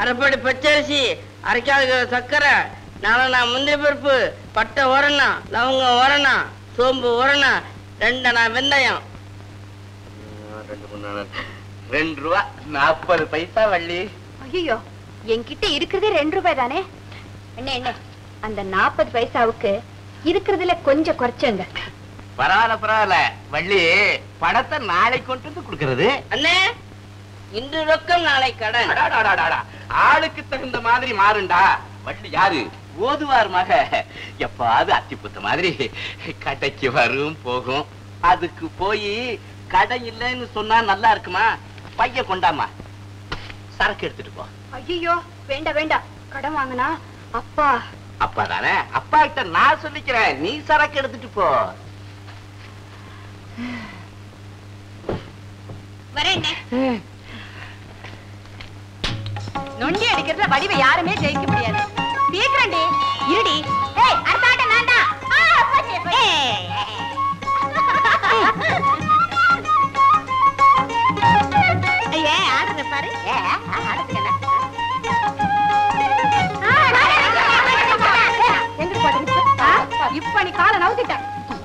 அரைப்படி பச்சரிசி, அரைக்காத சர்க்கரை, 4 முந்திரி பருப்பு, பட்டை உரணா, லவங்கம் உரணா, சோம்பு உரணா, 2 வெந்தயம். 2 ரூபா 40 பைசா வள்ளி. ஐயோ, என்கிட்ட இருக்கிறதே 2 ரூபாய் தானே. என்ன அந்த 40 பைசாவுக்கு இருக்கிறதுல கொஞ்சம் குறைச்சுங்க. பரவாயில்ல வள்ளி, பணத்தை நாளைக்கு கொண்டு வந்து கொடுக்கறது. அண்ணே, இன்று ரொக்கம் நாளை கடன். ஆளுக்கு தகுந்த மாதிரி மாறுண்டா. வள்ளி யாரு? ஓதுவார் மக. எப்பாவது அத்திப்புத்த மாதிரி கடைக்கு வரும் போகும். அதுக்கு போய் கடை இல்லைன்னு சொன்னா நல்லா இருக்குமா? பைய கொண்டாமா, சரக்கு எடுத்துட்டு போ. ஐயோ, வேண்டாம், கடன் வாங்கினா அப்பா தானே, அப்பா கிட்ட நான் சொல்லிக்கிறேன், நீ சரக்கு எடுத்துட்டு போ. வரேன். நொண்டி அடிக்கிறதுல வடிவை யாருமே ஜெயிக்க முடியாது. சீக்கிரண்டி இருடி. அடுத்தாட்ட நான்டா. ஆடுற பாரு. இப்ப நீ காலை நவுத்திட்ட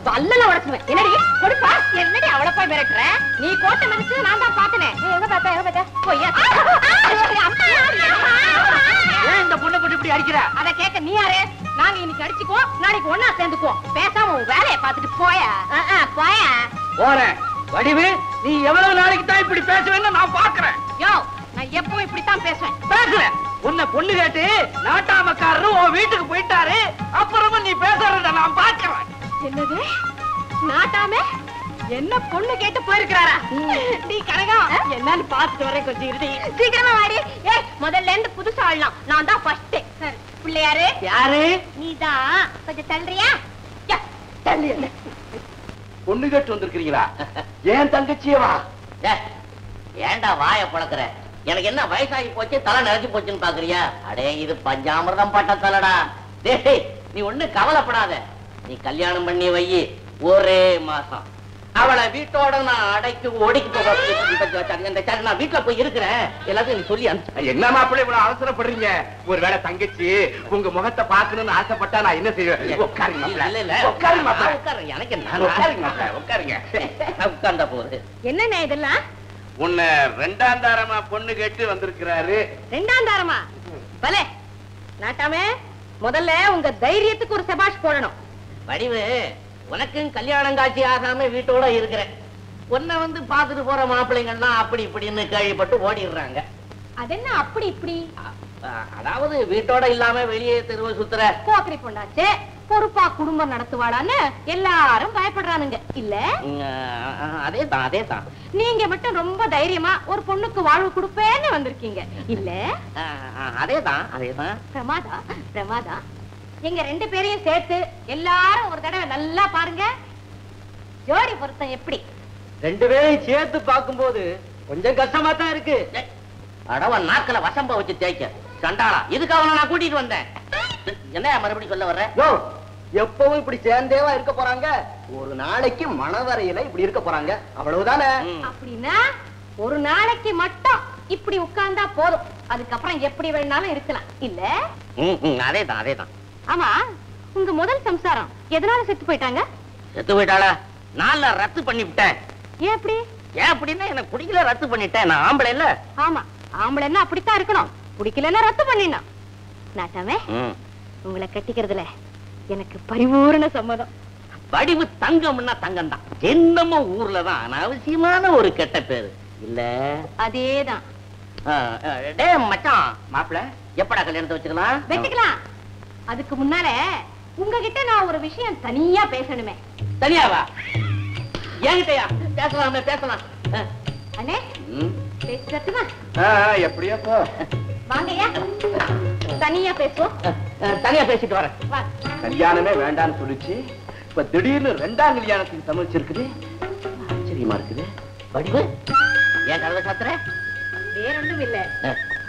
வல்லல உடச்சுவேன். என்னடி கொடுப்பா? என்னடி அவளை போய் மிரட்டுற? நீ கோட்டை மிதிச்சு நான் தான் பாத்தனே. எங்க பார்த்தா போய்யா? இந்த பொண்ணை போட்டு இப்படி அடிக்கிற? அத கேட்க நீ யாரு? நாங்க இன்னைக்கு அடிச்சுக்குவோம், நாளைக்கு ஒன்னா சேர்ந்துக்குவோம். பேசாம உன் வேலையை பார்த்துட்டு போயா. போறேன். வடிவு, நீ எவ்வளவு நாளைக்கு தான் இப்படி பேசுவேன்னு நான் பாக்குறேன். யோ, நான் எப்பவும் இப்படித்தான் பேசுவேன். பேசுறேன். உன்னை பொண்ணு கேட்டு நாட்டாமக்காரரு உன் வீட்டுக்கு போயிட்டாரு, அப்புறமா நீ பேசுறத நான் பாக்குறேன். என்னது நாட்டாமே? என்ன பொண்ணு கேட்டு போயிருக்கிறாரா? நீ கனகம் என்னன்னு பாத்துட்டு வரேன். கொஞ்சம் இருடி. சீக்கிரமா வாடி. முதல்ல இருந்து புதுசா ஆடலாம். நான் தான் ஃபர்ஸ்ட். சரி, பிள்ளையாரு யாரு? நீதான். கொஞ்சம் தள்ளுறியா? தள்ளு. பொண்ணு கேட்டு வந்திருக்கீங்களா? ஏன் தங்கச்சியவா? ஏண்டா வாய பழக்கிற? எனக்கு என்ன வயசாகி போச்சு, தலை நிறைஞ்சு போச்சுன்னு பாக்குறியா? அடே, இது பஞ்சாமிரதம் பட்ட தலைடா. டேய், நீ ஒண்ணு கவலைப்படாத. நீ கல்யாணம் பண்ணி வை, ஒரே மாசம் அவளை வீட்டோட நான் அடைக்கு ஒடிக்கு போக. நான் வீட்டுல போய் இருக்கிறேன், எல்லாத்தையும் நீ சொல்லி அனுப்பிச்சு. என்ன மாப்பிள்ளை இவ்வளவு அவசரப்படுறீங்க? ஒருவேளை தங்கச்சி உங்க முகத்தை பாக்கணும்னு ஆசைப்பட்டா நான் என்ன செய்வேன்? உட்காருங்க. இல்ல இல்ல, உட்காருங்க. உட்காருங்க. எனக்கு உட்காருங்க. உட்கார்ந்தா போகுது. என்னண்ணே இதெல்லாம்? உன்னை 2ஆம் தாரமா பொண்ணு கேட்டு வந்திருக்கிறாரு. 2ஆம் தாரமா? பலே நாட்டாமே, முதல்ல உங்க தைரியத்துக்கு ஒரு செபாஷ் போடணும். வடிவு, உனக்கும் கல்யாணம் காட்சி ஆகாம வீட்டோட இருக்கிறேன். உன்னை வந்து பாத்துட்டு போற மாப்பிள்ளைங்கள்லாம் அப்படி இப்படின்னு கேள்விப்பட்டு ஓடிடுறாங்க. அது என்ன அப்படி இப்படி? அதாவது வீட்டோட இல்லாம வெளியே தெருவை சுத்துற போக்கரி பொண்ணாச்சே, பொறுப்பா குடும்பம் நடத்துவாளான்னு எல்லாரும் பயப்படுறானுங்க இல்ல? அதேதான். நீங்க மட்டும் ரொம்ப தைரியமா ஒரு பொண்ணுக்கு வாழ்வு கொடுப்பேன்னு வந்திருக்கீங்க இல்ல? அதேதான். பிரமாதா, எங்க 2 பேரையும் சேர்த்து எல்லாரும் ஒரு தடவை நல்லா பாருங்க. ஜோடி பொருத்தம் எப்படி? 2 பேரையும் சேர்த்து பார்க்கும்போது கொஞ்சம் கஷ்டமா தான் இருக்கு. அடவன் நாக்கல வசம்ப வச்சு தேய்க்க சண்டாளா. இதுக்கு அவனை நான் கூட்டிட்டு வந்தேன். என்ன மறுபடியும் சொல்ல வர்ற? எப்பவும் இப்படி சேர்ந்தேவா இருக்க போறாங்க? ஒரு நாளைக்கு மணவரையில இப்படி இருக்க போறாங்க, அவ்வளவுதானே? அப்படின்னா ஒரு நாளைக்கு மட்டும் இப்படி உட்கார்ந்தா போதும், அதுக்கப்புறம் எப்படி வேணாலும் இருக்கலாம் இல்ல? அதேதான். ஆமா, உங்க முதல் சம்சாரம் எதனால செத்து போயிட்டாங்க? செத்து போயிட்டாளா? நான் ரத்து பண்ணி விட்டேன். ஏன் அப்படி? ஏன் அப்படின்னா எனக்கு பிடிக்கல, ரத்து பண்ணிட்டேன். நான் ஆம்பளை இல்ல. ஆமா, ஆம்பளைன்னா அப்படித்தான் இருக்கணும். பிடிக்கலன்னா ரத்து பண்ணிடணும். நாட்டாமே, உங்களை கட்டிக்கிறதுல எனக்கு பரிபூரண சம்மதம். வடிவு தங்கம்னா தங்கம் தான். என்னமோ ஊர்லதான் அனாவசியமான ஒரு கெட்ட பேரு இல்ல? அதேதான். டே மச்சான், மாப்பிள்ள எப்படா கல்யாணத்தை வச்சுக்கலாம்? அதுக்கு முன்னால உங்ககிட்ட நான் ஒரு விஷயம் தனியா பேசணுமே. தனியாவா? என்கிட்டயா? பேசலாம். அண்ணே, பேசட்டுமா? எப்படியா போ. வாங்கய்யா, தனியா பேசுவோம். தனியா பேசிட்டு வரேன். கல்யாணமே வேண்டான்னு சொல்லிச்சு, இப்ப திடீர்னு 2ஆம் கல்யாணத்துக்கு சமைச்சிருக்குது. ஆச்சரியமா இருக்குது. வடிவு, ஏன் கதவை சாத்துற? வேற ஒண்ணும் இல்ல,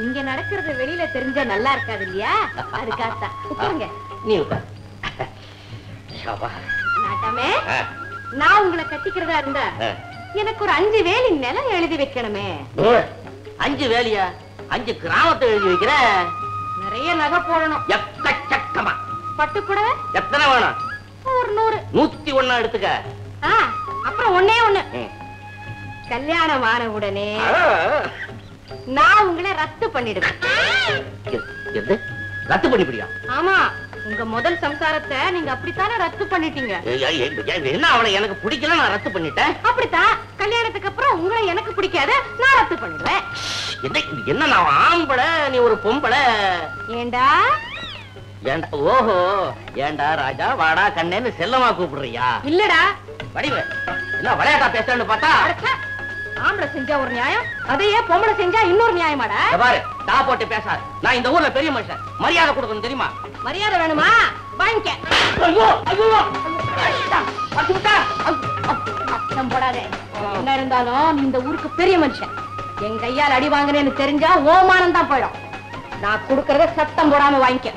இங்க நடக்கிறது வெளியில தெரிஞ்சா நல்லா இருக்காது இல்லையா? அதுக்காக உட்காருங்க. நீ உட்கார். நாட்டாமே, நான் உங்களை கட்டிக்கிறதா இருந்தா எனக்கு ஒரு 5 வேலி நிலம் எழுதி வைக்கணுமே. 5 வேலியா? 5 கிராமத்தை எழுதி வைக்கிறேன். நிறைய நகை போடணும். எக்கச்சக்கமா. பட்டு புடவை எத்தனை வேணும்? ஒரு 100. 101 எடுத்துக்க. அப்புறம் ஒண்ணே ஒண்ணு, கல்யாணம் ஆன உடனே நான் உங்களை ரத்து பண்ணிடுவேன். ரத்து பண்ணிப்பிடியா? ஆமா, உங்க முதல் சம்சாரத்தை நீங்க அப்படித்தானே ரத்து பண்ணிட்டீங்க. என்ன அவளை எனக்கு பிடிக்கல, நான் ரத்து பண்ணிட்டேன். அப்படித்தான் கல்யாணத்துக்கு அப்புறம் உங்களை எனக்கு பிடிக்காத, நான் ரத்து பண்ணிடுவேன். என்ன நான் ஆம்பளை, நீ ஒரு பொம்பளை. ஏண்டா? ஏண்டா? ஓஹோ, ஏண்டா ராஜா வாடா கண்ணேன்னு செல்லமா கூப்பிடுறியா? இல்லடா. வடிவு என்ன விளையாட்டா பேசுறேன்னு பார்த்தா, ஆம்பளை செஞ்சா ஒரு நியாயம், அதையே பொம்பளை செஞ்சா இன்னொரு நியாயமாடா? பாரு, தா போட்டு பேசாது. நான் இந்த ஊர்ல பெரிய மனுஷன், மரியாதை கொடுக்கணும் தெரியுமா? மரியாதை வேணுமா? வாங்கிக்க. போடாதே. என்ன இருந்தாலும் நீ இந்த ஊருக்கு பெரிய மனுஷன். என் கையால் அடி வாங்கினேன்னு தெரிஞ்சா ஓமானம் தான் போயிடும். நான் கொடுக்கறத சத்தம் போடாம வாங்கிக்க.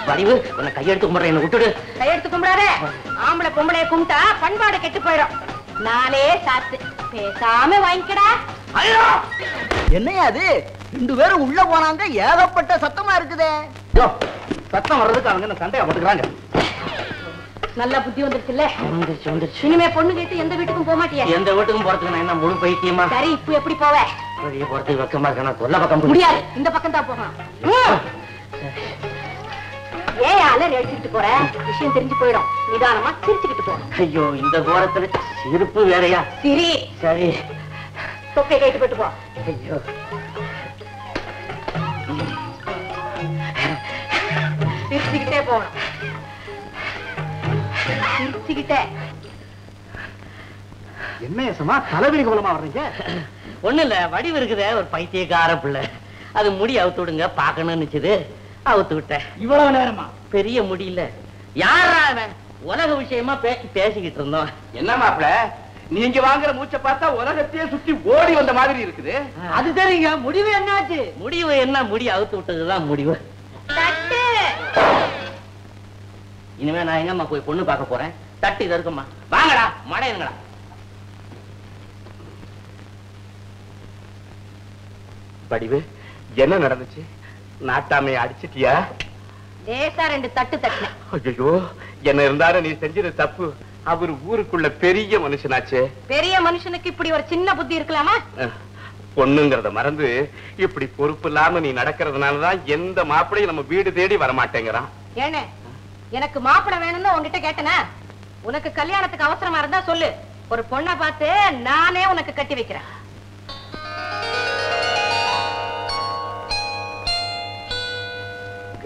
வடிவு உன்னை கையெடுத்து கும்பிடுற, என்ன விட்டுடு. கையெடுத்து கும்பிடாதே. ஆம்பளை பொம்பளைய கும்பிட்டா பண்பாடு கெட்டு போயிடும். நாளே சாத்து, பேசாம வாங்கிக்கடா. என்னையா அது? 2 பேரும் உள்ள போனாங்க, ஏகப்பட்ட சத்தமா இருக்குதே. சத்தம் வர்றதுக்கு அவங்க என்ன சண்டையா போட்டுக்கிறாங்க? நல்ல புத்தி வந்துருச்சுல்ல? வந்துருச்சு. இனிமே பொண்ணு கேட்டு எந்த வீட்டுக்கும் போக மாட்டியா? எந்த வீட்டுக்கும் போறதுக்கு நான் என்ன முழு பைத்தியமா? சரி, இப்ப எப்படி போவ? வெளியே போறதுக்கு வெக்கமா இருக்கா? கொல்ல பக்கம் முடியாது, இந்த பக்கம் தான் போகணும். ஏன் அலறி அடிச்சுட்டு போற? விஷயம் தெரிஞ்சு போயிடும். நிதானமா சிரிச்சுக்கிட்டு போ. ஐயோ, இந்த கோரத்துல சிரிப்பு வேறையா? சரி சரி, தொப்பை கைட்டு போட்டு போ. ஐயோ, சிரிச்சுக்கிட்டே போகணும். சிரிச்சுக்கிட்டே. என்ன ஏசமா தலைவலி கோலமா வர்றீங்க? ஒண்ணு இல்ல, வடிவு இருக்குதே ஒரு பைத்தியக்கார பிள்ளை, அது முடி அவுத்து விடுங்க பாக்கணும்னு நினைச்சது, அவுத்து விட்டேன். இவ்வளவு நேரமா? பெரிய முடியல. யாரா அவன்? உலக விஷயமா பேசிக்கிட்டு இருந்தோம். என்ன மாப்பிள, நீங்க வாங்குற மூச்சை பார்த்தா உலகத்தையே சுத்தி ஓடி வந்த மாதிரி இருக்குது. அது தெரியுங்க, முடிவு என்னாச்சு? முடிவு என்ன, முடி அவுத்து விட்டதுதான் முடிவு. தட்டு. இனிமே நான் எங்கம்மா போய் பொண்ணு பார்க்க போறேன்? தட்டு இது இருக்குமா? வாங்கடா, மடையுங்களா. வடிவு, என்ன நடந்துச்சு? நாட்டாமையை அடிச்சிட்டியா? லேசா 2 தட்டு தட்டினேன். ஐயோ, என்ன இருந்தாலும் நீ செஞ்சது தப்பு. அவர் ஊருக்குள்ள பெரிய மனுஷனாச்சே. பெரிய மனுஷனுக்கு இப்படி ஒரு சின்ன புத்தி இருக்கலாமா? பொண்ணுங்கிறத மறந்து இப்படி பொறுப்பு இல்லாம நீ நடக்கிறதுனாலதான் எந்த மாப்பிளையும் நம்ம வீடு தேடி வரமாட்டேங்கிறான். ஏனே, எனக்கு மாப்பிளை வேணும்னு உன்கிட்ட கேட்டனா? உனக்கு கல்யாணத்துக்கு அவசரமா இருந்தா சொல்லு, ஒரு பொண்ணை பார்த்து நானே உனக்கு கட்டி வைக்கிறேன்.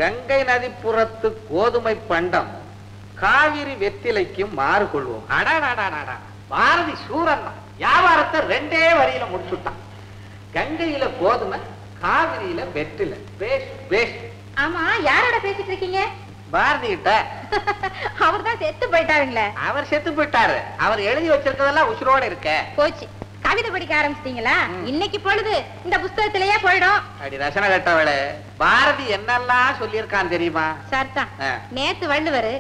கங்கை நதிப்புறத்து கோதுமை பண்டம் காவிரி வெத்திலைக்கும் மாறு கொள்வோம். அடாடாடாடா, பாரதி சூரன் வியாபாரத்தை 2 வரியில முடிச்சுட்டான். கங்கையில கோதுமை, காவிரியில வெற்றிலை. பேஷ் பேஷ். ஆமா, யாரோட பேசிட்டு இருக்கீங்க? பாரதி கிட்ட. அவர் தான் செத்து போயிட்டாருங்களே. அவர் செத்து போயிட்டாரு. அவர் எழுதி வச்சிருக்கதெல்லாம் உசுரோட இருக்க. போச்சு. கவிதை படிக்க ஆரம்பிச்சிட்டீங்களா? இன்னைக்கு பொழுது இந்த புஸ்தகத்திலேயே போயிடும். அடி ரசனை கட்டவளே, பாரதி என்னெல்லாம் சொல்லியிருக்கான் தெரியுமா? சரிதான். நேத்து வள்ளுவர்,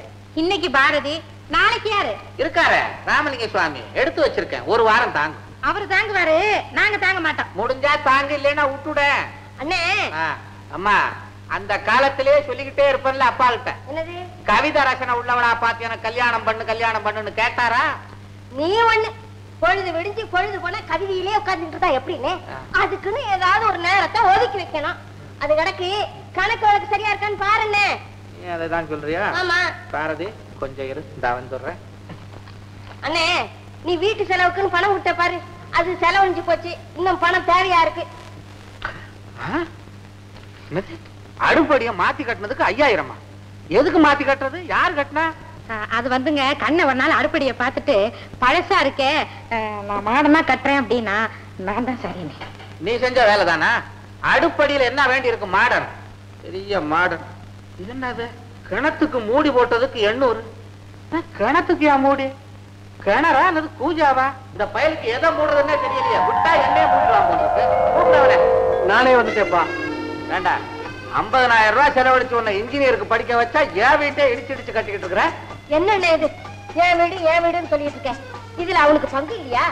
இன்னைக்கு பாரதி, நாளைக்கு யாரு இருக்காரு? ராமலிங்க சுவாமி. எடுத்து வச்சிருக்கேன், 1 வாரம் தாங்க. அவரு தாங்குவாரு, நாங்க தாங்க மாட்டோம். முடிஞ்சா தாங்க, இல்லைன்னா விட்டுட. அண்ணே. அம்மா, அந்த காலத்திலேயே சொல்லிக்கிட்டே இருப்பேன்ல அப்பா கிட்ட. என்னது? கவிதை ரசனை உள்ளவளா பார்த்து எனக்கு கல்யாணம் பண்ணுன்னு கேட்டாரா? நீ ஒண்ணு பொழுது விடிஞ்சு பொழுது போனா கவிதையிலே உட்கார்ந்துட்டு இருந்தா எப்படின்னு? அதுக்குன்னு ஏதாவது ஒரு நேரத்தை ஒதுக்கி வைக்கணும். அது கிடக்கு, கணக்கு வழக்கு சரியா இருக்கான்னு பாருன்னு. நீ அதைதான் சொல்றியா? ஆமா. பாரதி, கொஞ்சம் இரு, இந்த வந்துடுறேன். அண்ணே, நீ வீட்டு செலவுக்குன்னு பணம் விட்ட பாரு, அது செலவழிஞ்சு போச்சு. இன்னும் பணம் தேவையா இருக்கு. அடுப்படிய மாத்தி கட்டினதுக்கு 5000? எதுக்கு மாத்தி கட்டுறது? யார் கட்டினா? அது வந்துங்க, கண்ணை ஒரு நாள் அடுப்படியை பார்த்துட்டு பழசா இருக்கே, நான் மாடனா கட்டுறேன் அப்படின்னா நான் தான் சரின்னு. நீ செஞ்ச வேலை தானா? அடுப்படியில என்ன வேண்டி இருக்கு? மாடன், பெரிய மாடன். இது என்னது? கிணத்துக்கு மூடி போட்டதுக்கு 800. கிணத்துக்கு ஏன் மூடி? கிணறா அல்லது கூஜாவா? இந்த பயலுக்கு எதை மூடுறதுன்னே தெரியலையா? விட்டா என்னையே மூடலாம் போட்டுருக்கு. மூட்டவனே, நானே வந்துட்டேப்பா. வேண்டா, 50000 ரூபாய் செலவழிச்சு உன்னை இன்ஜினியருக்கு படிக்க வச்சா என் வீட்டே இடிச்சு கட்டிக்கிட்டு இருக்கிறேன். என்ன இது? என் வீடு என் வீடுன்னு சொல்லிட்டு இருக்கேன். இதுல அவனுக்கு பங்கு இல்லையா?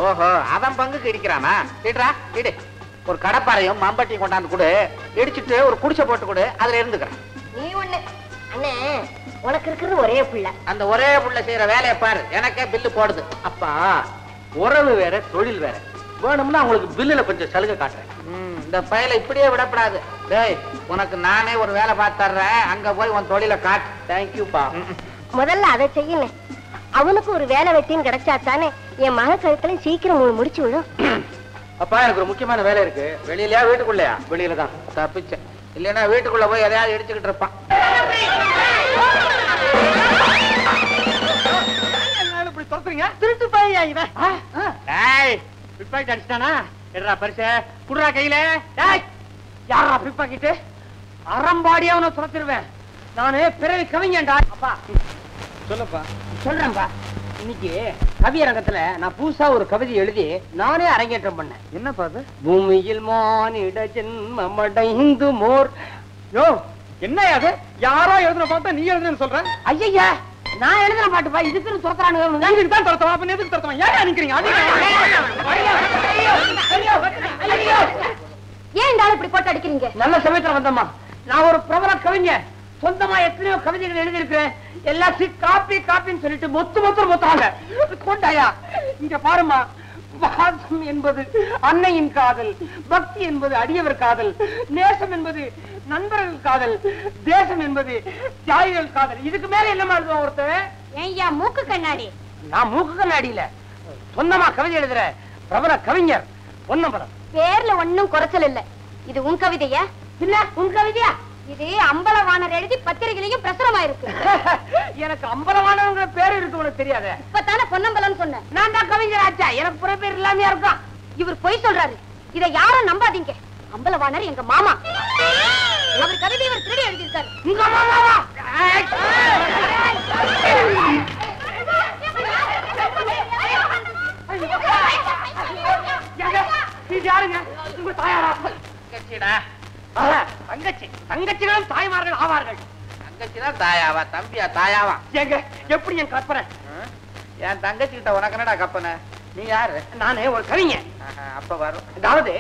ஓஹோ, அவன் பங்குக்கு இடிக்கிறானா? இடுறா, இடு. ஒரு கடப்பாரையும் மம்பட்டியும் கொண்டாந்து கொடு, இடிச்சிட்டு ஒரு குடிசை போட்டு கொடு, அதுல இருந்துக்கிறேன். நீ ஒண்ணு அண்ணே, உனக்கு இருக்கிறது ஒரே புள்ள. அந்த ஒரே புள்ள செய்யற வேலையை பாரு, எனக்கே பில்லு போடுது. அப்பா உறவு வேற தொழில் வேற, வேணும்னா உங்களுக்கு பில்லுல கொஞ்சம் சலுகை காட்டுறேன். இந்த பயலை இப்படியே விடப்படாது. டேய், உனக்கு நானே ஒரு வேலை பார்த்துறேன், அங்க போய் உன் தொழிலை காட்டு. தேங்க்யூப்பா. முதல்ல அதை செய்யணும். அவனுக்கு ஒரு வேலை வெட்டின்னு கிடைச்சாத்தானே என் மக கழுத்துல சீக்கிரம் முடிச்சு விடும். அப்பா எனக்கு ஒரு முக்கியமான வேலை இருக்கு. வெளியிலயா வீட்டுக்குள்ளயா? வெளியில தான். தப்பிச்சேன். இல்லைன்னா வீட்டுக்குள்ள போய் எதையாவது இடிச்சுக்கிட்டு இருப்பான். இப்படி சொல்றீங்க? திருட்டு பையா இவன். டேய், பிக்பாக்கெட் அடிச்சிட்டானா? எடுறா பரிசை குடுறா கையில. டேய், யாரா பிக்பாக்கெட்? அறம்பாடியா அவனை துரத்திடுவேன். நானு பிறவி கவிஞன்டா. அப்பா சொல்லப்பா. சொல்றேன்பா. இன்னைக்கு கவியரங்கத்துல நான் புதுசா ஒரு கவிதை எழுதி நானே அரங்கேற்றம் பண்ணேன். என்னப்பா அது? பூமியில் மானிட ஜென்மமடைந்து மோர். யோ, என்ன அது? யாரோ எழுதுன பாட்டா நீ எழுதுன்னு சொல்ற? ஐயா, நான் எழுதுன பாட்டுப்பா. இதுக்குன்னு துரத்துறானுங்க. இதுக்கு தான் துரத்துவா. அப்ப எதுக்கு துரத்துவா? ஏன் நிக்கிறீங்க? ஏன் இந்த ஆளு இப்படி போட்டு அடிக்கிறீங்க? நல்ல சமயத்துல வந்தம்மா. நான் ஒரு பிரபல கவிஞர். சொந்தமா எத்தனையோ கவிதைகள் எழுதியிருக்கிறேன். எல்லாத்தையும் காப்பி காப்பின்னு சொல்லிட்டு மொத்தமாக கொண்டாயா. இங்க பாருமா, பாசம் என்பது அன்னையின் காதல், பக்தி என்பது அடியவர் காதல், நேசம் என்பது நண்பர்கள் காதல், தேசம் என்பது தியாகிகள் காதல். இதுக்கு மேல என்ன எழுதுவான் ஒருத்தன்? ஏய்யா மூக்கு கண்ணாடி. நான் மூக்கு கண்ணாடியில சொந்தமா கவிதை எழுதுற பிரபல கவிஞர் பொன்னம்பலம். பேர்ல ஒண்ணும் குறைச்சல் இல்ல. இது உன் கவிதையா? இல்ல, உன் கவிதையா? இது அம்பலவாணர் எழுதி பத்திரிகையிலையும் பிரசுரமாயிருக்கு. எனக்கு அம்பலவானவங்க பேரு இருக்கு, உனக்கு தெரியாத? இப்பதானே பொன்னம்பலம் சொன்னேன். நான் தான் கவிஞர் ஆச்சா, எனக்கு புற பேர் இல்லாமையா இருக்கும். இவர் பொய் சொல்றாரு. இதை யாரும் நம்பாதீங்க. அம்பலவாணர் எங்க மாமா. அவர் கவிதை இவர் திருடி எழுதியிருக்காரு. உங்க மாமாவா? இது யாருங்க? உங்க தாயாரா? தங்கச்சிடா. தங்கச்சி. தங்கச்சிகளும் தாய்மார்கள் ஆவார்கள். தங்கச்சிதான் தாயாவா? தம்பியா தாயாவா? ஏங்க, எப்படி என் கற்பனை? என் தங்கச்சி கிட்ட உனக்கு என்னடா கப்பனை? நீ யாரு? நானே ஒரு கவிஞன். அப்ப வரும். அதாவது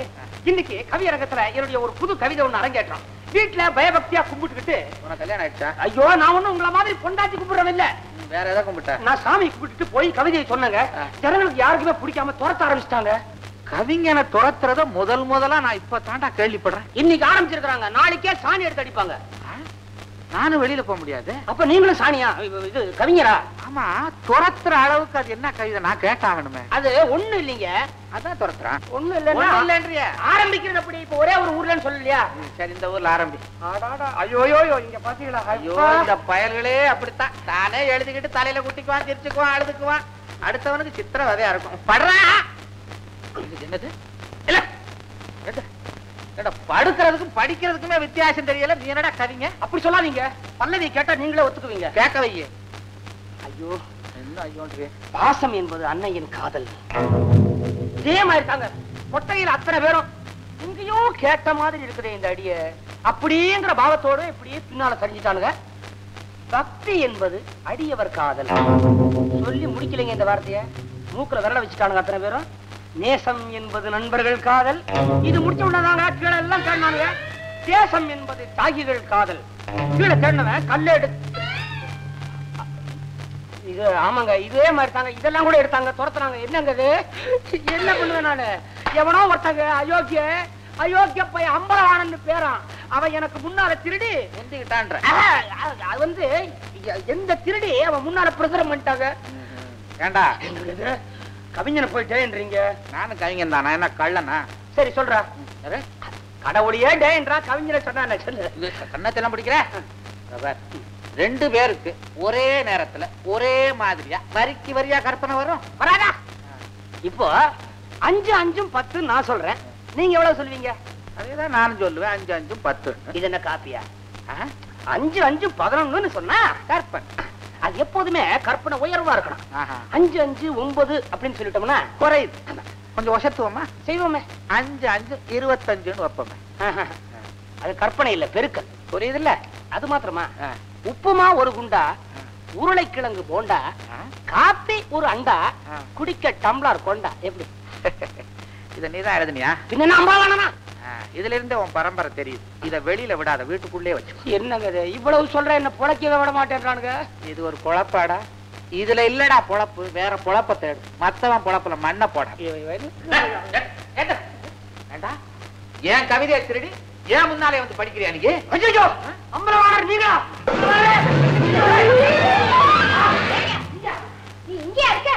இன்னைக்கு கவியரங்கத்துல என்னுடைய ஒரு புது கவிதை ஒண்ணு அரங்கேற்றம். வீட்டுல பயபக்தியா கும்பிட்டுக்கிட்டு. உனக்கு கல்யாணம் ஆயிடுச்சா? ஐயோ, நான் ஒண்ணும் உங்களை மாதிரி பொண்டாட்டி கும்பிடுறவன் இல்ல. வேற ஏதாவது கும்பிட்ட? நான் சாமி கும்பிட்டுட்டு போய் கவிதையை சொன்னங்க. ஜனங்களுக்கு யாருக்குமே பிடிக்காம துரத்த ஆரம்பிச்சிட்டாங்க. கவிஞனை துரத்துறத முதலா நான் இப்ப தாண்டா கேள்விப்படுறேன். இன்னைக்கு ஆரம்பிச்சிருக்காங்க. நாளைக்கே சாணி எடுத்து அடிப்பாங்க. நானும் வெளியில போக முடியாது. அப்ப நீங்களும் சாணியா? இது கவிஞரா? ஆமா, துரத்துற அளவுக்கு அது என்ன கவிதை நான் கேட்டாகணுமே. அது ஒண்ணு இல்லைங்க. அதான் துரத்துறான். ஒண்ணு இல்லையா? ஆரம்பிக்கிறது அப்படி. இப்ப ஒரே ஒரு ஊர்லன்னு சொல்லலையா? சரி, இந்த ஊர்ல ஆரம்பி. ஐயோ, இங்க பாத்தீங்களா? ஐயோ, இந்த பயல்களே அப்படித்தான். தானே எழுதிக்கிட்டு தலையில குட்டிக்குவான், சிரிச்சுக்குவான், அழுதுக்குவான். அடுத்தவனுக்கு சித்திர வதையா இருக்கும். படுறா. என்னது? இல்ல, படுக்கிறதுக்கும் படிக்கிறதுக்குமே வித்தியாசம் தெரியல. நீ என்னடா கவிங்க? அப்படி சொல்லாதீங்க. பல்லவி கேட்டா நீங்களே ஒத்துக்குவீங்க. கேட்க வையே. ஐயோ, என்ன ஐயோ? பாசம் என்பது அன்னையின் காதல். இதே மாதிரி தாங்க கொட்டையில் அத்தனை பேரும் எங்கேயோ கேட்ட மாதிரி இருக்குது இந்த அடிய. அப்படிங்கிற பாவத்தோட இப்படியே பின்னால சரிஞ்சிட்டானுங்க. பக்தி என்பது அடியவர் காதல். சொல்லி முடிக்கலைங்க இந்த வார்த்தைய. மூக்குல விரல வச்சுட்டானுங்க அத்தனை பேரும். நேசம் என்பது நண்பர்கள் காதல். இது முடிச்ச உடனே கீழே எல்லாம் கேட்டானுங்க. தேசம் என்பது தாகிகள் காதல். கீழே கேட்டவன் கல்ல எடுத்து. இது ஆமாங்க, இதே மாதிரி தாங்க. இதெல்லாம் கூட எடுத்தாங்க, துரத்துறாங்க. என்னங்க இது? என்ன பண்ணுவேன் நானு? எவனோ ஒருத்தங்க அயோக்கிய பைய அம்பலவாணன் பேரான். அவன் எனக்கு முன்னால திருடி எந்திக்கிட்டான்ற. அது வந்து எந்த திருடி அவன் முன்னால பிரசுரம் பண்ணிட்டாங்க. ஏண்டா கவிஞனை போயிட்டேன்றீங்க? நானும் கவிஞன் தானா? என்ன கள்ளனா? சரி சொல்றா. கடவுளையே டேன்றா, கவிஞரை சொன்னா சொல்லு. கண்ணத்தெல்லாம் பிடிக்கிற? ரெண்டு பேருக்கு ஒரே நேரத்துல ஒரே மாதிரியா வரிக்கு வரியா கற்பனை வரும் வராதா? இப்போ 5 5 10 நான் சொல்றேன். நீங்க எவ்வளவு சொல்லுவீங்க? அதேதான் நானும் சொல்லுவேன். 5 5 10. இது என்ன காப்பியா? 5 5 11 சொன்னா கற்பனை. அது எப்போதுமே கற்பனை உயர்வா இருக்கணும். 5 5 9 அப்படின்னு சொல்லிட்டோம்னா குறையுது. கொஞ்சம் ஒசத்துவோமா? செய்வோமே. 5 5 25 வைப்போமே. அது கற்பனை இல்ல, பெருக்கல். புரியுது இல்ல? அது மாத்திரமா? உப்புமா ஒரு குண்டா, உருளைக்கிழங்கு போண்டா, காப்பி ஒரு அண்டா, குடிக்க டம்ளர் கொண்டா. எப்படி? இத நீதான் எழுதுனியா? பின்ன நம்ப வேணாமா? இதுல இருந்து உன் பரம்பரை தெரியுது. இத வெளியில விடாத, வீட்டுக்குள்ளே வச்சு. என்னங்க இது இவ்வளவு சொல்ற, என்ன புழைக்கவே விட மாட்டேன்றானுங்க. இது ஒரு பொழப்பாடா? இதுல இல்லடா பொழப்பு, வேற பொழப்ப தேடு. மத்தவன் பொழப்புல மண்ணை போட. ஏன் கவிதையை திருடி ஏன் முன்னாலே வந்து படிக்கிறியா நீ? ஐயோ அம்பலவாணர் நீங்களா? நீ இங்கே இருக்க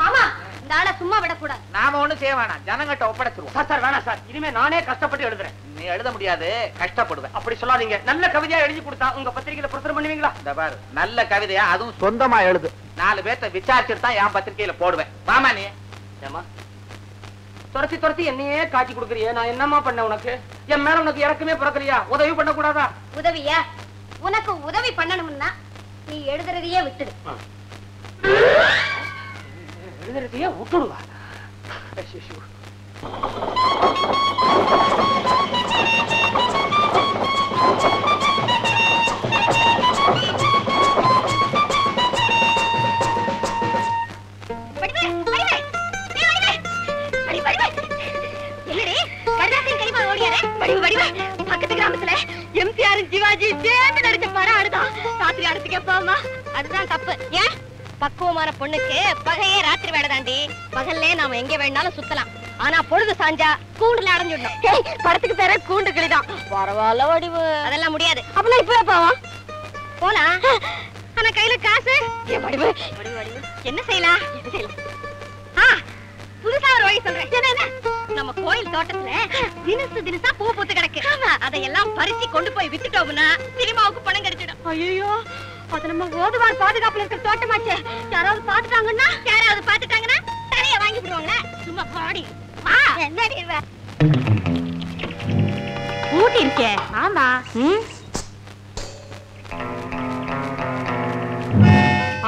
மாமா, இந்த ஆளை சும்மா விடக்கூடாது. நாம ஒண்ணும் செய்ய வேணாம், ஜனங்கிட்ட ஒப்படைச்சிருவோம். சார் வேணாம் சார், இனிமே நானே கஷ்டப்பட்டு எழுதுறேன். நீ எழுத முடியாது, கஷ்டப்படுவேன். அப்படி சொல்லாதீங்க. நல்ல கவிதையா எழுதி கொடுத்தா உங்க பத்திரிகையில பிரசுரம் பண்ணுவீங்களா? இந்த பாரு, நல்ல கவிதையா அதுவும் சொந்தமா எழுது. 4 பேர்த்த விசாரிச்சுட்டு தான் என் பத்திரிகையில போடுவேன். வாமா நீ. ஏமா துரத்தி துரத்தி என்னையே காட்டி கொடுக்குறியே, நான் என்னமா பண்ண உனக்கு? என் மேல உனக்கு இறக்கமே பிறக்கலையா? உதவி பண்ண கூடாதா? உதவியா? உனக்கு உதவி பண்ணணும்னா நீ எழுதுறதையே விட்டுடு. எழுதுறதையே விட்டுடுவா? பக்கத்து கிராமத்துல எம்ஜிஆர் சிவாஜி சேர்ந்து நடிச்ச படம் ஆடுதான். ராத்திரி அடுத்துக்கே போமா, அதுதான் தப்பு. ஏன்? பக்குவமான பொண்ணுக்கு பகையே ராத்திரி வேலை தாண்டி. பகல்லே நாம எங்க வேணாலும் சுத்தலாம். ஆனா பொழுது சாஞ்சா கூண்டுல அடைஞ்சிடணும். படத்துக்கு பேர கூண்டு கிளிதான். பரவாயில்ல வடிவு. அதெல்லாம் முடியாது. அப்பெல்லாம் இப்ப போவோம் போலாம். ஆனா கையில காசு. வடிவு வடிவு வடிவு என்ன செய்யலாம்? புதுசா ஒரு வழி சொல்றேன். நம்ம கோயில் தோட்டத்துல தினசா பூ பூத்து கிடக்கு. அதையெல்லாம் பறிச்சு கொண்டு போய் வித்துட்டோம்னா சினிமாவுக்கு பணம் கிடைச்சிடும். ஐயோ, அது நம்ம ஓதுவார் பாதுகாப்புல இருக்கிற தோட்டமாச்சே. யாராவது பாத்துட்டாங்கன்னா தலைய வாங்கி விடுவாங்க. சும்மா பாடி என்னடி ஊட்டி இருக்கே. ஆமா.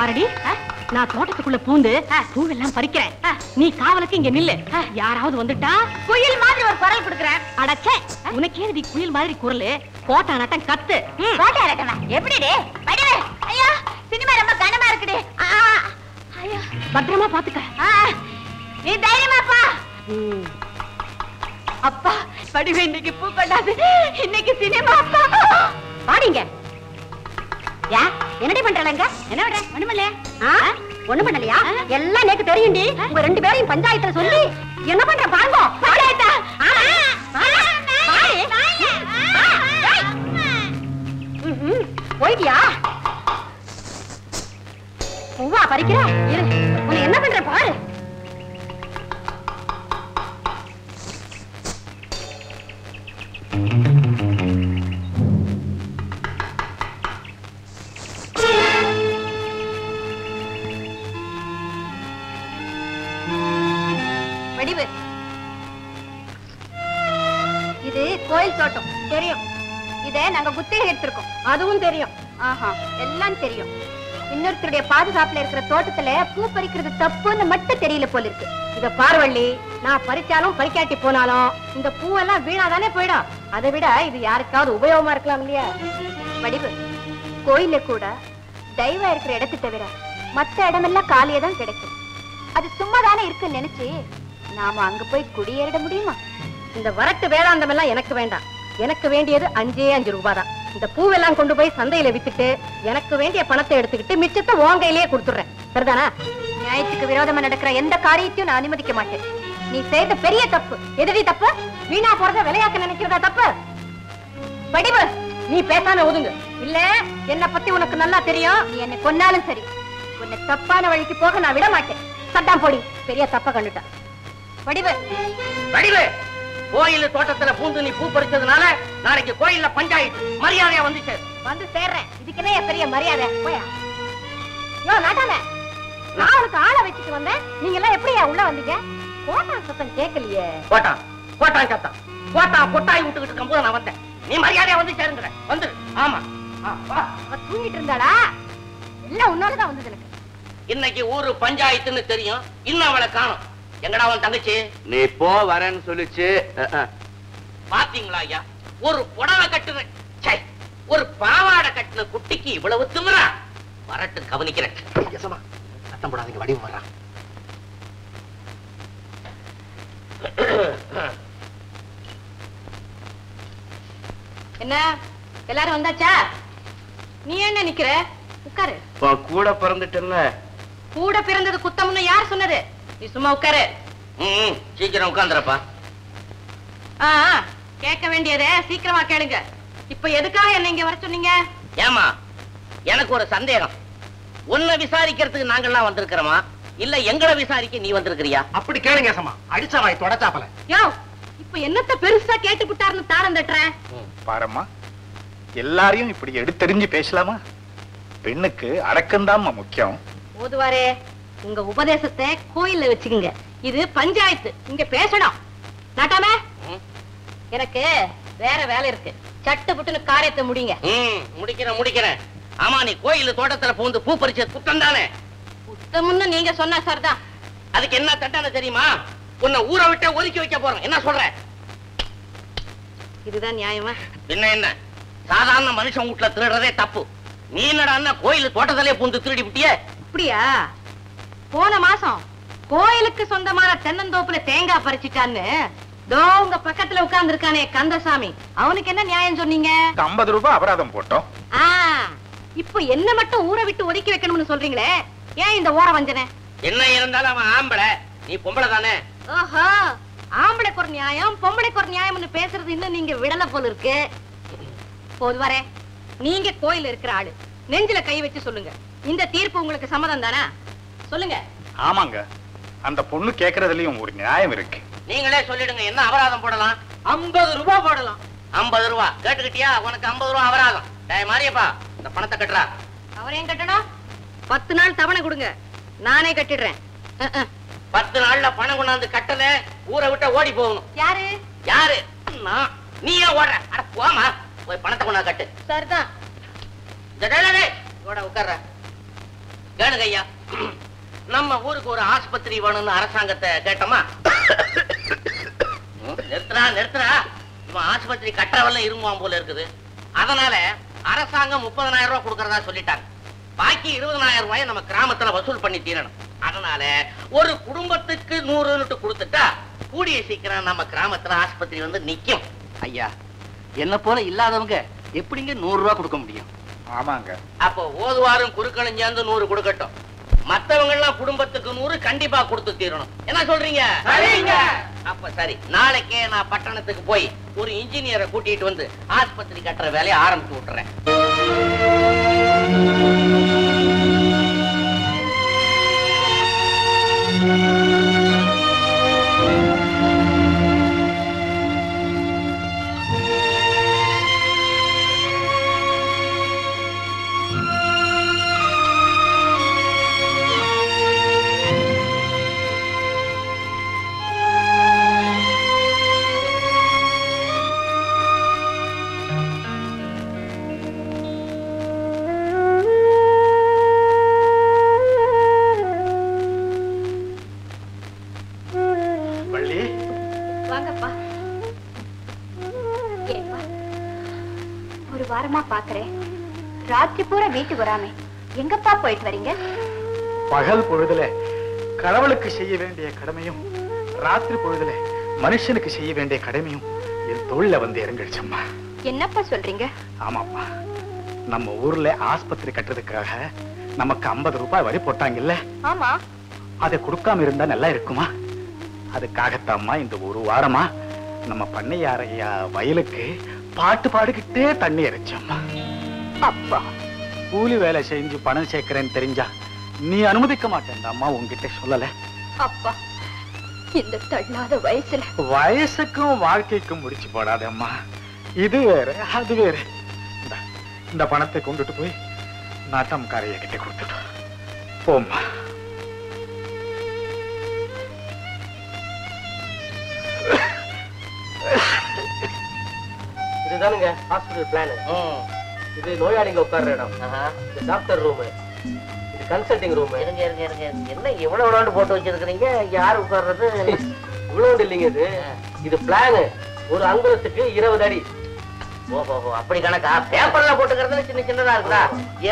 ஆரடி, நான் தோட்டத்துக்குள்ள பூந்து பூவெல்லாம் பறிக்கிறேன். நீ காவலுக்கு இங்க நில்லு. யாராவது வந்துட்டா குயில் மாதிரி ஒரு குரல் கொடுக்குறேன். அடச்சே, உனக்கே நீ குயில் மாதிரி குரல். கோட்டா நட்டம் கத்து. கோட்டா நட்டமா எப்படி? ஐயா, சினிமா ரொம்ப கனமா இருக்குடி. ஐயா, பத்திரமா பாத்துக்க. நீ தைரியமாப்பா. அப்பா படிவே, இன்னைக்கு பூ கொண்டாது, இன்னைக்கு சினிமா. அப்பா பாடிங்க. யா என்னடி பண்றாங்க? என்ன விட ஒண்ணுமில்ல. ஒண்ணும் பண்ணலையா? எல்லாம் நேக்கு தெரியும்டி. உங்க 2 பேரையும் பஞ்சாயத்துல சொல்லி என்ன பண்ற பாருங்க. பஞ்சாயத்தா? போயிட்டியா? பூவா பறிக்கிற? உன்னை என்ன பண்ற பாரு. இது கோயில் தோட்டம் தெரியும். இத நாங்க குத்தகை எடுத்திருக்கோம், அதுவும் தெரியும். ஆஹா, எல்லாம் தெரியும். இன்னொருத்தருடைய பாதுகாப்புல இருக்கிற தோட்டத்துல பூ பறிக்கிறது தப்புன்னு மட்டும் தெரியல போல இருக்கு. இத பார்வள்ளி, நான் பறிச்சாலும் பறிக்காட்டி போனாலும் இந்த பூவெல்லாம் வீணாதானே போயிடும். அதை விட இது யாருக்காவது உபயோகமா இருக்கலாம் இல்லையா? வடிவு, கோயில கூட தெய்வம் இருக்கிற இடத்தை தவிர மற்ற இடமெல்லாம் காலியே தான் கிடைக்கும். அது சும்மா தானே இருக்குன்னு நினைச்சு நாம அங்க போய் குடியேறிட முடியுமா? இந்த வரட்டு வேதாந்தம் எல்லாம் எனக்கு வேண்டாம். எனக்கு வேண்டியது 5 ரூபாய் தான். இந்த பூவெல்லாம் கொண்டு போய் சந்தையில வித்துட்டு எனக்கு வேண்டிய பணத்தை எடுத்துக்கிட்டு மிச்சத்தை உங்கையிலேயே கொடுத்துறேன். சரிதானா? நியாயத்துக்கு விரோதமா நடக்கிற எந்த காரியத்தையும் நான் அனுமதிக்க மாட்டேன். நீ செய்த பெரிய தப்பு. எதுடி தப்பு? வீணா போறத விளையாக்க நினைக்கிறதா தப்பு? வடிவு, நீ பேசாம ஒதுங்க. இல்ல, என்ன பத்தி உனக்கு நல்லா தெரியும். நீ என்ன கொன்னாலும் சரி, உன்னை தப்பான வழிக்கு போக நான் விட மாட்டேன். சட்டாம் போடி, பெரிய தப்ப கண்டுட்ட. வடிவு வடிவு, கோயில் தோட்டத்துல பூந்து நீ பூ பறிச்சதுனால நாளைக்கு கோயில்ல பஞ்சாயத்து மரியாதையா வந்து சேர்றேன். இதுக்குன்னே பெரிய மரியாதை. போயா யோ நாட்டாம, நான் உனக்கு ஆளை வச்சுட்டு வந்தேன். நீங்க எல்லாம் எப்படியா உள்ள வந்தீங்க? கோட்டா சத்தம் கேட்கலையே. கோட்டான் சத்தம் கோட்டா கொட்டாய் விட்டுக்கிட்டு இருக்கும்போது நான் வந்தேன். நீ மரியாதையா வந்து சேருங்க. வந்து. ஆமா, அவ தூங்கிட்டு இருந்தாடா. எல்லாம் உன்னாலதான் வந்தது எனக்கு. இன்னைக்கு ஊரு பஞ்சாயத்துன்னு தெரியும், இன்னும் அவளை காணும். எங்கடா அவன் தங்கச்சி? நீ போ வரேன்னு சொல்லிச்சு. பாத்தீங்களா ஐயா, ஒரு புடவை கட்டுன, ஒரு பாவாடை கட்டின குட்டிக்கு இவ்வளவு திமிரா? வரட்டு கவனிக்கிறேன். சத்தம் போடாதீங்க, வடிவு வர்றான். என்ன எல்லாரும் வந்தாச்சா? நீ என்ன நிக்கிற? உட்காரு. கூட பிறந்துட்டல. கூட பிறந்தது குத்தம்னு யார் சொன்னது? நீ சும்மா உட்காரு. சீக்கிரம் உட்கார்ந்துறப்பா. கேட்க வேண்டியதே சீக்கிரமா கேளுங்க. இப்ப எதுக்காக என்ன இங்க வர சொன்னீங்க? ஏமா, எனக்கு ஒரு சந்தேகம். உன்னை விசாரிக்கிறதுக்கு நாங்கெல்லாம் வந்திருக்கிறோமா, இல்ல எங்களை விசாரிக்க நீ வந்திருக்கிறியா? அப்படி கேளுங்க சமா. அடிச்சா வாய் தொடச்சாப்பல. யோ, இப்ப என்னத்த பெருசா கேட்டு விட்டாருன்னு தாளம் தட்டுறேன். பாரம்மா, எல்லாரையும் இப்படி எடுத்தெறிஞ்சு பேசலாமா? பெண்ணுக்கு அடக்கம்தாம்மா முக்கியம். ஓதுவாரே, உங்க உபதேசத்தை கோயில்ல வச்சுக்கோங்க. இது பஞ்சாயத்து, இங்க பேசணும். நாட்டாம, எனக்கு வேற வேலை இருக்கு. சட்டு புட்டுன்னு காரியத்தை முடிங்க. முடிக்கிறேன். ஆமா, நீ கோயில் தோட்டத்துல பூந்து பூ பறிச்ச குத்தம் தானே? குத்தம்னு நீங்க சொன்ன சார் தான். அதுக்கு என்ன தண்டனை தெரியுமா? உன்னை ஊரை விட்டு ஒதுக்கி வைக்க போறோம். என்ன சொல்ற? இதுதான் நியாயமா? என்ன சாதாரண மனுஷன் வீட்டுல திருடுறதே தப்பு. நீ என்னடா கோயில் தோட்டத்திலே பூந்து திருடி விட்டிய? அப்படியா? போன மாசம் கோயிலுக்கு சொந்தமான தென்னந்தோப்புல தேங்காய் பறிச்சிட்டான்னு தோ உங்க பக்கத்துல உட்கார்ந்து இருக்கானே கந்தசாமி, அவனுக்கு என்ன நியாயம் சொன்னீங்க? 50 ரூபாய் அபராதம் போட்டோம். இப்ப என்ன மட்டும் ஊரை விட்டு ஒதுக்கி வைக்கணும்னு சொல்றீங்களே, ஏன் இந்த ஓர வஞ்சனை? என்ன இருந்தாலும் அவன் ஆம்பளை, நீ பொம்பளை தானே. ஓஹோ, ஆம்பளைக்கு ஒரு நியாயம் பொம்பளைக்கு ஒரு நியாயம்னு பேசுறது இன்னும் நீங்க விடல போல இருக்கு. போது வரே, நீங்க கோயில் இருக்கிற ஆளு, நெஞ்சில கை வச்சு சொல்லுங்க, இந்த தீர்ப்பு உங்களுக்கு சம்மதம் தானே? சொல்லுங்க. ஆமாங்க, அந்த பொண்ணு கேக்குறதுலயும் ஒரு நியாயம் இருக்கு. நீங்களே சொல்லிடுங்க, என்ன அபராதம் போடலாம்? 50 ரூபாய் போடலாம். 50 ரூபாய் கேட்டுக்கிட்டியா? உனக்கு 50 ரூபாய் அபராதம். மாரியப்பா, இந்த பணத்தை கட்டுறா. அவரையும் கட்டணும். 10 நாள் தவணை கொடுங்க, நானே கட்டிடுறேன். 10 நாள்ல பணம் கொண்டாந்து கட்டல, ஊரை விட்டு ஓடி போகணும். யாரு? யாரு? நீ ஏன் ஓடுற? அட போமா, போய் பணத்தை கொண்டாந்து கட்டு. சரிதான். உட்கார்ற. கேளுங்க ஐயா, நம்ம ஊருக்கு ஒரு ஆஸ்பத்திரி வேணும்னு அரசாங்கத்தை கேட்டோமா? நிறுத்துறா. இவன் ஆஸ்பத்திரி கட்டவல்ல இருமுவான் போல இருக்குது. அதனால அரசாங்கம் 30,000 ரூபாய் கொடுக்கறதா சொல்லிட்டாங்க. பாக்கி 20,000 ரூபாய் நம்ம கிராமத்துல வசூல் பண்ணி தீரணும். அதனால ஒரு குடும்பத்துக்கு 100 யூனிட் கொடுத்துட்டா கூடிய சீக்கிரம் நம்ம கிராமத்துல ஆஸ்பத்திரி வந்து நிக்கும். ஐயா, என்ன போல இல்லாதவங்க எப்படிங்க 100 ரூபாய் கொடுக்க முடியும்? ஆமாங்க. அப்போ ஓதுவாரும் குறுக்களும் சேர்ந்து 100 கொடுக்கட்டும். மத்தவங்க எல்லாம் குடும்பத்துக்கு 100 கண்டிப்பா கொடுத்து தீரணும். என்ன சொல்றீங்க? அப்ப சரி, நாளைக்கே நான் பட்டணத்துக்கு போய் ஒரு இன்ஜினியரை கூட்டிட்டு வந்து ஆஸ்பத்திரி கட்டுற வேலையை ஆரம்பிச்சு விட்டுறேன். ராத்திரி பூரா வீட்டுக்கு வராம எங்கப்பா போயிட்டு வரீங்க? பகல் பொழுதுல கடவுளுக்கு செய்ய வேண்டிய கடமையும், ராத்திரி பொழுதுல மனுஷனுக்கு செய்ய வேண்டிய கடமையும் என் தொழில வந்து இறங்கிடுச்சம்மா. என்னப்பா சொல்றீங்க? ஆமாப்பா, நம்ம ஊர்ல ஆஸ்பத்திரி கட்டுறதுக்காக நமக்கு 50 ரூபாய் வரி போட்டாங்கல்ல? ஆமா. அதை கொடுக்காம இருந்தா நல்லா இருக்குமா? அதுக்காகத்தாம்மா இந்த ஒரு வாரமா நம்ம பண்ணையாரையா வயலுக்கு பாட்டு பாடிக்கிட்டே தண்ணி இறைச்சம்மா. அப்பா, கூலி வேலை செஞ்சு பணம் சேர்க்கிறேன்னு தெரிஞ்சா நீ அனுமதிக்க மாட்டேன்டாமா, உன்கிட்ட சொல்லல. அப்பா, இந்த தள்ளாத வயசுக்கும் வாழ்க்கைக்கும் முடிச்சு போடாதம்மா. இது வேற அது வேற. இந்த பணத்தை கொண்டுட்டு போய் நாட்டம்காரைய கிட்ட கொடுத்துட்டு போம்மா. இதுதானுங்க ஹாஸ்பிடல் பிளான். இது நோயாளிங்க உட்கார்ற இடம், இது டாக்டர் ரூம், இது கன்சல்டிங் ரூம். இருங்க என்ன இவ்வளவு விளையாண்டு போட்டு வச்சிருக்கீங்க? யாரு உட்கார்றது? இவ்வளவு இல்லைங்க, இது பிளான். ஒரு அங்குலத்துக்கு 20 அடி. ஓஹோ, அப்படி கணக்கா? பேப்பர்ல போட்டுக்கிறது சின்ன சின்னதா இருக்குதா?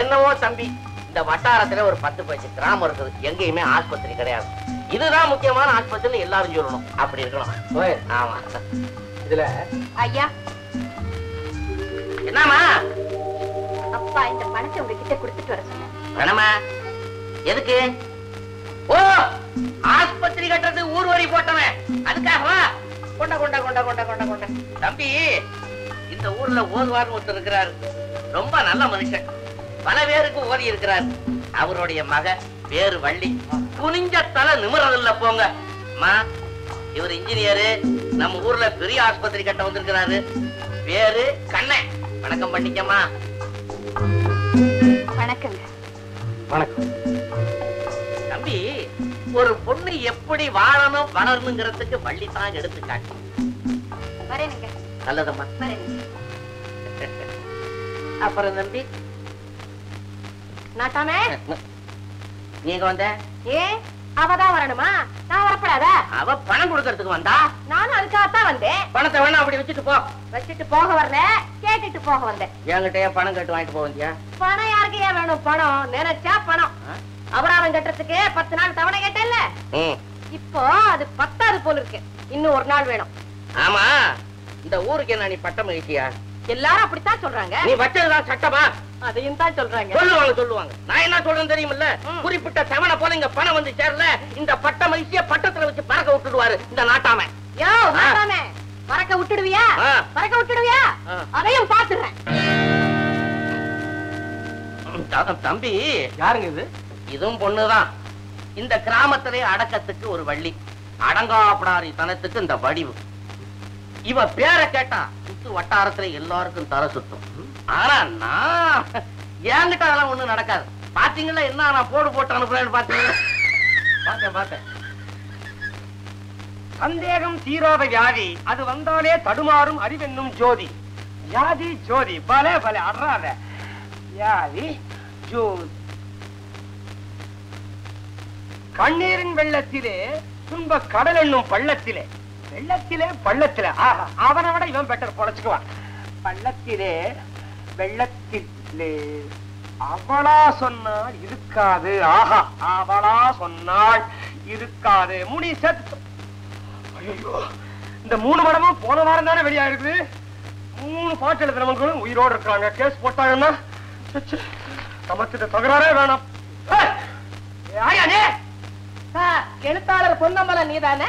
என்னவோ தம்பி, இந்த வட்டாரத்துல ஒரு 10 15 கிராமம் இருக்குது, எங்கேயுமே ஆஸ்பத்திரி கிடையாது. இதுதான் முக்கியமான ஆஸ்பத்திரி எல்லாரும் சொல்லணும். அப்படி இருக்கணும். ஆமா. இதுல ஐயா என்னமா அப்பா இந்த பணத்தை உங்ககிட்ட கொடுத்துட்டு வர சொன்னேன். வேணாமா? எதுக்கு? ஓ, ஆஸ்பத்திரி கட்டுறது ஊர் வரி போட்டவன் அதுக்காகவா? கொண்ட கொண்ட கொண்ட கொண்ட கொண்ட கொண்ட தம்பி, இந்த ஊர்ல ஓதுவார் ஒருத்தர் இருக்கிறாரு. ரொம்ப நல்ல மனுஷன். பல பேருக்கு ஓதி இருக்கிறார். அவருடைய மக பேரு வள்ளி. குனிஞ்ச தலை நிமிரதில்ல போங்க. அம்மா, இவர் இன்ஜினியரு. நம்ம ஊர்ல பெரிய ஆஸ்பத்திரி கட்ட வந்திருக்கிறாரு. பேரு கண்ணன். வணக்கம் பண்ணிக்கம்மா. வணக்கங்க. வணக்கம். தம்பி, ஒரு பொண்ணு எப்படி வாழணும் வளரணுங்கிறதுக்கு வள்ளி தான் எடுத்துக்காட்டு. வரேனுங்க. நல்லதம்மா. வரேனுங்க. அப்புறம் தம்பி, நாட்டாமே நீங்க வந்த? ஏன் அவதான் வரணுமா? நான் வரப்படாதா? அவ பணம் கொடுக்கறதுக்கு வந்தா. நானும் அதுக்காகத்தான் வந்தேன். பணத்தை வேணா அப்படி வச்சுட்டு போ. வச்சுட்டு போக வரல, கேட்டுட்டு போக வந்தேன். என்கிட்டயே பணம் கட்டு வாங்கிட்டு போவந்தியா? பணம் யாருக்கு ஏன் வேணும்? பணம் நினைச்சா பணம். அபராதம் கட்டுறதுக்கு 10 நாள் தவணை கேட்டேன்ல, இப்போ அது 10வது போல இருக்கு. இன்னும் ஒரு நாள் வேணும். ஆமா, இந்த ஊருக்கு என்ன நீ பட்டம் வைக்கியா? எல்லாரும் அப்படித்தான் சொல்றாங்க. நீ வச்சதுதான் சட்டமா? அதையும் தான் சொல்றாங்க. சொல்லுவாங்க. நான் என்ன சொல்றேன் தெரியுமில்ல? குறிப்பிட்ட தவணை போல இங்க பணம் வந்து சேரல, இந்த பட்ட மகிழ்ச்சிய பட்டத்துல வச்சு பறக்க விட்டுடுவாரு இந்த நாட்டாம. யோ நாட்டாமே, பறக்க விட்டுடுவியா? பறக்க விட்டுடுவியா? அதையும் பாத்துறேன். தம்பி, யாருங்க இது? இதுவும் பொண்ணுதான். இந்த கிராமத்திலே அடக்கத்துக்கு ஒரு வள்ளி, அடங்காப்படாரி தனத்துக்கு இந்த வடிவு. இவ பேரை கேட்டா சுத்து வட்டாரத்துல எல்லாருக்கும் தலை சுத்தும். ஆனா நான் என்கிட்ட அதெல்லாம் ஒண்ணும் நடக்காது. பாத்தீங்களா என்ன நான் போட்டு அனுப்புறேன்னு பாத்தீங்களா? பார்த்தேன். சந்தேகம் தீராத வியாதி, அது வந்தாலே தடுமாறும் அறிவென்னும் ஜோதி. வியாதி ஜோதி, பலே பலே அறாத வியாதி ஜோதி. கண்ணீரின் வெள்ளத்திலே துன்ப கடல் என்னும் பள்ளத்திலே, வெள்ளத்திலே பள்ளத்திலே, ஆஹா, அவனை விட இவன் பெட்டர் பொழைச்சுக்குவான். பள்ளத்திலே வெள்ளத்திலே அவளா சொன்னால் இருக்காது. ஆஹா, அவளா சொன்னால் இருக்காது. முடி செத்து. ஐயோ, இந்த 3 படமும் போன வாரம் தானே வெளியாயிருக்குது. 3 பாட்டு எழுதுறவங்களும் உயிரோடு இருக்காங்க. கேஸ் போட்டாங்கன்னா நமக்கு இந்த தகராறே வேணாம். எழுத்தாளர் பொன்னம்பலம் நீதானே?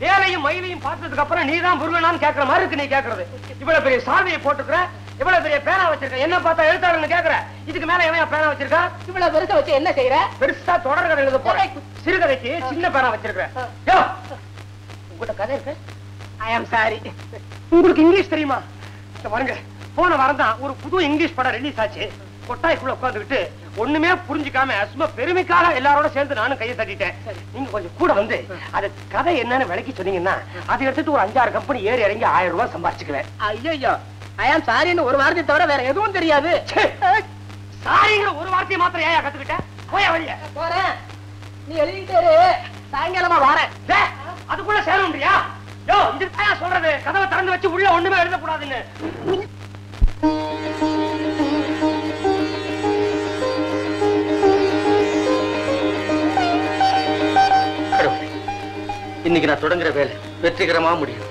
வேலையும் மயிலையும் பார்த்ததுக்கு அப்புறம் நீதான் முருகனான்னு கேட்கற மாதிரி இருக்கு. நீ கேட்கறது இவ்வளவு பெரிய சாவியை போட்டுக்கிற, இவ்வளவு பெரிய பேனா வச்சிருக்க, என்ன பார்த்தா எழுத்தாளர்னு கேட்கற. இதுக்கு மேல எவன் பேனா வச்சிருக்கா? இவ்வளவு பெருசா வச்சு என்ன செய்யற? பெருசா தொடர்கதை எழுத போறேன். சிறுகதைக்கு சின்ன பேனா வச்சிருக்கிறேன். உங்ககிட்ட கதை இருக்கு. ஐ ஆம் சாரி. உங்களுக்கு இங்கிலீஷ் தெரியுமா? பாருங்க, போன வாரம் தான் ஒரு புது இங்கிலீஷ் படம் ரிலீஸ் ஆச்சு. கொட்டாய்க்குள்ள உட்காந்துக்கிட்டு ஒண்ணுமே புரிஞ்சுக்காம சும்மா பெருமைக்காக எல்லாரோட சேர்ந்து நானும் கையை தட்டிட்டேன். நீங்க கொஞ்சம் கூட வந்து அது கதை என்னன்னு விளக்கி சொன்னீங்கன்னா அதை எடுத்துட்டு ஒரு 5-6 கம்பெனி ஏறி இறங்கி 1000 ரூபாய் சம்பாதிச்சுக்குவேன். ஐயோ, ஐ ஆம் சாரின்னு ஒரு வார்த்தை தவிர வேற எதுவும் தெரியாது. சாரிங்கிற ஒரு வார்த்தையை மாத்திரம் ஏன் கத்துக்கிட்டேன்? போய வழிய போறேன். நீ எழுதிட்டு சாயங்காலமா வரேன். அதுக்குள்ள சேரணும்ன்றியா? யோ, இதுக்கு சொல்றது கதவை திறந்து வச்சு உள்ள ஒண்ணுமே எழுதக்கூடாதுன்னு. இன்னைக்கு நான் தொடங்குற வேலை வெற்றிகரமா முடியும்.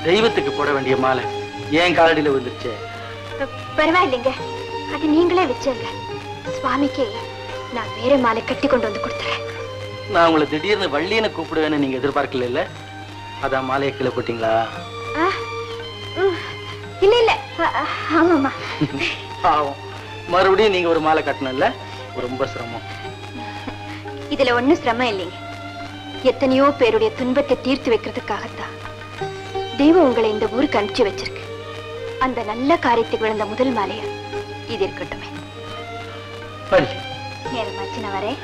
தெய்வத்துக்கு போட வேண்டிய மாலை ஏன் காலடியில வந்துருச்சு? பரவாயில்லைங்க, அது நீங்களே வச்சுங்க. சுவாமிக்கு நான் வேற மாலை கட்டி கொண்டு வந்து கொடுத்துறேன். நான் உங்களை திடீர்னு வள்ளியனை கூப்பிடுவேன்னு நீங்க எதிர்பார்க்கல இல்ல? அதான் மாலையை கீழே போட்டீங்களா? இல்ல இல்ல, ஆமாமா. ஆகும். மறுபடியும் நீங்க ஒரு மாலை கட்டணும்ல, ரொம்ப சிரமம். இதுல ஒண்ணும் சிரமம் இல்லைங்க. எத்தனையோ பேருடைய துன்பத்தை தீர்த்து வைக்கிறதுக்காகத்தான் தெய்வம் உங்களை இந்த ஊருக்கு அனுப்பிச்சு வச்சிருக்கு. அந்த நல்ல காரியத்துக்கு விழுந்த முதல் மாலையா இது இருக்கட்டுமே. நேரமாச்சு, நான் வரேன்.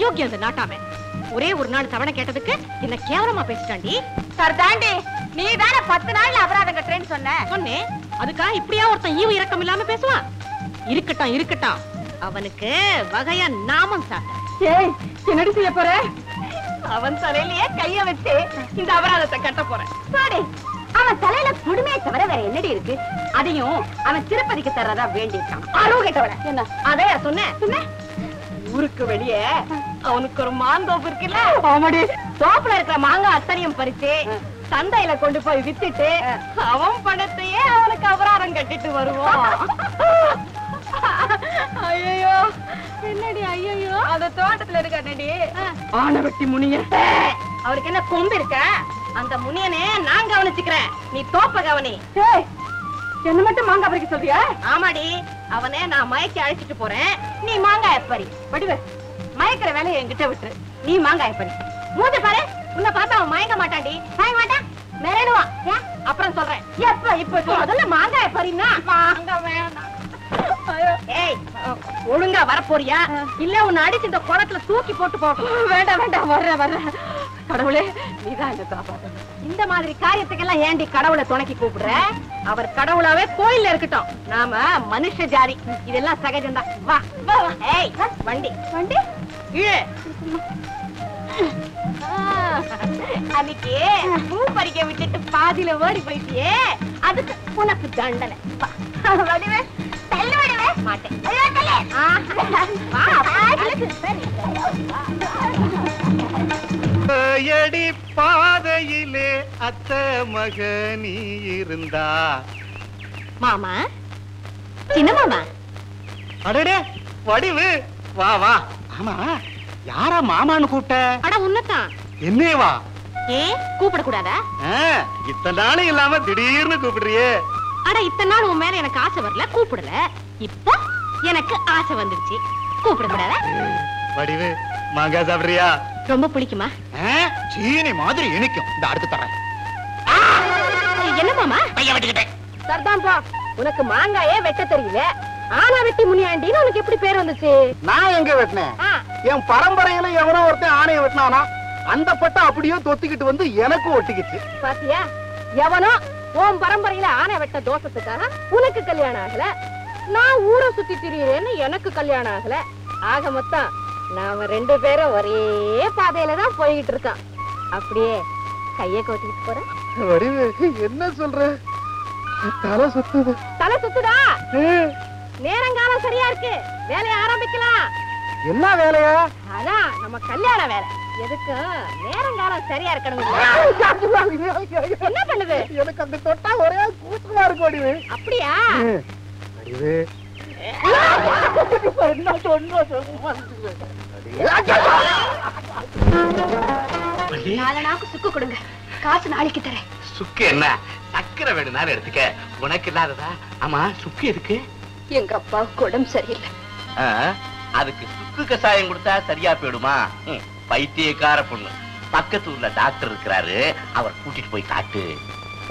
அயோக்கியம் அந்த நாட்டாம. ஒரே ஒரு நாள் தவணை கேட்டதுக்கு என்ன கேவலமா பேசிட்டாண்டி. சரிதாண்டி, நீ தானே 10 நாள்ல அபராதம் கட்டுறேன்னு சொன்னேன். அதுக்கா இப்படியா ஒருத்தன் ஈவு இரக்கம் இல்லாம பேசுவான்? இருக்கட்டும், அவனுக்கு வகையா நாமம் சாட்ட. என்னடி செய்ய போற? அவன் தலையிலேயே கைய வச்சு இந்த அபராதத்தை கட்ட போறேன். சாரி, அவன் தலையில குடுமையை தவிர வேற என்னடி இருக்கு? அதையும் அவன் திருப்பதிக்கு தர்றதா வேண்டியிருக்கான். அருவு கேட்டவள என்ன அதே சொன்ன? ஊருக்கு வெளியே அவனுக்கு ஒரு மாந்தோப்பு இருக்குல்ல, ஆமாடி, தோப்புல இருக்கிற மாங்காய் அத்தனையும் பறிச்சு சந்தையில கொண்டு போய் வித்துட்டு அவன் பணத்தையே அவனுக்கு அபராதம் கட்டிட்டு வருவான். ஐயோ என்னடி? ஐயோ அந்த தோட்டத்துல இருக்காடி ஆனவட்டி முனிய. அவருக்கு என்ன கொம்பு இருக்க? அந்த முனியனே நான் கவனிச்சுக்கிறேன், நீ தோப்ப கவனி. என்ன மட்டும் மாங்காய் பறிக்க சொல்றியா? ஆமாடி, அவனே நான் மயக்கி அழைச்சிட்டு போறேன், நீ மாங்காய் பறி. வடிவே, மயக்கிற வேலையை என்கிட்ட விட்டு நீ மாங்காய் பறி. மூஞ்ச பாரு, உன்னை பார்த்தா அவன் மயங்க மாட்டான்டி. மயங்க மாட்டான், மிரடுவான். அப்புறம் சொல்றேன். இப்ப முதல்ல மாங்காய் பறினா. மாங்காய் வேணாம். ஏய், ஒழுங்கா வரப்போறியா இல்ல உன்னை அடிச்சு இந்த குளத்துல தூக்கி போட்டு போட்டோம்? வேண்டாம், வர்றேன். கடவுளே, நீதான் என்ன காப்பாத்தணும். இந்த மாதிரி காரியத்துக்கெல்லாம் ஏண்டி கடவுளை துணைக்கி கூப்பிடுற? அவர் கடவுளாவே கோயில்ல இருக்கட்டும், நாம மனுஷ ஜாதி, இதெல்லாம் சகஜம்தான். வா. ஏய், வண்டி அன்னைக்கு பூ பறிக்க விட்டுட்டு பாதியில ஓடி போயிட்டியே, அதுக்கு உனக்கு தண்டனை. வடிவே மாட்டேன். எடி பாதையிலே அத்த மக நீ இருந்தா. மாமா, சின்ன மாமா. அடடே வடிவு, வா வா. ஆமா, யாரா மாமான்னு கூப்பிட்ட? அட உன்னதான். என்னேவா? கூப்பிட கூடாதா? இத்தனை நாளும் இல்லாம திடீர்னு கூப்பிடுறியே. அட இத்தனை நாள் உன் மேல எனக்கு ஆசை வரல, கூப்பிடல. இப்போ எனக்கு ஆசை வந்துருச்சு, கூப்பிட கூடாதா? வடிவு, மாங்காய் சாப்பிடுறியா? ரொம்ப பிடிக்குமா? சீனி மாதிரி இனிக்கும். இந்த அடுத்து தரேன். என்ன மாமா? பைய வெட்டிக்கிட்டேன். சரிதான்பா, உனக்கு மாங்காயே வெட்ட தெரியல, ஆனா வெட்டி முனியாண்டின்னு உனக்கு எப்படி பேர் வந்துச்சு? நான் எங்க வெட்டினேன்? என் பரம்பரையில எவனோ ஒருத்தன் ஆணைய வெட்டினானா, அந்த பட்டை அப்படியே தொத்திக்கிட்டு வந்து எனக்கும் ஒட்டிக்கிச்சு. பாத்தியா, எவனோ உன் பரம்பரையில ஆணை வெட்ட தோஷத்துக்காக உனக்கு கல்யாணம் ஆகல, நான் ஊரை சுத்தி திரியுறேன்னு எனக்கு கல்யாணம் ஆகல. ஆக மொத்தம் நாம 2 பேரும் ஒரே பாதையில தான் போய்கிட்டு இருக்கோம். அப்படியே கைய கோட்டிட்டு போறேன். என்ன சொல்ற? தலை சுத்துது. தலை சுத்துதா? நேரங்காலம் சரியா இருக்கு, வேலையை ஆரம்பிக்கலாம். என்ன வேலையா? அதான் நம்ம கல்யாண வேலை. எதுக்கு நேரங்காலம் சரியா இருக்கணும். என்ன பண்ணுது? எனக்கு அந்த தொட்டா ஒரே கூட்டமா இருக்கு. வடிவு, அப்படியா? வடிவு, நாலனாக்கு சுக்கு கொடுங்க, காசு நாளைக்கு தரேன். சுக்கு என்ன? சக்கரை வேணும்னாலும் எடுத்துக்க, உனக்கு இல்லாததா? ஆமா, சுக்கு எதுக்கு? எங்க அப்பாவுக்கு உடம்பு சரியில்லை. அதுக்கு சுக்கு கசாயம் கொடுத்தா சரியா போயிடுமா? பைத்தியக்கார பொண்ணு. பக்கத்து ஊர்ல டாக்டர் இருக்கிறாரு, அவர் கூட்டிட்டு போய் காட்டு.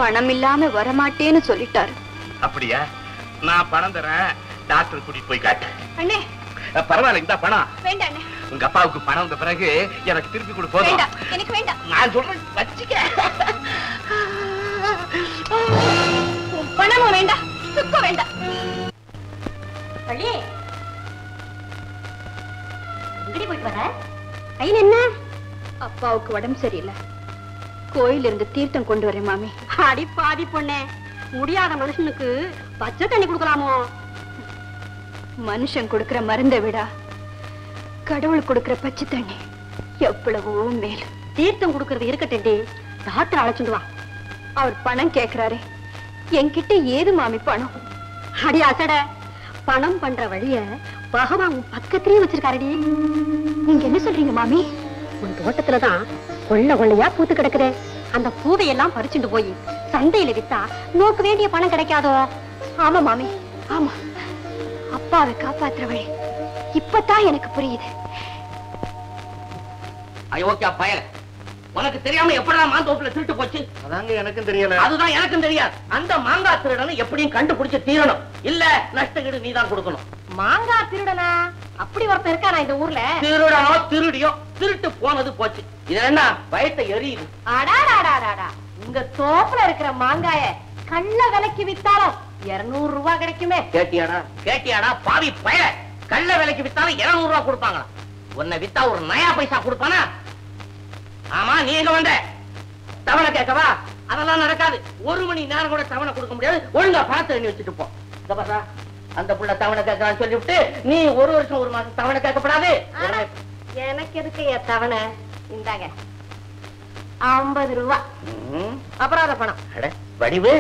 பணம் இல்லாம வரமாட்டேன்னு சொல்லிட்டாரு. அப்படியா? நான் பணம் தரேன், டாக்டர் கூட்டிட்டு போய் காட்டு. அண்ணே, பரவாயில்ல, இந்த பணம் வேண்டாம். உங்க அப்பாவுக்கு பணம் வந்த பிறகு எனக்கு திருப்பி கொடு. போதும், எனக்கு வேண்டாம். நான் சொல்றேன், வச்சுக்க. பணமும் வேண்டாம், சுக்கும் வேண்டாம். போயிட்டு வர ஐயன் என்ன? அப்பாவுக்கு உடம்பு சரியில்லை, கோயில இருந்து தீர்த்தம் கொண்டு வரேன் மாமி. அடி பாதி பொண்ணே, முடியாத மனுஷனுக்கு பச்சை தண்ணி கொடுக்கலாமோ? மனுஷன் கொடுக்கிற மருந்தை விட கடவுள் கொடுக்கிற பச்சை தண்ணி எவ்வளவோ மேல். தீர்த்தம் கொடுக்கறது இருக்கட்டே, டாக்டர் அழைச்சுட்டு வா. அவர் பணம் கேக்குறாரு, என்கிட்ட ஏது மாமி பணம்? அடி அசட, பணம் பண்ற வழிய பகவான் பக்கத்திலேயே வச்சிருக்காரடி. நீங்க என்ன சொல்றீங்க மாமி? உன் தோட்டத்துலதான் கொள்ளையா பூத்து கிடக்குது. அந்த பூவை எல்லாம் பறிச்சுட்டு போய் சந்தையில வித்தா நோக்கு வேண்டிய பணம் கிடைக்காதோ? ஆமா மாமி, ஆமா. அப்பாவை காப்பாத்துற வழி இப்பதான் எனக்கு புரியுது. அயோக்கியா பயல, உனக்கு தெரியாம எப்படா மாந்தோப்புல திருட்டு போச்சு? அதாங்க எனக்கும் தெரியல. அதுதான் எனக்கும் தெரியாது. அந்த மாங்காய் திருடனை எப்படியும் கண்டுபிடிச்சு தீரணும், இல்ல நஷ்டகீடு நீதான் கொடுக்கணும். மாங்காய் திருடனா? அப்படி ஒருத்தன் இருக்கானா இந்த ஊர்ல? திருடனோ திருடியோ திருட்டு போனது போச்சு. இது என்ன வயத்தை எரியுது. அடாடாடாடாடா, உங்க தோப்புல இருக்கிற மாங்காய கள்ள விலைக்கு வித்தாலும் 200 ரூபாய் கிடைக்குமே. கேட்டியாடா கேட்டியாடா பாவி பய, கள்ள விலைக்கு வித்தாலும் 200 ரூபாய் கொடுப்பாங்களா? உன்னை வித்தா ஒரு நயா பைசா கொடுப்பானா? ஆமா, நீ எங்க வந்த? தவணை கேட்கவா? அதெல்லாம் நடக்காது. 1 மணி நேரம் கூட தவணை கொடுக்க முடியாது. ஒழுங்கா பார்த்து எண்ணி வச்சுட்டு போ. இந்த பாத்தா, அந்த புள்ள தவணை கேட்கறான்னு சொல்லிவிட்டு நீ 1 வருஷம் 1 மாசம் தவணை கேட்கப்படாது. எனக்கு எதுக்கு தவணை? இந்தாங்க 50 ரூபாய் அபராத பணம். வடிவு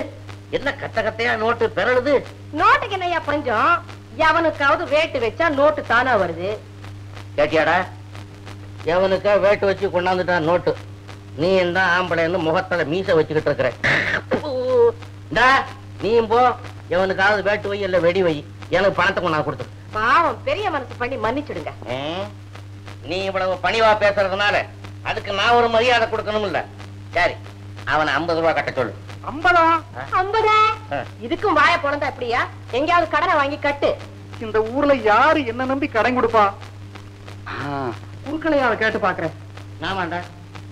என்ன கத்த கத்தையா நோட்டு பெறலுது? நோட்டுக்கு என்னையா பஞ்சம்? எவனுக்காவது வேட்டு வச்சா நோட்டு தானா வருது. கேட்டியாடா, எவனுக்கா வேட்டு வச்சு கொண்டாந்துட்டான் நோட்டு. நீ என்ன ஆம்பளைன்னு முகத்துல மீச வச்சுக்கிட்டு இருக்கிற. நீயும் போ, எவனுக்காவது வேட்டு வை இல்ல வெடி வை, எனக்கு பணத்தை கொண்டாந்து கொடுத்து. பாவம், பெரிய மனசு பண்ணி மன்னிச்சுடுங்க. நீ இவ்வளவு பணிவா பேசுறதுனால அதுக்கு நான் ஒரு மரியாதை கொடுக்கணும் இல்ல? சரி, அவனை 50 ரூபாய் கட்ட சொல்லு. 50? இதுக்கும் வாய போனதா எப்படியா? எங்கயாவது கடனை வாங்கி கட்டு. இந்த ஊர்ல யாரு என்ன நம்பி கடன் கொடுப்பா? உங்களையும் கேட்டு பாக்குறேன். நாமாண்டா,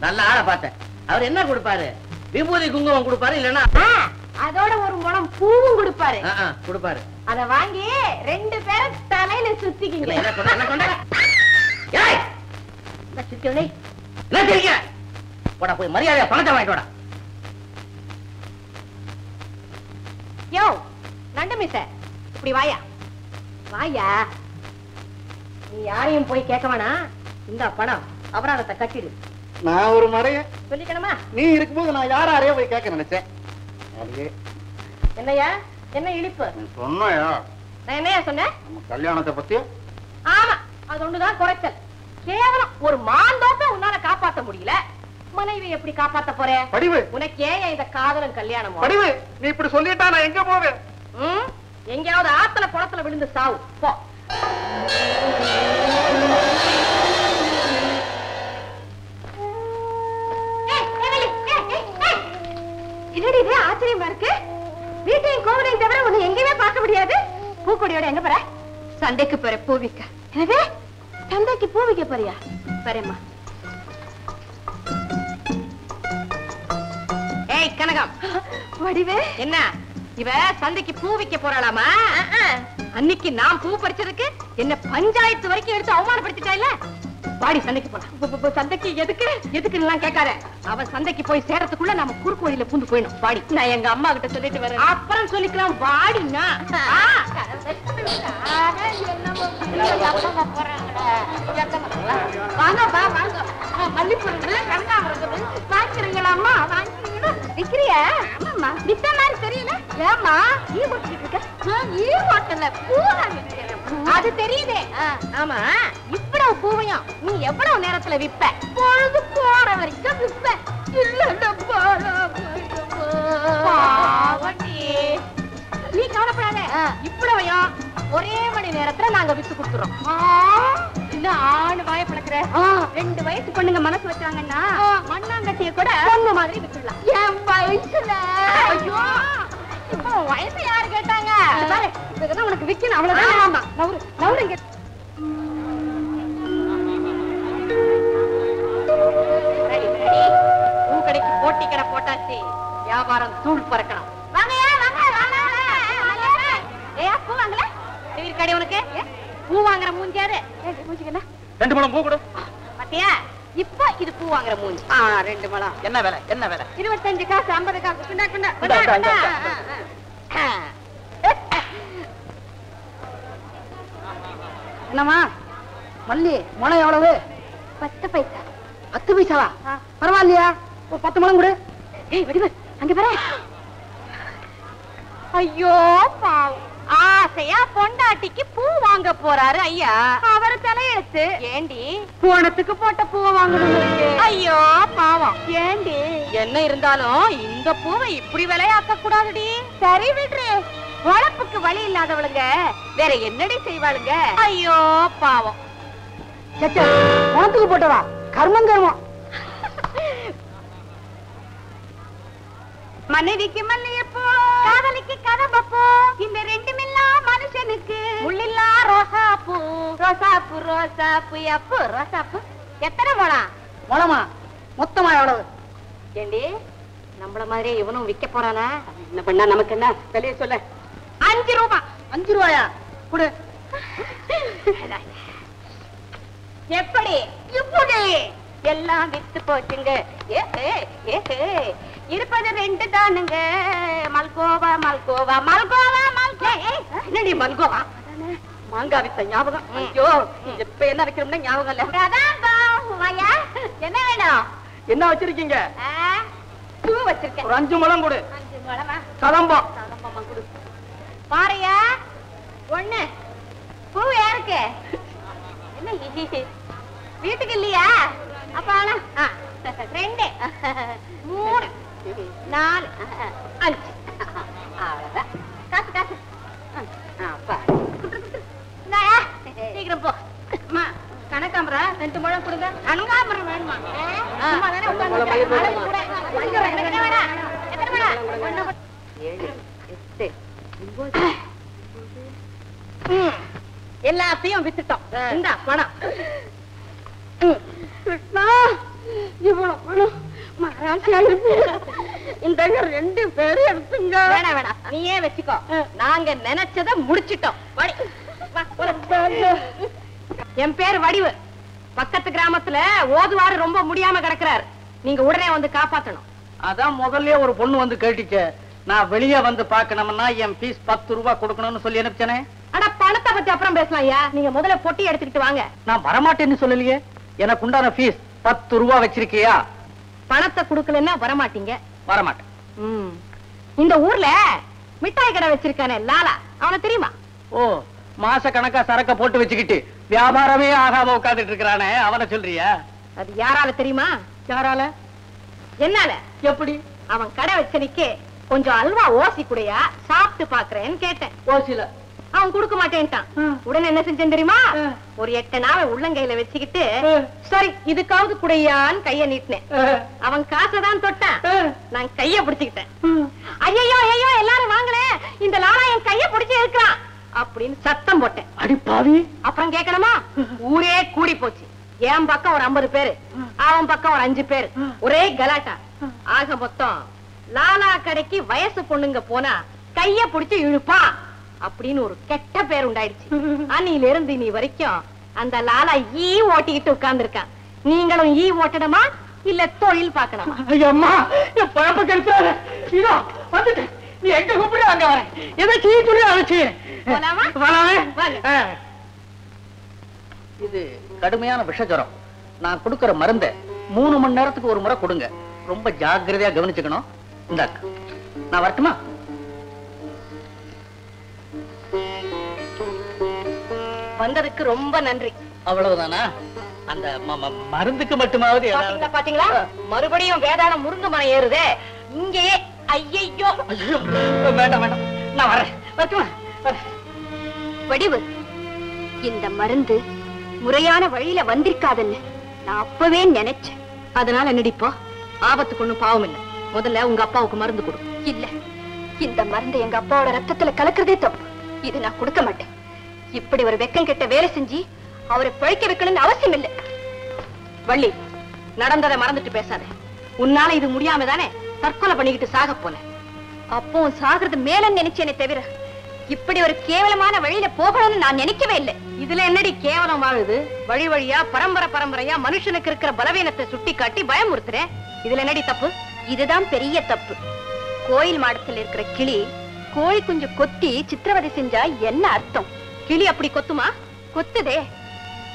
நல்ல ஆளை பார்த்தேன். அவர் என்ன கொடுப்பாரு? விபூதி குங்குமம் கொடுப்பாரு, இல்லன்னா அதோட ஒரு முழம் பூவும் கொடுப்பாரு. கொடுப்பாரு. அத வாங்கி 2 பேரும் தலையில சுத்திக்கிங்க. என்ன சொன்ன? என்ன சொன்ன? ஏய், என்ன சிரிக்கிறே? என்ன சிரிக்கிற? போடா, போய் மரியாதையா பணத்தை வாங்கிட்டு வாடா. யோ நண்டு மிச, இப்படி வாயா வாயா. நீ யாரையும் போய் கேட்க வேணாம். இந்த பணம் அபராதத்தை கட்டிடு. நான் ஒரு மடைய சொல்லிக்கணுமா? நீ இருக்கும்போது நான் யாரையோ போய் கேட்க நினைச்சேன். என்னையா, என்ன இழிப்பு? சொன்னையா? நான் என்னையா சொன்னேன்? நம்ம கல்யாணத்தை பத்தி. ஆமா, அது ஒண்ணுதான் குறைச்சல். கேவலம் ஒரு மாந்தோப்ப உன்னால காப்பாத்த முடியல, மனைவி எப்படி காப்பாத்த போற? படிவு, உனக்கு ஏன் இந்த காதலும் கல்யாணமும்? படிவு, நீ இப்படி சொல்லிட்டா நான் எங்க போவேன்? எங்கேயாவது ஆத்துல குளத்துல விழுந்து சாவு போ. என்னடி இது ஆச்சரியமா இருக்கு? வீட்டையும் கோவிலையும் தவிர உன்னை எங்கேயுமே பார்க்க முடியாது. பூக்கொடியோட எங்க போற? சண்டைக்கு போற. பூவிக்க. எனவே சண்டைக்கு பூவிக்க போறியா? வரேம்மா. ஏய் கனகம், வடிவே என்ன இவ சந்தைக்கு பூ விக்க போறாளாமா? அன்னைக்கு நான் பூ பறிச்சதுக்கு என்ன பஞ்சாயத்து வரைக்கும் எடுத்து அவமானப்படுத்திட்டா இல்ல? பாடி சந்தைக்கு போலாம். சந்தைக்கு எதுக்கு எதுக்குன்னு எல்லாம் கேட்காத. அவ சந்தைக்கு போய் சேரத்துக்குள்ள நம்ம குறுக்கு வழியில பூந்து போயிடும். பாடி, நான் எங்க அம்மா கிட்ட சொல்லிட்டு வரேன். அப்புறம் சொல்லிக்கலாம். பாடினா வாங்கப்பா வாங்க. மல்லிப்பூ கனகாமரம் வாங்கிக்கிறீங்களாம்மா? விக்கிறியா? ஆமாம்மா. வித்த மாதிரி தெரியல. ஏம்மா ஈ ஓட்டிட்டு இருக்க? ஈ ஓட்டல, பூ அது தெரியுதே. ஆமா, இவ்வளவு பூவையும் நீ எவ்வளவு நேரத்துல விப்ப? பொழுது போற வரைக்கும் விப்ப. நீ கவலைப்படாத, இவ்வளவையும் ஒரே மணி நேரத்துல நாங்க வித்து கொடுத்துறோம். இல்ல ஆணு வாய பழக்கிற 2 வயசு பொண்ணுங்க மனசு வச்சாங்கன்னா மண்ணாங்கட்டிய கூட பொண்ணு மாதிரி வித்துடலாம். என் வயசுல ஐயோ, இப்போ வயசு யாரு கேட்டாங்க? பாரு, இதுதான் உனக்கு விக்கணும். அவ்வளவுதான். ஆமா, நவுரு நவுருங்க. பூ கடைக்கு போட்டி கடை போட்டாச்சு. வியாபாரம் தூள் பறக்கணும். வாங்கயா வாங்க வாங்க. ஏயா பூ வாங்கல? டிவி கடை உனக்கு பூ வாங்குற மூஞ்சியாரு. மூஞ்சிக்கல 2 முழம் பூ கொடு. பாத்தியா, இப்ப இது பூ வாங்குற மூஞ்சி. 2 முழம். என்ன வேலை? என்ன வேலை? 25 காசு 50 காசு. குண்டா குண்டா. என்னம்மா மல்லி முளை எவ்வளவு? 10 பைசா. 10 பைசாவா? பரவாயில்லையா? ஒரு 10 முழம் கொடு. ஏய் வடிவு, அங்க பாரு. ஐயோ பாவம், ஆசையா பொண்டாட்டிக்கு பூ வாங்க போறாரு ஐயா. அவர் தலையெழுத்து. ஏண்டி போனத்துக்கு போட்ட பூவை வாங்கணும்? ஐயோ பாவம். ஏண்டி என்ன இருந்தாலும் இந்த பூவை இப்படி விலையாக்க கூடாதுடி. சரி விடுறு, உழைப்புக்கு வழி இல்லாதவளுங்க வேற என்னடி செய்வாளுங்க? ஐயோ பாவம். பணத்துக்கு போட்டவா கர்மம் கர்மம். மனைவிக்கு மல்லிகைப்பூ, காதலிக்கு கதம்பப்பூ, இந்த 2 மனுஷனுக்கு முள்ளில்லா ரோசாப்பூ ரோசாப்பூ ரோசாப்பூ எப்போ ரோசாப்பூ எத்தனை முழம் முழமா மொத்தமா எவ்வளவு? ஏண்டி நம்மள மாதிரி இவனும் விக்க போறானா? என்ன பண்ணா நமக்கு என்ன விலையை சொல்ல? 5 ரூபாய். 5 ரூபாயா? கொடு. எப்படி இப்படி எல்லாம் வித்து போச்சுங்க. இருப்பது 2 தானுங்க. மல்கோவா மல்கோவா மல்கோவா மல்கோவா. என்னடி மல்கோவா? மாங்காய் வித்த ஞாபகம். ஐயோ இப்ப என்ன வைக்கிறோம்னா ஞாபகம் இல்ல. என்ன வேணும்? என்ன வச்சிருக்கீங்க? பூ வச்சிருக்கேன். ஒரு 5 முழம் கொடு. 5 முழமா? கதம்பம். கதம்பமா கொடு. பாருயா 1 பூ யாருக்கு? என்ன வீட்டுக்கு இல்லையா? அப்ப 2 3 4 5 அவ்வளவுதான். காசு காசு. சீக்கிரம் போ. அம்மா கணக்காமரா 2 முழம் கொடுங்க. கணக்காமரம் வேணுமா? சும்மா தானே உட்கார்ந்து. எல்லாத்தையும் வித்துட்டோம். இந்த பணம் இவ்வளவு பணம் இந்த 2 பேரும் எடுத்துங்க. வேணாம் வேணாம் நீயே வச்சுக்கோ. நாங்க நினைச்சத முடிச்சிட்டோம். என் பேர் வடிவு. பக்கத்து கிராமத்துல ஓதுவாரு ரொம்ப முடியாம கிடக்குறாரு. நீங்க உடனே வந்து காப்பாத்தணும். அதான் முதல்ல ஒரு பொண்ணு வந்து கேட்டுச்சு. நான் வெளியே வந்து பாக்கணும்னா என் பீஸ் 10 ரூபாய் கொடுக்கணும்னு சொல்லி அனுப்பிச்சனே. ஆனா பணத்தை பத்தி அப்புறம் பேசலாம் ஐயா. நீங்க முதல்ல பொட்டி எடுத்துக்கிட்டு வாங்க. நான் வரமாட்டேன்னு சொல்லலையே. எனக்கு உண்டான பீஸ் 10 ரூபாய் வச்சிருக்கியா? பணத்தை குடுக்கலன்னா வரமாட்டீங்க. வரமாட்டேன். இந்த ஊர்ல மிட்டாய் கடை வச்சிருக்கானே லாலா, அவன தெரியுமா? ஓ மாச கணக்கா சரக்க போட்டு வச்சுக்கிட்டு வியாபாரமே ஆகாம உட்கார்ந்துட்டு இருக்கிறானே, அவனை சொல்றியா? அது யாரால தெரியுமா? யாரால? என்னால? எப்படி? அவன் கடை வச்சனிக்கு கொஞ்சம் அல்வா ஓசி குடையா சாப்பிட்டு பாக்குறேன்னு கேட்டேன். ஓசில அவன் கொடுக்க மாட்டேன்ட்டான். உடனே என்ன செஞ்சேன் தெரியுமா? ஒரு 8 நாளை உள்ளங்கையில வச்சுக்கிட்டு சரி இதுக்காவது குடையான்னு கைய நீட்டினேன். அவன் காசைதான் தொட்டான். நான் கைய பிடிச்சுக்கிட்டேன். ஐயோ ஐயோ எல்லாரும் வாங்களே, இந்த லாலா என் கைய பிடிச்சு இருக்கிறான் அப்படின்னு சத்தம் போட்டேன். அடி பாவி. அப்புறம் கேட்கணுமா? ஊரே கூடி போச்சு. என் பக்கம் ஒரு 50 பேரு, அவன் பக்கம் ஒரு 5 பேரு. ஒரே கலாட்டா. ஆக மொத்தம் லாலா கடைக்கு வயசு பொண்ணுங்க போனா கைய பிடிச்சு இழுப்பா அப்படின்னு ஒரு கெட்ட பேர் உண்டாயிடுச்சு. அன்னில இருந்து நீ வரைக்கும் அந்த லாலா ஈ ஓட்டிக்கிட்டு உட்கார்ந்து இருக்கான். நீங்களும் ஈ ஓட்டணுமா இல்ல தொழில் பார்க்கணுமா? ஐயம்மா என் பழப்ப கெடுத்தாரு. இதோ வந்துட்டு நீ எங்க கூப்பிடு அங்க வரேன். எதை செய்ய சொல்லி அழைச்சு இது கடுமையான விஷஜரம். நான் கொடுக்கிற மருந்த 3 மணி நேரத்துக்கு ஒரு முறை கொடுங்க. ரொம்ப ஜாக்கிரதையா கவனிச்சுக்கணும். இந்தாக்க நான் வரட்டுமா? வந்ததுக்கு ரொம்ப நன்றி. அவ்வளவுதானா? அந்த மருந்துக்கு மட்டுமாவது பாத்தீங்களா? மறுபடியும் வேதாளம் முருங்க மரம் ஏறுதே இங்கேயே. ஐயோ வேண்டாம் வேண்டாம் நான் வரேன். வரட்டுமா? வடிவு, இந்த மருந்து முறையான வழியில வந்திருக்காதுன்னு நான் அப்பவே நினைச்சேன். அதனால என்னடிப்போ? ஆபத்துக்கு ஒண்ணும் பாவம் இல்ல. முதல்ல உங்க அப்பாவுக்கு மருந்து கொடு. இல்ல, இந்த மருந்து எங்க அப்பாவோட ரத்தத்துல கலக்குறதே தப்பு. இது நான் கொடுக்க மாட்டேன். இப்படி ஒரு வெக்கம் கெட்ட வேலை செஞ்சு அவரை பிழைக்க வைக்கணும்னு அவசியம் இல்லை. வள்ளி, நடந்ததை மறந்துட்டு பேசாத. உன்னால இது முடியாம தானே தற்கொலை பண்ணிக்கிட்டு சாக போன. அப்போ சாகிறது மேல நினைச்சேனே தவிர இப்படி ஒரு கேவலமான வழியில போகணும்னு நான் நினைக்கவே இல்லை. இதுல என்னடி கேவலம் ஆகுது? வழி வழியா பரம்பரை பரம்பரையா மனுஷனுக்கு இருக்கிற பலவீனத்தை சுட்டி காட்டி பயமுறுத்துறேன். இதுல என்னடி தப்பு? இதுதான் பெரிய தப்பு. கோயில் மாடத்தில் இருக்கிற கிளி கோழி குஞ்சு கொத்தி சித்திரவதை செஞ்சா என்ன அர்த்தம்? கிளி அப்படி கொத்துமா? கொத்துதே.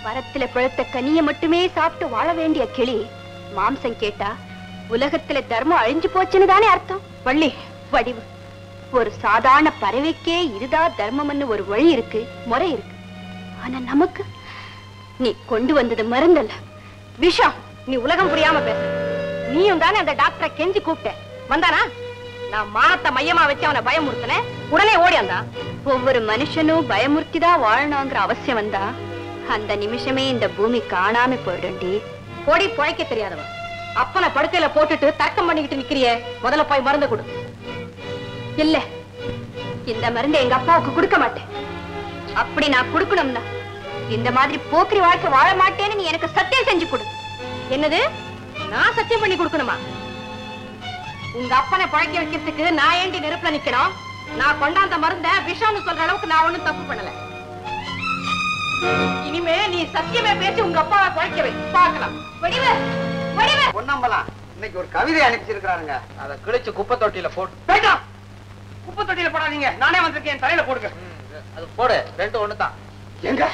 மரத்துல பழுத்த கனியை மட்டுமே சாப்பிட்டு வாழ வேண்டிய கிளி மாம்சம் கேட்டா உலகத்துல தர்மம் அழிஞ்சு போச்சுன்னு தானே அர்த்தம். வள்ளி, வடிவு, ஒரு சாதாரண பறவைக்கே இதுதான் தர்மம்னு ஒரு வழி இருக்கு, முறை இருக்கு. ஆனா நமக்கு நீ கொண்டு வந்தது மருந்தல்ல, விஷம். நீ உலகம் புரியாம பேச. நீயும் தானே அந்த டாக்டரை கெஞ்சி கூப்பிட்ட. வந்தானா? நான் மானத்தை மையமா வச்சு அவனை பயமுறுத்தினேன். உடனே ஓடியாந்தா. ஒவ்வொரு மனுஷனும் பயமுறுத்திதான் வாழணுங்கிற அவசியம் வந்தா அந்த நிமிஷமே இந்த பூமி காணாம போயிடும்டி. போடி பொழைக்க தெரியாதவன். அப்பனை படுக்கையில போட்டுட்டு தர்க்கம் பண்ணிக்கிட்டு நிக்கிறியே, முதல்ல போய் மருந்து கொடு. இல்ல, இந்த மருந்தை எங்க அப்பாவுக்கு கொடுக்க மாட்டேன். அப்படி நான் கொடுக்கணும்னா இந்த மாதிரி போக்கிரி வாழ்க்கை வாழ மாட்டேன்னு நீ எனக்கு சத்தியம் செஞ்சு கொடு. என்னது? நான் சத்தியம் பண்ணி கொடுக்கணுமா? உங்க அப்பனை பழக்க வைக்கிறதுக்கு நான் ஏண்டி நெருப்புல நிக்கணும்? நான் கொண்டாந்த மருந்த விஷம்னு சொல்ற அளவுக்கு நான் ஒண்ணும் தப்பு பண்ணல. இனிமே நீ சத்தியமே பேசி உங்க அப்பாவை பழக்க வை, பார்க்கலாம். வடிவு வடிவு பொன்னம்பலம் இன்னைக்கு ஒரு கவிதை அனுப்பிச்சிருக்காருங்க. அதை கிழிச்சு குப்பை தொட்டியில போட்டு வேண்டாம், குப்பை தொட்டியில போடாதீங்க. நானே வந்திருக்கேன், என் தலையில போடுங்க. அது போடு, ரெண்டு ஒண்ணுதான். எங்க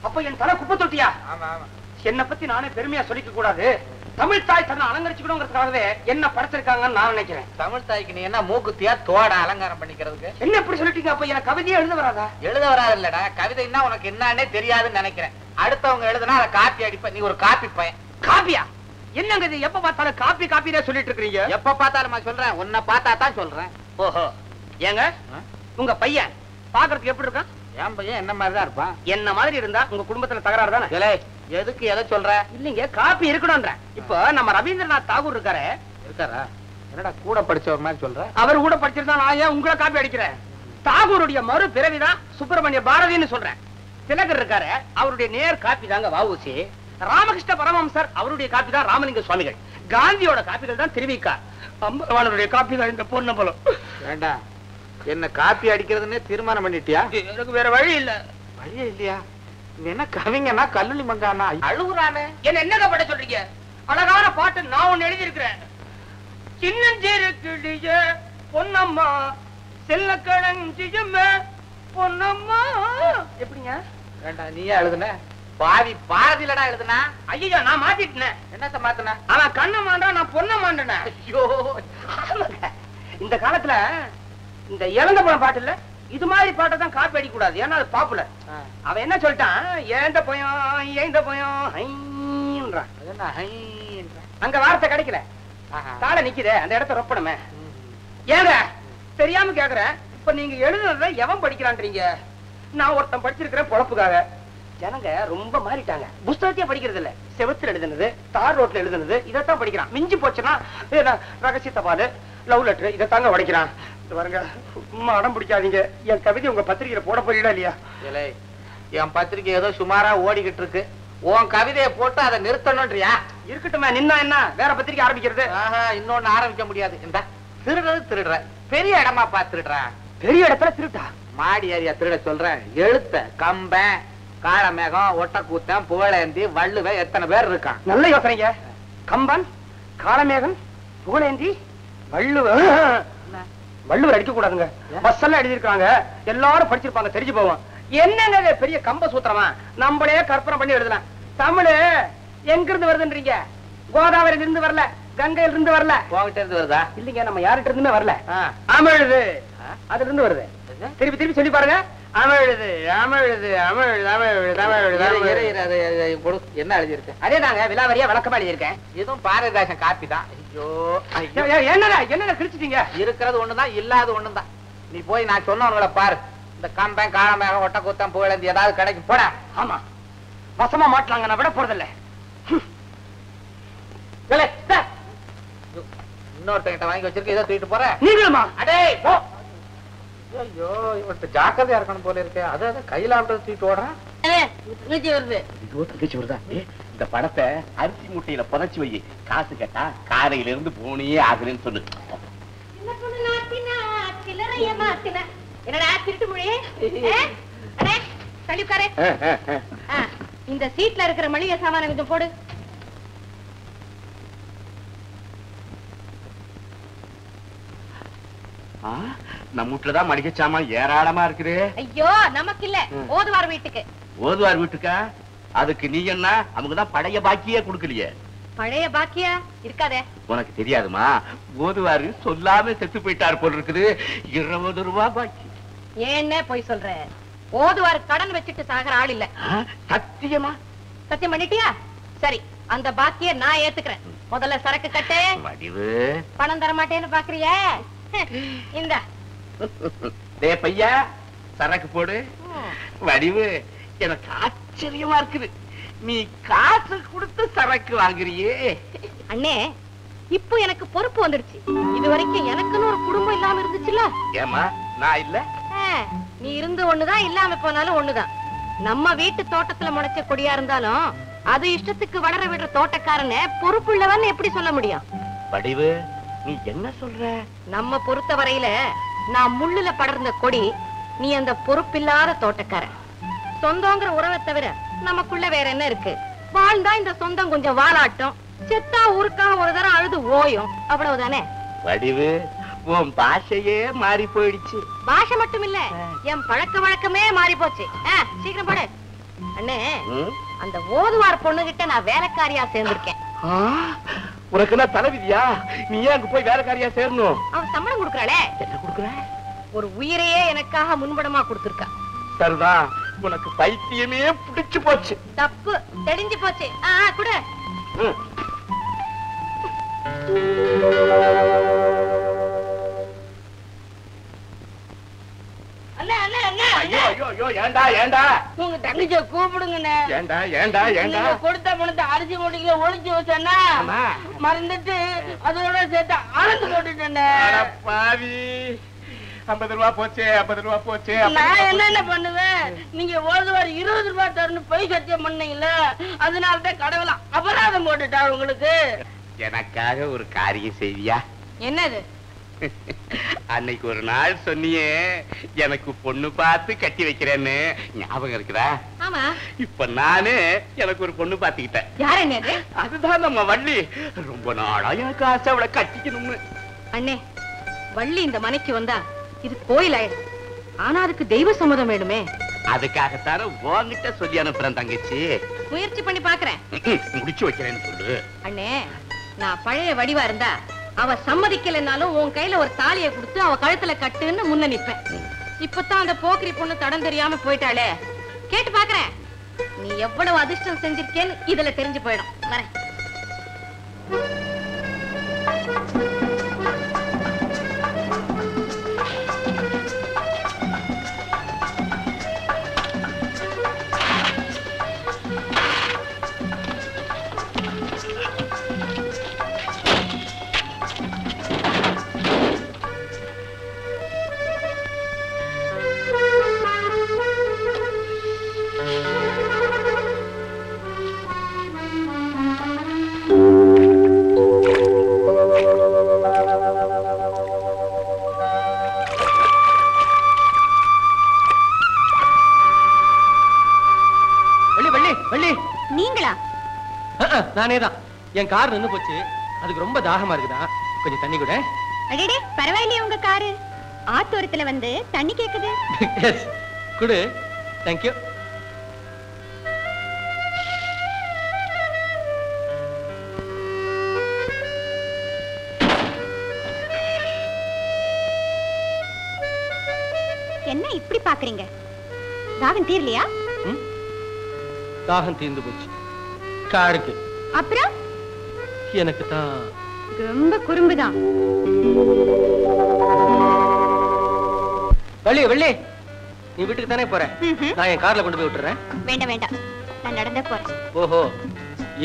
அப்ப என் தலை குப்பை தொட்டியா? ஆமா ஆமா. என்னை பத்தி நானே பெருமையா சொல்லிக்க கூடாது. தமிழ் தாய் தன்னை அலங்கரிச்சுக்கணுங்கிறதுக்காகவே என்ன படைச்சிருக்காங்கன்னு நான் நினைக்கிறேன். தமிழ் தாய்க்கு நீ என்ன மூக்குத்தியா தோட அலங்காரம் பண்ணிக்கிறதுக்கு? என்ன எப்படி சொல்லிட்டீங்க? அப்ப எனக்கு கவிதையே எழுத வராதா? எழுத வராது இல்லடா, கவிதைன்னா உனக்கு என்னன்னே தெரியாதுன்னு நினைக்கிறேன். அடுத்தவங்க எழுதுனா அதை காப்பி அடிப்ப. நீ ஒரு காப்பி பையன். காப்பியா? என்னங்க இது? எப்ப பார்த்தாலும் காப்பி காப்பி தான் சொல்லிட்டு இருக்கீங்க. எப்ப பார்த்தாலும் நான் சொல்றேன், உன்னை பார்த்தா தான் சொல்றேன். ஓஹோ, ஏங்க உங்க பையன் பாக்குறதுக்கு எப்படி இருக்கான்? என் பையன் என்ன மாதிரிதான் இருப்பான். என்ன மாதிரி இருந்தா உங்க குடும்பத்துல தகராறு தானே? இலே, எதுக்கு எதை சொல்ற? இல்லைங்க, காப்பி இருக்கணும்ன்ற. இப்ப நம்ம ரவீந்திரநாத் தாகூர் இருக்காரு. இருக்காரா? என்னடா கூட படிச்சவர் மாதிரி சொல்ற? அவர் கூட படிச்சிருந்தா நான் ஏன் உங்களை காப்பி அடிக்கிறேன்? தாகூருடைய மறு பிறவிதான் சுப்பிரமணிய பாரதின்னு சொல்றேன். திலகர் இருக்காரு, அவருடைய நேர் காப்பி தாங்க வ.உ.சி. ராமகிருஷ்ண பரமஹம்சர் அவருடைய காப்பி தான் ராமலிங்க சுவாமிகள். காந்தியோட காப்பிகள் தான் திருவிக்கா. அம்பலவாணருடைய காப்பி தான் இந்த பொன்னம்பலம். வேண்டாம், என்ன காப்பி அடிக்கிறதுன்னு தீர்மானம் பண்ணிட்டியா? எனக்கு வேற வழி இல்ல. வழியே இல்லையா? என்ன கவிங்கன்னா கல்லூரி மங்கானா அழுகுறானே. என்ன என்னங்க பண்ண சொல்றீங்க? அழகான பாட்டு நான் ஒண்ணு எழுதி இருக்கிறேன். சின்னஞ்சேரு கிளிய பொன்னம்மா செல்ல களஞ்சியம்மா பொன்னம்மா. எப்படிங்க? வேண்டாம், நீயே எழுதுன. பாவி பாரதியிலடா எழுதுனா. ஐயா நான் மாத்திட்டேன். என்னத்த மாத்தின? அவன் கண்ண மாண்டான், நான் பொண்ண மாண்டேன். ஐயோ, இந்த காலத்துல இந்த இறந்த பழம் பாட்டு இல்ல, இது மாதிரி பாட்டை தான் காப்பி அடிக்க கூடாது. ஏன்னா அது பாப்புலர். அவன் என்ன சொல்லிட்டான்? ஏந்த போயும் ஏந்த போயும் அங்க வார்த்தை கிடைக்கல, தாள நிக்குதே, அந்த இடத்த ரொப்பணுமே. ஏங்க தெரியாம கேக்குறேன், இப்ப நீங்க எழுதுனத எவன் படிக்கிறான்றீங்க? நான் ஒருத்தன் படிச்சிருக்கிறேன் பொழப்புக்காக. ஜனங்க ரொம்ப மாறிட்டாங்க. புஸ்தகத்தையே படிக்கிறது இல்ல, செவத்துல எழுதுனது, தார் ரோட்ல எழுதுனது, இதைத்தான் படிக்கிறான். மிஞ்சி போச்சுன்னா ரகசிய தபால், லவ் லெட்டர், இதைத்தாங்க உடைக்கிறான். பாருங்க, சும்மா அடம் பிடிக்காதீங்க. என் கவிதை உங்க பத்திரிகையில போட போறீங்களா இல்லையா? என் பத்திரிகை ஏதோ சுமாரா ஓடிக்கிட்டு இருக்கு. உன் கவிதையை போட்டு அதை நிறுத்தணும்ன்றியா? இருக்கட்டுமே, நின்னா என்ன வேற பத்திரிகை ஆரம்பிக்கிறது? இன்னொன்னு ஆரம்பிக்க முடியாது. இந்த திருடுறது திருடுற, பெரிய இடமா பாத்துடுற. பெரிய இடத்துல திருட்டா? மாடி ஏரியா திருட சொல்றேன். எழுத்த கம்பன், காளமேகம், ஒட்டக்கூத்தன், புகழேந்தி, வள்ளுவ, எத்தனை பேர் இருக்கான்? நல்ல யோசனைங்க. கம்பன், காளமேகன், புகழேந்தி, வள்ளுவர் அடிக்க கூடாதுங்க. பஸ் எல்லாம் எழுதிருக்காங்க, எல்லாரும் படிச்சிருப்பாங்க, தெரிஞ்சு போவோம். என்னங்க பெரிய கம்ப சூத்திரமா? நம்மளே கற்பனை பண்ணி எழுதலாம். தமிழ் எங்க இருந்து வருதுன்றீங்க? கோதாவரியில இருந்து வரல, கங்கையில இருந்து வரல. உங்ககிட்ட இருந்து வருதா? இல்லைங்க, நம்ம யார்கிட்ட இருந்துமே வரல. அமிழுது அதுல இருந்து வருது. திருப்பி திருப்பி சொல்லி பாருங்க. அமிழுது அமிழுது அமிழுது அமிழுது அமிழுது. என்ன எழுதியிருக்கேன்? அதேதாங்க, விலாவரியா விளக்கமா எழுதியிருக்கேன். இதுவும் பாரதிதாசன் காப்பி தான். ஐயோ, என்ன கிழிச்சிட்டீங்க? இருக்கிறது ஒண்ணுதான், இல்லாத ஒண்ணுதான். நீ போய் நான் சொன்னவங்களை பாரு. இந்த கம்பன், காளமேகம், ஒட்டக்கூத்தம், புகழேந்தி ஏதாவது கிடைக்கும் போட. ஆமா, வசமா மாட்டலாங்க, நான் விட போறதில்ல. இன்னொருத்தங்கிட்ட வாங்கி வச்சிருக்க, ஏதோ தூக்கிட்டு போற. நீங்களுமா? அடே போ. ஐயோ, இவர்கிட்ட ஜாக்கிரதையா இருக்கணும் போல இருக்கு. அதாவது கையில தூக்கிட்டு ஓடுறான். வருது. இதோ தங்கச்சி வருதா? இந்த படத்தை அரிசி முட்டையில புதைச்சு வை. காசு கேட்டா காரையில இருந்து போனியே ஆகுறேன்னு சொல்லு. என்னடா திருட்டு மொழி? தள்ளிக்காரே, இந்த சீட்ல இருக்கிற மளிகை சாமான கொஞ்சம் போடு. நம்ம வீட்டுலதான் மளிகை சாமான் ஏராளமா இருக்குது. ஐயோ, நமக்கு இல்ல, ஓதுவார் வீட்டுக்கு. ஓதுவார் வீட்டுக்கா? அதுக்கு நீ என்ன? அவங்கதான் பழைய பாக்கியே கொடுக்கலையே. பழைய பாக்கியா இருக்காதே. உனக்கு தெரியாதுமா? ஓதுவாரு சொல்லாம செத்து போயிட்டாரு போல இருக்குது. 20 ரூபாய் பாக்கி. ஏன்னே போய் சொல்ற? ஓதுவாரு கடன் வச்சுட்டு சாகர ஆள் இல்ல. சத்தியமா? சத்தியம் பண்ணிட்டியா? சரி, அந்த பாக்கிய நான் ஏத்துக்கிறேன். முதல்ல சரக்கு கட்டு. வடிவு பணம் தர மாட்டேன்னு பாக்குறியா? இந்த டே பையா, சரக்கு போடு. வடிவு, எனக்கு ஆச்சரியமா இருக்குது. நீ காசு கொடுத்து சரக்கு வாங்குறியே. அண்ணே, இப்போ எனக்கு பொறுப்பு வந்துடுச்சு. இது வரைக்கும் எனக்குன்னு ஒரு குடும்பம் இல்லாம இருந்துச்சுல்ல? ஏமா நான் இல்ல? நீ இருந்து ஒண்ணுதான், இல்லாம போனாலும் ஒண்ணுதான். நம்ம வீட்டு தோட்டத்துல முளைச்ச கொடியா இருந்தாலும் அது இஷ்டத்துக்கு வளர விடுற தோட்டக்காரனை பொறுப்புள்ளவன் எப்படி சொல்ல முடியும்? வடிவு, நீ என்ன சொல்ற? நம்ம பொறுத்த வரையில நான் முள்ளுல படர்ந்த கொடி, நீ அந்த பொறுப்பில்லாத தோட்டக்காரன். சொந்தங்கிற உறவை தவிர நமக்குள்ள வேற என்ன இருக்கு? வாழ்ந்தா இந்த சொந்தம் கொஞ்சம் வாலாட்டும், செத்தா ஊருக்காக ஒரு தரம் அழுது ஓயும், அவ்வளவுதானே? வடிவு, உன் பாஷையே மாறி போயிடுச்சு. பாஷை மட்டும் இல்ல, என் பழக்க வழக்கமே மாறி போச்சு. சீக்கிரம் படு. அண்ணே, அந்த ஓதுவார் பொண்ணுகிட்ட நான் வேலைக்காரியா சேர்ந்திருக்கேன். உனக்கு என்ன தலைவிதியா? நீ ஏன் அங்க போய் வேலைக்காரியா சேரணும்? அவ சம்பளம் கொடுக்கறாளே. என்ன கொடுக்கற? ஒரு உயிரையே எனக்காக முன்படமா கொடுத்திருக்கா. சரிதான், உனக்கு பைத்தியமே பிடிச்சு போச்சு. தப்பு தெரிஞ்சு போச்சு. குடு. ஏண்டா உங்க தங்கச்சிய கூப்பிடுங்கண்ணே. ஏண்டா கொடுத்த பணத்தை அரிசி மூட்டையில ஒளிச்சு வச்சேன்னா மறந்துட்டு அதோட சேர்த்து அளந்து போட்டுட்டேன்னு. பாவி, 50 ரூபா போச்சு. நான் என்ன பண்ணுவேன்? நீங்க ஓதுவார் 20 ரூபாய் தரணும் பொய் சத்தியம் பண்ணீங்கல்ல, அதனாலதான் கடவுள அபராதம் போட்டுட்டா உங்களுக்கு. எனக்காக ஒரு காரியம் செய்வியா? என்னது? அன்னைக்கு ஒரு நாள் சொன்னியே எனக்கு பொண்ணு பார்த்து கட்டி வைக்கிறேன்னு, ஞாபகம் இருக்குதா? ஆமா. இப்ப நானே எனக்கு ஒரு பொண்ணு பாத்துக்கிட்டேன். யார் என்னது? அதுதான் நம்ம வள்ளி. ரொம்ப நாளா எனக்கு ஆசை அவளை கட்டிக்கணும்னு. அண்ணே, வள்ளி இந்த மனைக்கு வந்தா இது கோயில் ஆயிடும். ஆனா அதுக்கு தெய்வ சம்மதம் வேணுமே. அதுக்காகத்தான உன்கிட்ட சொல்லி அனுப்புறேன் தங்கச்சி. முயற்சி பண்ணி பாக்குறேன். முடிச்சு வைக்கிறேன்னு சொல்லு. அண்ணே, நான் பழைய வடிவா இருந்தா அவ சம்மதிக்கலைன்னாலும் உன் கையில ஒரு தாலியை கொடுத்து அவ கழுத்துல கட்டுன்னு முன்ன நிப்பேன். இப்பதான் அந்த போக்கிரி பொண்ணு தடம் தெரியாம போயிட்டாளே. கேட்டு பாக்குறேன். நீ எவ்வளவு அதிர்ஷ்டம் செஞ்சிருக்கேன்னு இதுல தெரிஞ்சு போயிடும். வரேன். நீங்களா? நானேதான். என் கார் நின்னு போச்சு, அதுக்கு ரொம்ப தாகமா இருக்குதா, கொஞ்சம் தண்ணி கூட. அடடே, பரவாயில்லையே, உங்க காரு ஆத்தோரத்துல வந்து தண்ணி கேக்குது. எஸ், குடு. Thank you. என்ன இப்படி பாக்குறீங்க? தாகம் தீரலையா? தாகம் தீர்ந்து போச்சு. காருக்கு அப்புறம் எனக்கு தான் ரொம்ப குறும்புதான். வள்ளி, வள்ளி, நீ வீட்டுக்கு தானே போற? நான் என் கார்ல கொண்டு போய் விட்டுறேன். வேண்டாம் வேண்டாம், நான் நடந்தே போறேன். ஓஹோ,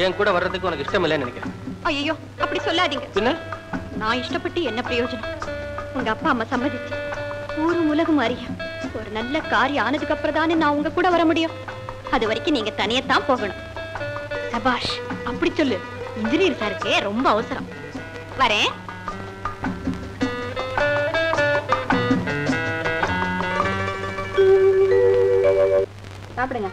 என் கூட வர்றதுக்கு உனக்கு இஷ்டம் இல்லைன்னு நினைக்கிறேன். ஐயோ, அப்படி சொல்லாதீங்க. என்ன? நான் இஷ்டப்பட்டு என்ன பிரயோஜனம்? உங்க அப்பா அம்மா சம்மதிச்சு ஊரு உலகம் அறிய ஒரு நல்ல காரியம் ஆனதுக்கு அப்புறம் தானே நான் உங்க கூட வர முடியும். அது வரைக்கும் நீங்க தனியத்தான் போகணும். சபாஷ், அப்படி சொல்லு. இன்ஜினியர் சாருக்கு ரொம்ப அவசரம். வரேன். சாப்பிடுங்க.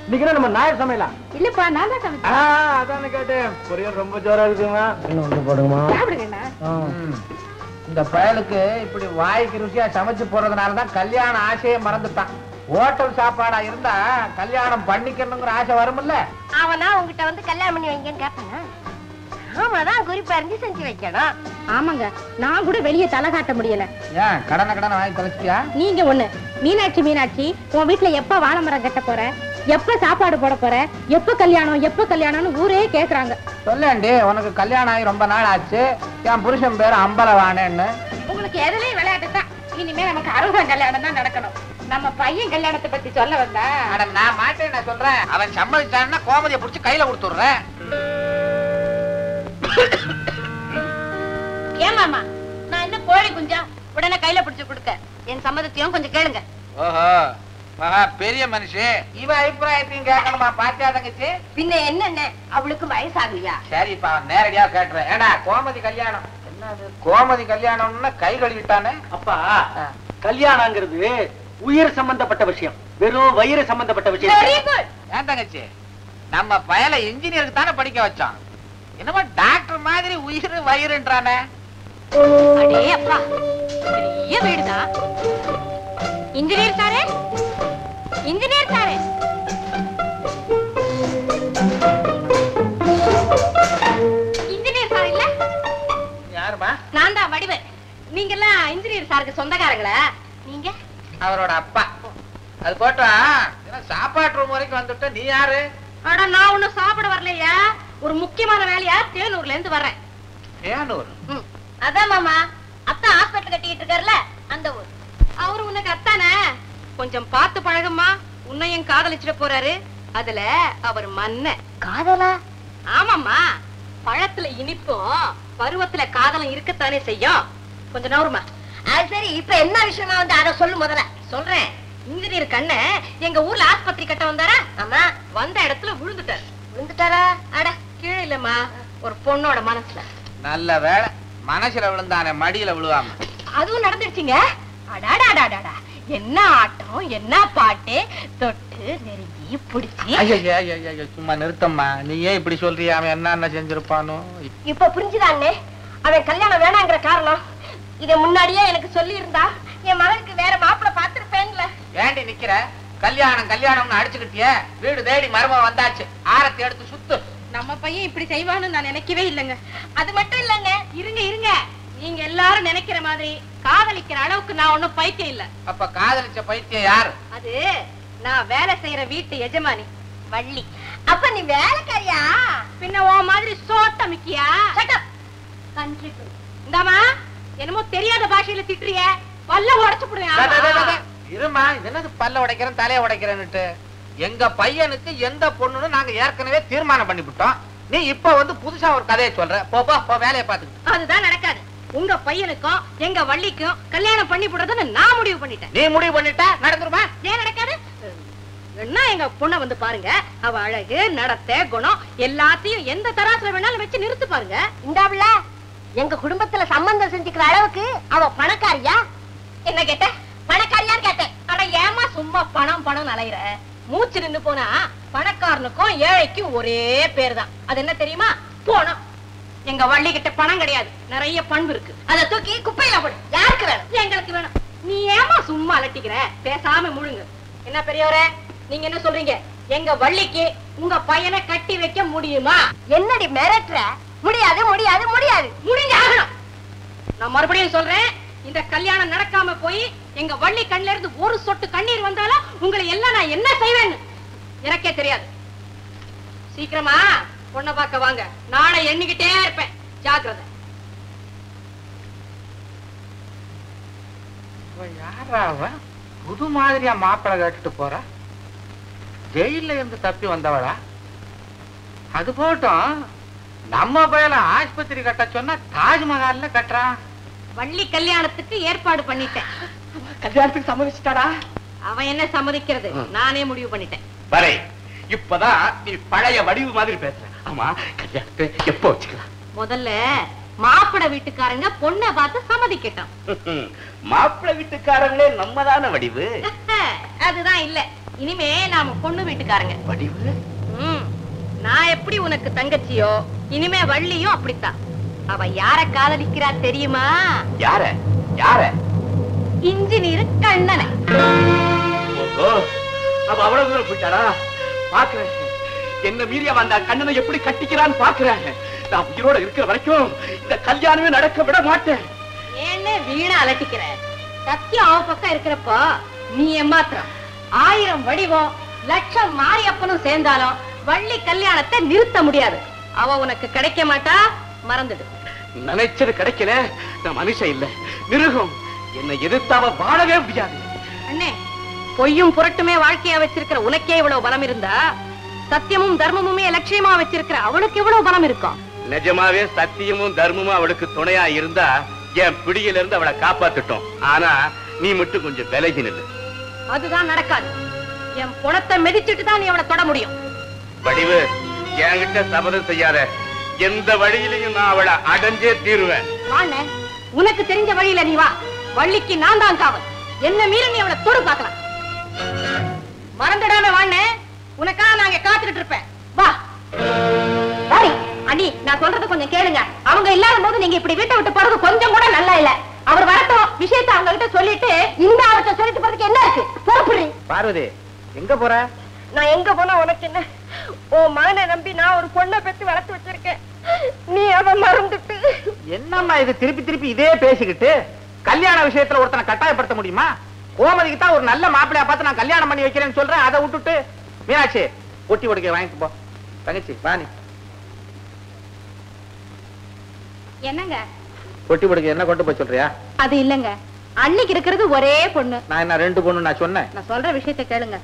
இன்னைக்கு நம்ம நாயர் சமையலா? இல்லப்பா, நான் தான் சமைச்சேன். அதான கேட்டேன். பொரியல் ரொம்ப ஜோரா இருக்குமா? இன்னும் ஒண்ணு போடுங்கம்மா. சாப்பிடுங்கண்ணா. இந்த பயலுக்கு இப்படி வாய்க்கு ருசியா சமைச்சு போறதுனாலதான் கல்யாண ஆசையே மறந்துட்டான். ஹோட்டல் சாப்பாடா இருந்தா கல்யாணம் பண்ணிக்கணுங்கிற ஆசை வரும்ல. அவனா உங்ககிட்ட வந்து கல்யாணம் பண்ணி வைங்கன்னு கேட்பானா? ஆமாதான், குறிப்பா இருந்து செஞ்சு வைக்கணும். ஆமாங்க, நான் கூட வெளியே தலை காட்ட முடியல. ஏன் கடனை வாங்கி தொலைச்சிட்டியா? நீங்க ஒண்ணு, மீனாட்சி மீனாட்சி, உன் வீட்டுல எப்ப வாழை மரம் கட்ட போற, எப்ப சாப்பாடு போட போற, எப்ப கல்யாணம்னு ஊரே கேக்குறாங்க. சொல்லேண்டி, உனக்கு கல்யாணம் ஆகி ரொம்ப நாள் ஆச்சு. என் புருஷன் பேரு அம்பலவானேன்னு. உங்களுக்கு எதுலயும் விளையாட்டு தான். இனிமே நமக்கு 60 கல்யாணம் தான் நடக்கணும். நம்ம பையன் கல்யாணத்தை பத்தி சொல்ல வந்தா? நான் மாட்டேன், நான் சொல்றேன். அவன் சம்மதிச்சான்னா கோமதியை புடிச்சு கையில கொடுத்துடுறேன். ஏமாமா, நான் என்ன கோழி குஞ்சா உடனே கையில பிடிச்சு கொடுக்க? என் சம்மதத்தையும் கொஞ்சம் கேளுங்க. ஓஹோ, மகா பெரிய மனுஷன், இவ அபிப்பிராயத்தையும் கேட்கணுமா? பாத்தியா தங்கச்சி? பின்ன என்னென்ன அவளுக்கு வயசாகலையா? சரிப்பா, நேரடியா கேட்டுறேன். ஏடா கோமதி கல்யாணம் என்னது? கோமதி கல்யாணம்னா கை கழுவிட்டானே. அப்பா, கல்யாணங்கிறது உயிர் சம்பந்தப்பட்ட விஷயம், வெறும் வயிறு சம்பந்தப்பட்ட விஷயம். Very good. ஏன் தங்கச்சி, நம்ம பயல இன்ஜினியருக்கு தானே படிக்க வச்சோம், என்னமோ டாக்டர் மாதிரி உயிர் வயிறுன்றானே. அடே அப்பா, பெரிய வீடுதான். இன்ஜினியர் சாரே, இன்ஜினியர் சாரே, இன்ஜினியர் சார் இல்ல? யாருமா? நான் தான் வடிவு. நீங்க எல்லாம் இன்ஜினியர் சாருக்கு சொந்தக்காரங்களா? நீங்க அவரோட அப்பா. அது போட்டா சாப்பாட்டு ரூம் வரைக்கும் வந்துட்ட. நீ யாரு? அட, நான் ஒண்ணும் சாப்பிட வரலையா, ஒரு முக்கியமான வேலையா தேனூர்ல இருந்து வர்றேன். தேனூர்? அதான் மாமா, அத்தா ஹாஸ்பிட்டல் கட்டிட்டு இருக்காருல்ல, அந்த ஊர். அவரு உனக்கு அத்தானே, கொஞ்சம் பார்த்து பழகுமா, உன்னையும் காதலிச்சிட போறாரு. அதுல அவர் மன்ன காதலா? ஆமாம்மா, பழத்துல இனிப்பும் பருவத்துல காதலும் இருக்கத்தானே செய்யும். கொஞ்சம் நவருமா. அது சரி, இப்ப என்ன விஷயமா வந்து அதை சொல்லு முதல்ல. சொல்றேன். இன்ஜினியர் கண்ண எங்க ஊர்ல ஆஸ்பத்திரி கட்ட வந்தாரா? ஆமா. வந்த இடத்துல விழுந்துட்டாரு. விழுந்துட்டாரா? அட, கீழே இல்லம்மா, ஒரு பொண்ணோட மனசுல. நல்ல வேலை, மனசுல விழுந்தானே, மடியில விழுவாம. அதுவும் நடந்துருச்சுங்க. அடாடாடாடா, என்ன ஆட்டம், என்ன பாட்டு, தொட்டு நெருங்கி பிடிச்சி. சும்மா நிறுத்தம்மா, நீ ஏன் இப்படி சொல்றியா? அவன் என்ன செஞ்சிருப்பானோ? இப்ப புரிஞ்சுதானே அவன் கல்யாணம் வேணாங்கிற காரணம். இத முன்னாடியே எனக்கு சொல்லி இருந்தா என் மகனுக்கு வேற மாப்பிள்ள பாத்துருப்பேன்ல. ஏண்டி நிக்கிற? கல்யாணம் கல்யாணம்னு அடிச்சுக்கிட்டிய, வீடு தேடி மருமக வந்தாச்சு, ஆரத்தி எடுத்து சுத்து. நம்ம பையன் இப்படி செய்வான்னு நான் நினைக்கவே இல்லைங்க. அது மட்டும் இல்லைங்க, இருங்க இருங்க, நீங்க எல்லாரும் நினைக்கிற மாதிரி காதலிக்கிற அளவுக்கு நான் ஒண்ணும் பைத்தியம் இல்ல. அப்ப காதலிச்ச பைத்தியம் யாரு? அது நான் வேலை செய்யற வீட்டு எஜமானி வள்ளி. அப்ப நீ வேலைக்காரியா? பின்ன உன் மாதிரி சோட்ட மிக்கியா? இந்தாமா, என்னமோ தெரியாத பாஷையில திட்டுறிய, பல்ல உடைச்சு போடுவேன். இருமா, என்னது பல்ல உடைக்கிறேன் தலைய உடைக்கிறேன்னுட்டு? எங்க பையனுக்கு எந்த பொண்ணுன்னு நாங்க ஏற்கனவே தீர்மானம் பண்ணிவிட்டோம். நீ இப்ப வந்து புதுசா ஒரு கதையை சொல்ற. போ வேலையை பாத்துக்கிட்டு. அதுதான் நடக்காது. உங்க பையனுக்கும் எங்க வள்ளிக்கும் கல்யாணம் பண்ணி போடுறதுன்னு நான் முடிவு பண்ணிட்டேன். நீ முடிவு பண்ணிட்ட, நடந்துருமா? ஏன் நடக்காது? என்ன, எங்க பொண்ண வந்து பாருங்க, அவ அழகு, நடத்தை, குணம் எல்லாத்தையும் எந்த தராசுல வேணாலும் வச்சு நிறுத்து பாருங்க. இந்தாவுல எங்க குடும்பத்துல சம்பந்தம் செஞ்சுக்கிற அளவுக்கு அவ பணக்காரியா? என்ன கேட்ட? பணக்காரியான்னு கேட்டேன். ஆனா ஏமா சும்மா பணம் பணம் அலையிற? மூச்சு நின்னு போனா பணக்காரனுக்கும் ஏழைக்கும் ஒரே பேர் தான். அது என்ன தெரியுமா? போனோம். எங்க வள்ளி கிட்ட பணம் கிடையாது, நிறைய பண்பு இருக்கு. அதை தூக்கி குப்பையில போடு. யாருக்கு வேணும்? எங்களுக்கு வேணும். நீ ஏமா சும்மா அலட்டிக்கிற? பேசாம முழுங்க. என்ன பெரியவரே, நீங்க என்ன சொல்றீங்க? எங்க வள்ளிக்கு உங்க பையனை கட்டி வைக்க முடியுமா? என்னடி மிரட்டுற? முடியாது முடியாது முடியாது, முடிஞ்சாகணும். நான் மறுபடியும் சொல்றேன், இந்த கல்யாணம் நடக்காம போய் எங்க வள்ளி கண்ணில இருந்து ஒரு சொட்டு கண்ணீர் வந்தாலும் உங்களை எல்லாம் நான் என்ன செய்வேன்னு எனக்கே தெரியாது. சீக்கிரமா பொண்ணை பார்க்க வாங்க, நாளை எண்ணிக்கிட்டே இருப்பேன். ஜாக்கிரதை. யாரா புது மாதிரியா மாப்பிள்ளை கேட்டுட்டு போற? ஜெயில இருந்து தப்பி வந்தவளா? அது போட்டும், நம்ம பையல ஆஸ்பத்திரி கட்ட சொன்னா தாஜ்மஹால்ல கட்டுறான். வள்ளி கல்யாணத்துக்கு ஏற்பாடு பண்ணிட்டேன். கல்யாணத்துக்கு சம்மதிச்சிட்டாடா? அவன் என்ன சம்மதிக்கிறது, நானே முடிவு பண்ணிட்டேன். வரை இப்பதான் நீ பழைய வடிவு மாதிரி பேசுற. ஆமா, கல்யாணத்தை எப்போ வச்சுக்கலாம்? முதல்ல மாப்பிள்ளை வீட்டுக்காரங்க பொண்ணை பார்த்து சம்மதிக்கட்டும். மாப்பிள்ளை வீட்டுக்காரங்களே நம்ம தான வடிவு. அதுதான் இல்ல, இனிமே நாம பொண்ணு வீட்டுக்காரங்க. வடிவு? நான் எப்படி உனக்கு தங்கச்சியோ, இனிமே வள்ளியும் அப்படித்தான். அவ யார காதலிக்கிறா தெரியுமா? யார? யார? இன்ஜினியர் கண்ணனை. அவ அவ்வளவு தூரம் போயிட்டாரா? பாக்குறேன், என்ன மீறி அவன் அந்த கண்ணனை எப்படி கட்டிக்கிறான்னு பாக்குறேன். நான் உயிரோட இருக்கிற வரைக்கும் இந்த கல்யாணமே நடக்க விட மாட்டேன். ஏன்னு வீணா அலட்டிக்கிற? சத்தியம் அவ பக்கம் இருக்கிறப்போ நீ ஏமாத்திரம். 1000 வடிவம் லட்சம் மாரியப்பனும் சேர்ந்தாலும் வள்ளி கல்யாணத்தை நிறுத்த முடியாது. அவ உனக்கு கிடைக்க மாட்டா, மறந்துடு. நினைச்சது கிடைக்கல, நான் மனுஷன் இல்ல, மிருகம். என்னை எதிர்த்தாவ வாழவே முடியாது. அண்ணே, பொய்யும் புரட்டுமே வாழ்க்கையா வச்சிருக்கிற உனக்கே இவ்வளவு பலம் இருந்தா, சத்தியமும் தர்மமுமே லட்சியமா வச்சிருக்கிற அவளுக்கு எவ்வளவு பலம் இருக்கும்? நிஜமாவே சத்தியமும் தர்மமும் அவளுக்கு துணையா இருந்தா என் பிடியில இருந்து அவளை காப்பாத்துட்டோம். ஆனா நீ மட்டும் கொஞ்சம் விலகி நில்லு. அதுதான் நடக்காது. என் பணத்தை மிதிச்சிட்டு தான் நீ அவளை தொட முடியும். வடிவு, என்கிட்ட சபதம் செய்யாத. எந்த வழியிலையும் நான் அவளை அடைஞ்சே தீருவேன். வாண்ணே, உனக்கு தெரிஞ்ச வழியில நீ வா. வள்ளிக்கு நான் தான் காவல். என்ன மீறி நீ அவளை தொடு பார்க்கலாம். மறந்துடாம வாண்ணே, உனக்காக நாங்க காத்துக்கிட்டு இருப்பேன். வா அண்ணி, நான் சொல்றது கொஞ்சம் கேளுங்க. அவங்க இல்லாத போது நீங்க இப்படி வீட்டை விட்டு போறது கொஞ்சம் கூட நல்லா இல்ல. அவர் வரட்டும், விஷயத்தை அவங்க கிட்ட சொல்லிட்டு இந்த அவர்கிட்ட சொல்லிட்டு போறதுக்கு என்ன இருக்கு? புறப்படுறேன். பார்வதி, எங்க போற? நான் எங்க போனா உனக்கு என்ன? உன் மகனை நம்பி நான் ஒரு பொண்ணை பெற்று வளர்த்து வச்சிருக்கேன். நீ அவ மறந்துட்டு. என்னம்மா இது திருப்பி திருப்பி இதே பேசிக்கிட்டு? கல்யாண விஷயத்துல ஒருத்தனை கட்டாயப்படுத்த முடியுமா? கோமதிக்கு தான் ஒரு நல்ல மாப்பிள்ளையா பார்த்து நான் கல்யாணம் பண்ணி வைக்கிறேன்னு சொல்றேன். அதை விட்டுட்டு மீனாட்சி ஒட்டி கொடுக்க வாங்கிட்டு போ. தங்கச்சி வாணி, என்னங்க ஒட்டி கொடுக்க என்ன கொண்டு போய் சொல்றியா? அது இல்லங்க, அன்னைக்கு இருக்கிறது ஒரே பொண்ணு. நான் என்ன 2 பொண்ணு நான் சொன்னேன்? நான் சொல்ற விஷயத்தை கேளுங்க.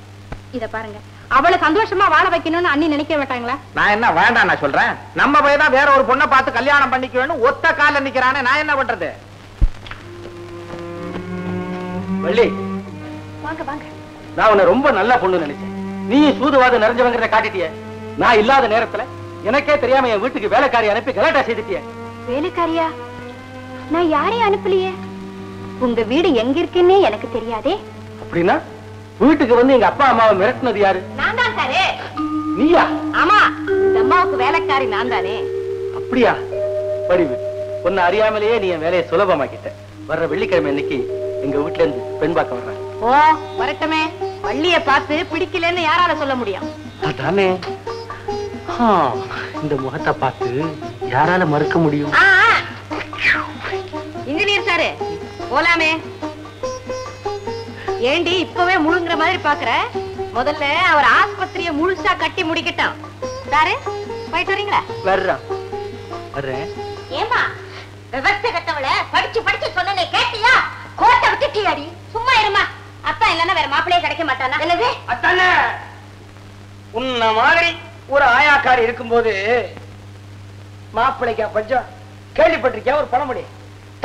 இத பாருங்க, அவளை சந்தோஷமா வாழ வைக்கணும்னு அண்ணி நினைக்க மாட்டாங்களா? நான் என்ன வேண்டாம் நான் சொல்றேன். நம்ம பையன் தான் வேற ஒரு பொண்ணை பார்த்து கல்யாணம் பண்ணிக்கணும் ஒத்த கால நிக்கிறானே, நான் என்ன பண்றது? வள்ளி, வாங்க வாங்க. நான் உன்னை ரொம்ப நல்ல பொண்ணு நினைச்சேன். நீ சூதுவாது நிறைஞ்சவங்கிறத காட்டிட்டிய. நான் இல்லாத நேரத்துல எனக்கே தெரியாம என் வீட்டுக்கு வேலைக்காரி அனுப்பி கலாட்டா செய்துட்டிய. வேலைக்காரியா? நான் யாரையும் அனுப்பலையே. உங்க வீடு எங்க இருக்குன்னே எனக்கு தெரியாதே. அப்படின்னா வீட்டுக்கு வந்து எங்க அப்பா அம்மாவை மிரட்டினது யாரு? நான் தான் சாரே. நீயா? ஆமா, இந்த அம்மாவுக்கு வேலைக்காரி நான் தானே. அப்படியா? படிவு, உன்னை அறியாமலேயே நீ என் வேலையை சுலபமாக்கிட்ட. வர்ற வெள்ளிக்கிழமை இன்னைக்கு எங்க வீட்டுல இருந்து பெண் பார்க்க வர்றேன். ஓ வரட்டுமே. வள்ளிய பார்த்து பிடிக்கலன்னு யாரால சொல்ல முடியும்? அதானே, இந்த முகத்தை பார்த்து யாரால மறுக்க முடியும்? இன்ஜினியர் சாரு போலாமே. ஏண்டி இப்பவே முழுங்குற மாதிரி பாக்குற? முதல்ல அவர் ஆஸ்பத்திரிய முழுசா கட்டி முடிக்கட்டும். சாரு போயிட்டு வரீங்களா? வர்றேன். ஏமா விவசாய கட்டவள படிச்சு படிச்சு சொன்னே கேட்டியா? கோட்டை விட்டுட்டியாடி. சும்மா இருமா. அப்பா இல்லன்னா வேற மாப்பிள்ளையே கிடைக்க மாட்டானா? என்னது? அத்தானே, உன்ன மாதிரி ஒரு ஆயாக்காரி இருக்கும்போது மாப்பிள்ளைக்கா பஞ்சம்? கேள்விப்பட்டிருக்கியா ஒரு பழமொழி?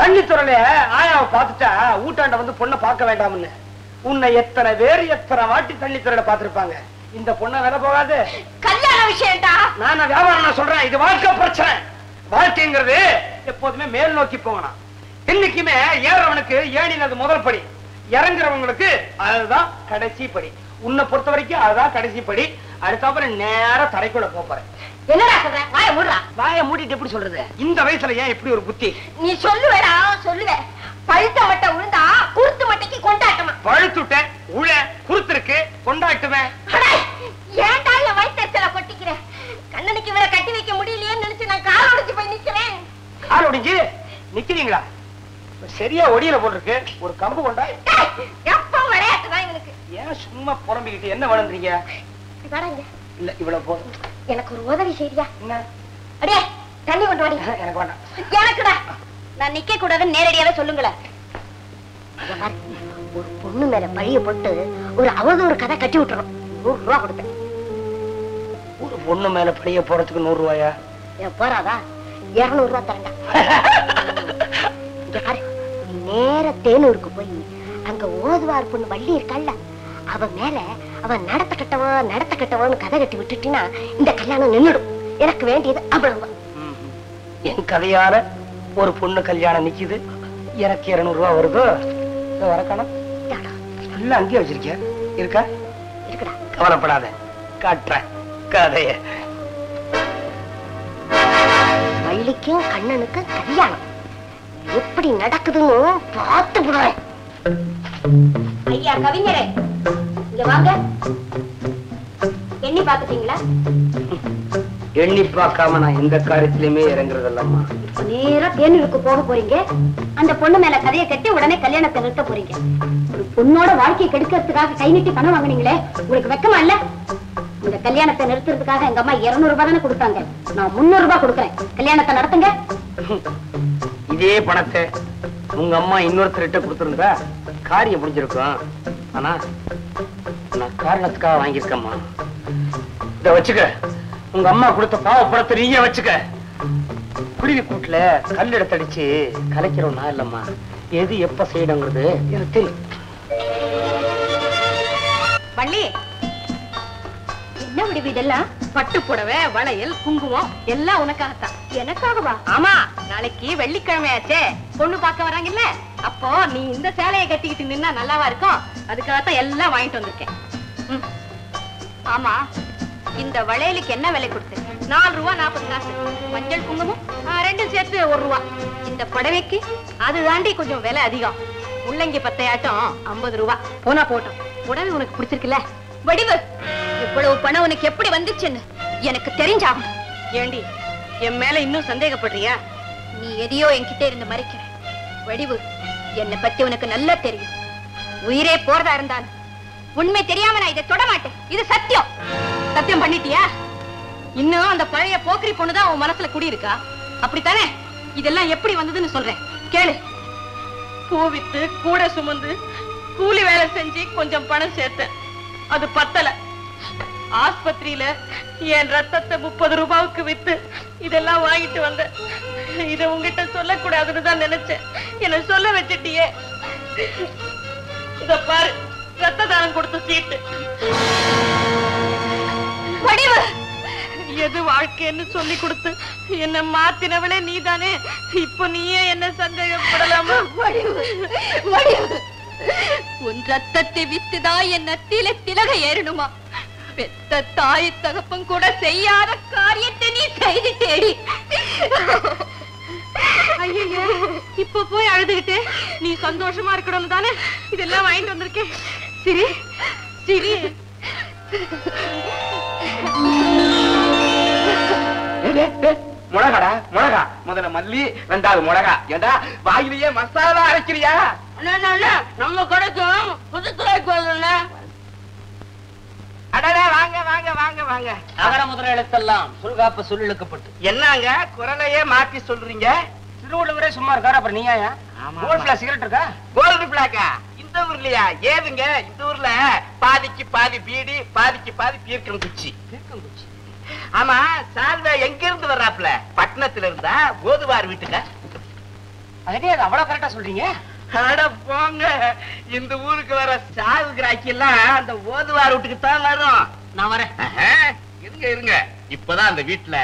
தண்ணி துறையில ஆயாவை பார்த்துட்டா ஊட்டாண்ட வந்து பொண்ணை பார்க்க வேண்டாம்னு. உன்னை எத்தனை பேர் எத்தனை வாட்டி தண்ணி துறையில பார்த்திருப்பாங்க. இந்த பொண்ணை வேலை போகாது. கல்யாண விஷயம்டா. நான் வியாபாரம் நான் சொல்றேன். இது வாழ்க்கை பிரச்சனை. வாழ்க்கைங்கிறது எப்போதுமே மேல் நோக்கி போகணும். இன்னைக்குமே ஏறவனுக்கு ஏணினது முதல் படி, இறங்குறவங்களுக்கு அதுதான் கடைசி படி. உன்னை பொறுத்த வரைக்கும் அதுதான் கடைசி படி. அடுத்தப்புறம் நேர தரைக்குள்ள போறேன். என்னடா சொல்ற? வாய மூடுறா. வாய மூடிட்டு எப்படி சொல்றது? இந்த வயசுல ஏன் இப்படி ஒரு புத்தி? நீ சொல்லுவேடா சொல்லுவே. பழுத்த மட்டை உழுந்தா குருத்து மட்டைக்கு கொண்டாட்டமா? பழுத்துட்டேன், உழ குருத்திருக்கு, கொண்டாட்டுவேன். ஏன்டா என் வயிற்றுல கொட்டிக்கிற? கண்ணனுக்கு இவரை கட்டி வைக்க முடியலையேன்னு நினைச்சு நான் கால் ஒடிச்சு போய் நிக்கிறேன். கால் ஒடிஞ்சு நிக்கிறீங்களா? சரியா ஒடியில போட்டிருக்கு. ஒரு கம்பு கொண்டா. எப்ப விளையாட்டுதான் இவனுக்கு. ஏன் சும்மா புலம்பிக்கிட்டு என்ன வளர்ந்தீங்க? இல்ல இவ்வளவு போதும். எனக்கு ஒரு உதவி செய்யா? என்ன? அடே தண்ணி கொண்டு வாடி. எனக்கு வேண்டாம். எனக்குடா. நான் நிக்க கூடாதுன்னு நேரடியாவே சொல்லுங்களேன். ஒரு பொண்ணு மேல பழிய போட்டு ஒரு அவதூறு கதை கட்டி விட்டுறோம். 100 ரூபா கொடுப்பேன். ஒரு பொண்ணு மேல பழிய போறதுக்கு 100 ரூபாயா? போறாதா? 200 ரூபா தரேன்டா. நேர தேனூருக்கு போய் அங்க ஓதுவார் பொண்ணு வள்ளி இருக்காள்ல, அவ மேல அவன் நடத்த கட்டவன்னு கதை கட்டி விட்டுட்டீன்னா இந்த கல்யாணம் நின்னுடும். எனக்கு வேண்டியது அவ்வளவு. என் கதையால ஒரு பொண்ணு கல்யாணம் நிக்குது. எனக்கு 200 ரூபா வருது. வரக்கணும் எல்லாம் அங்கேயே வச்சிருக்கிய இருக்கா? இருக்குடா. கவலைப்படாத, காட்டுறேன் கதைய. வள்ளிக்கும் கண்ணனுக்கும் கல்யாணம் எப்படி நடக்குதுன்னு பார்த்து விடுறேன். ஐயா கவிஞரே, இங்க வாங்க. எண்ணி பாத்துட்டீங்களா? எண்ணி பார்க்காம நான் எந்த காரியத்திலுமே இறங்குறதல்லம்மா. நேரா தேனூருக்கு போக போறீங்க. அந்த பொண்ணு மேல கதையை கட்டி உடனே கல்யாணத்தை நிறுத்த போறீங்க. ஒரு பொண்ணோட வாழ்க்கையை கெடுக்கிறதுக்காக கை நீட்டி பணம் வாங்கினீங்களே, உங்களுக்கு வெக்கமா இல்ல? இந்த கல்யாணத்தை நிறுத்துறதுக்காக எங்க அம்மா 200 ரூபாய் தானே கொடுத்தாங்க. நான் 300 ரூபாய் கொடுக்குறேன். கல்யாணத்தை நடத்துங்க. இதே பணத்தை உங்க அம்மா இன்னொருத்தர்கிட்ட கொடுத்திருந்தா காரியம் முடிஞ்சிருக்கும். ஆனா நான் காரணத்துக்காக வாங்கியிருக்கம்மா. இத வச்சுக்க. உங்க அம்மா கொடுத்த பாவ பணத்தை நீயே வச்சுக்க. குருவி கூட்டுல கல் எடுத்தடிச்சு கலைக்கிறோம் நான் இல்லம்மா. எது எப்ப செய்யணுங்கிறது எனக்கு தெரியும். வள்ளி, என்ன முடிவு இதெல்லாம்? பட்டு புடவை, வளையல், குங்குமம் எல்லாம் உனக்காகத்தான். எனக்காகவா? ஆமா, நாளைக்கு வெள்ளிக்கிழமையாச்சே, பொண்ணு பார்க்க வராங்கல்ல, அப்போ நீ இந்த சேலையை கட்டிக்கிட்டு நின்னா நல்லாவா இருக்கும். அதுக்காகத்தான் எல்லாம் வாங்கிட்டு வந்திருக்கேன். ஆமா, இந்த வளையலுக்கு என்ன விலை கொடுத்து? 4 ரூபா 40 காசு. மஞ்சள் குங்குமம் ரெண்டும் சேர்த்து 1 ரூபா. இந்த புடவைக்கு? அது தாண்டி கொஞ்சம் விலை அதிகம். முள்ளங்கி பத்தையாட்டம் 50 ரூபா. போனா போட்டோம். புடவை உனக்கு பிடிச்சிருக்குல்ல? வடிவு, இவ்வளவு பணம் உனக்கு எப்படி வந்துச்சுன்னு எனக்கு தெரிஞ்சாகும். ஏண்டி, என் மேல இன்னும் சந்தேகப்படுறியா? நீ எதையோ என்கிட்ட இருந்து மறைக்கிற. வடிவு, என்னை பத்தி உனக்கு நல்லா தெரியும். உயிரே போறதா இருந்தாலும் உண்மை தெரியாம நான் இதை தொட மாட்டேன். இது சத்தியம். சத்தியம் பண்ணிட்டியா? இன்னும் அந்த பழைய போக்கிரி பொண்ணுதான் உன் மனசுல குடியிருக்கா, அப்படித்தானே? இதெல்லாம் எப்படி வந்ததுன்னு சொல்றேன் கேளு. பூ வித்து கூட சுமந்து கூலி வேலை செஞ்சு கொஞ்சம் பணம் சேர்த்தேன். அது பத்தல. ஆஸ்பத்திரியில என் ரத்தத்தை 30 ரூபாய்க்கு வித்து இதெல்லாம் வாங்கிட்டு வந்தேன். இத உங்ககிட்ட சொல்லக்கூடாதுன்னு தான் நினைச்சேன். என்ன சொல்ல வச்சிட்டியே. இத பாரு, ரத்த தானம் கொடுத்த சீட்டு. வடிவு, எது வாழ்க்கைன்னு சொல்லி கொடுத்து என்ன மாத்தினவளே நீதானே. இப்ப நீயே என்ன சந்தேகப்படலாமா? வடிவு, உன் ரத்தத்தை வித்துதான் என் நத்தில திலக ஏறணுமா? பெத்த தாய் தகப்பன் கூட செய்யாத காரியத்தை நீ செய்து தேடி. ஐயே, இப்ப போய் அழுதுகிட்டு நீ சந்தோஷமா இருக்கணும் தானே இதெல்லாம் வாங்கிட்டு வந்திருக்கேன். சரி சரி. மிளகாடா, மிளகா. முதல்ல மல்லி, 2வது மிளகா. ஏண்டா வாயிலேயே மசாலா அரைக்கிறியா? நம்ம கடைக்கும் புதுத்துறைக்கு வரல. அடடா, வாங்க வாங்க வாங்க வாங்க. அகர முதல எழுத்தெல்லாம் சொல்காப்ப சொல்லிழுக்கப்பட்டு. என்னங்க குரலையே மாத்தி சொல்றீங்க? திருவள்ளுவரே சும்மா இருக்காரு, அப்புறம் நீயா? கோல்ட் பிளாக் சிகரெட் இருக்கா? கோல்டு பிளாக்கா? இந்த ஊர்லயா? ஏதுங்க, இந்த ஊர்ல பாதிக்கு பாதி பீடி, பாதிக்கு பாதி பீர்க்கம் குச்சி. ஆமா, சால்வை எங்க இருந்து வர்றாப்ல? பட்டணத்துல இருந்தா ஓதுவார் வீட்டுக்கா? அதே அது அவ்வளவு கரெக்டா சொல்றீங்க? அட போங்க, இந்த ஊருக்கு வர சாவு கிராக்கி எல்லாம் அந்த ஓதுவார் வீட்டுக்கு தான் வரும். நான் வரேன். இருங்க இருங்க, இப்பதான் அந்த வீட்டுல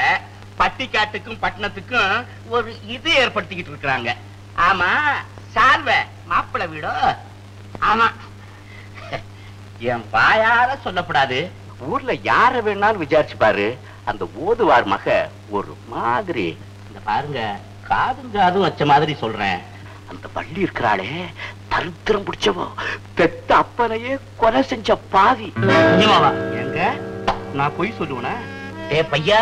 பட்டிக்காட்டுக்கும் பட்டணத்துக்கும் ஒரு இது ஏற்படுத்திக்கிட்டு இருக்காங்க. ஆமா, சால்வை மாப்பிள்ளை வீடோ? ஆமா, என் வாயால சொல்லப்படாது. ஊர்ல யார வேணாலும் விசாரிச்சு பாரு, அந்த ஓதுவார் மக ஒரு மாதிரி. இந்த பாருங்க, காதும் காதும் வச்ச மாதிரி சொல்றேன். அந்த பள்ளி இருக்கிறாளே, தரித்திரம் பிடிச்சவோ, பெத்த அப்பனையே கொலை செஞ்ச பாவி. எங்க நான் பொய் சொல்லுவேனா? ஏ பையா,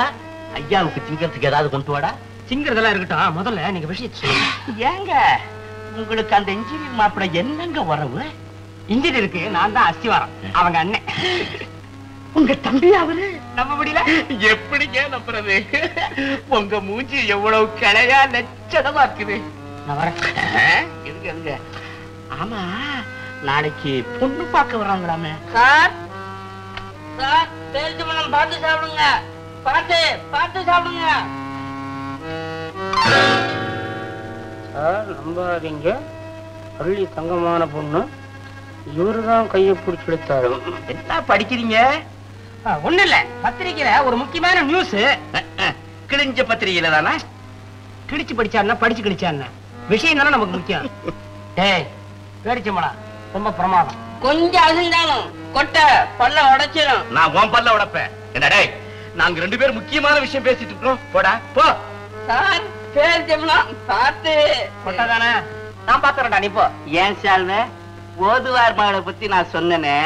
ஐயாவுக்கு திங்கிறதுக்கு ஏதாவது கொண்டு வாடா. சிங்கிறதெல்லாம் இருக்கட்டும், முதல்ல நீங்க விஷயத்தை சொல்லுங்க. ஏங்க, உங்களுக்கு அந்த இன்ஜினியர் மாப்பிள என்னங்க வரவு? இன்ஜினியருக்கு நான் தான் அஸ்திவாரம், அவங்க அண்ணன். உங்க தம்பி அவரு? நம்ப முடியல? எப்படிங்க நம்புறது? உங்க மூஞ்சி எவ்வளவு கிளையா லட்சணமா இருக்குது. நான் வரேன். இருங்க இருங்க. ஆமா, நாளைக்கு பொண்ணு பார்க்க வர்றாங்களாமே? சார் சார், தெரிஞ்சு மனம் பார்த்து சாப்பிடுங்க. பார்த்து பார்த்து சாப்பிடுங்க. சார், நம்பாதீங்க, பள்ளி தங்கமான பொண்ணு. இவருதான் கையை பிடிச்சி எடுத்தாரு. என்ன படிக்கிறீங்க? ஒண்ணு இல்ல, பத்திரிக்கையில ஒரு முக்கியமான நியூஸ். கிழிஞ்ச பத்திரிகையில தானே? கிழிச்சு படிச்சாருன்னா படிச்சு கிழிச்சாருன்னா விஷயம் தானே நமக்கு முக்கியம். டேய் பேடிச்சம்பளா, ரொம்ப பிரமாதம். கொஞ்சம் அசைந்தாலும் கொட்டை பல்ல உடைச்சிடும். நான் உன் பல்ல உடைப்பேன். என்னடே, நாங்க 2 பேரும் முக்கியமான விஷயம் பேசிட்டு இருக்கோம். போடா போ. சார், பேர் ஜெம்லாம் பார்த்து. கொட்டை தானே, நான் பாத்துறேன்டா, நீ போ. ஏன் சால்வ, ஓதுவார் மகளை பத்தி நான் சொன்னேனே,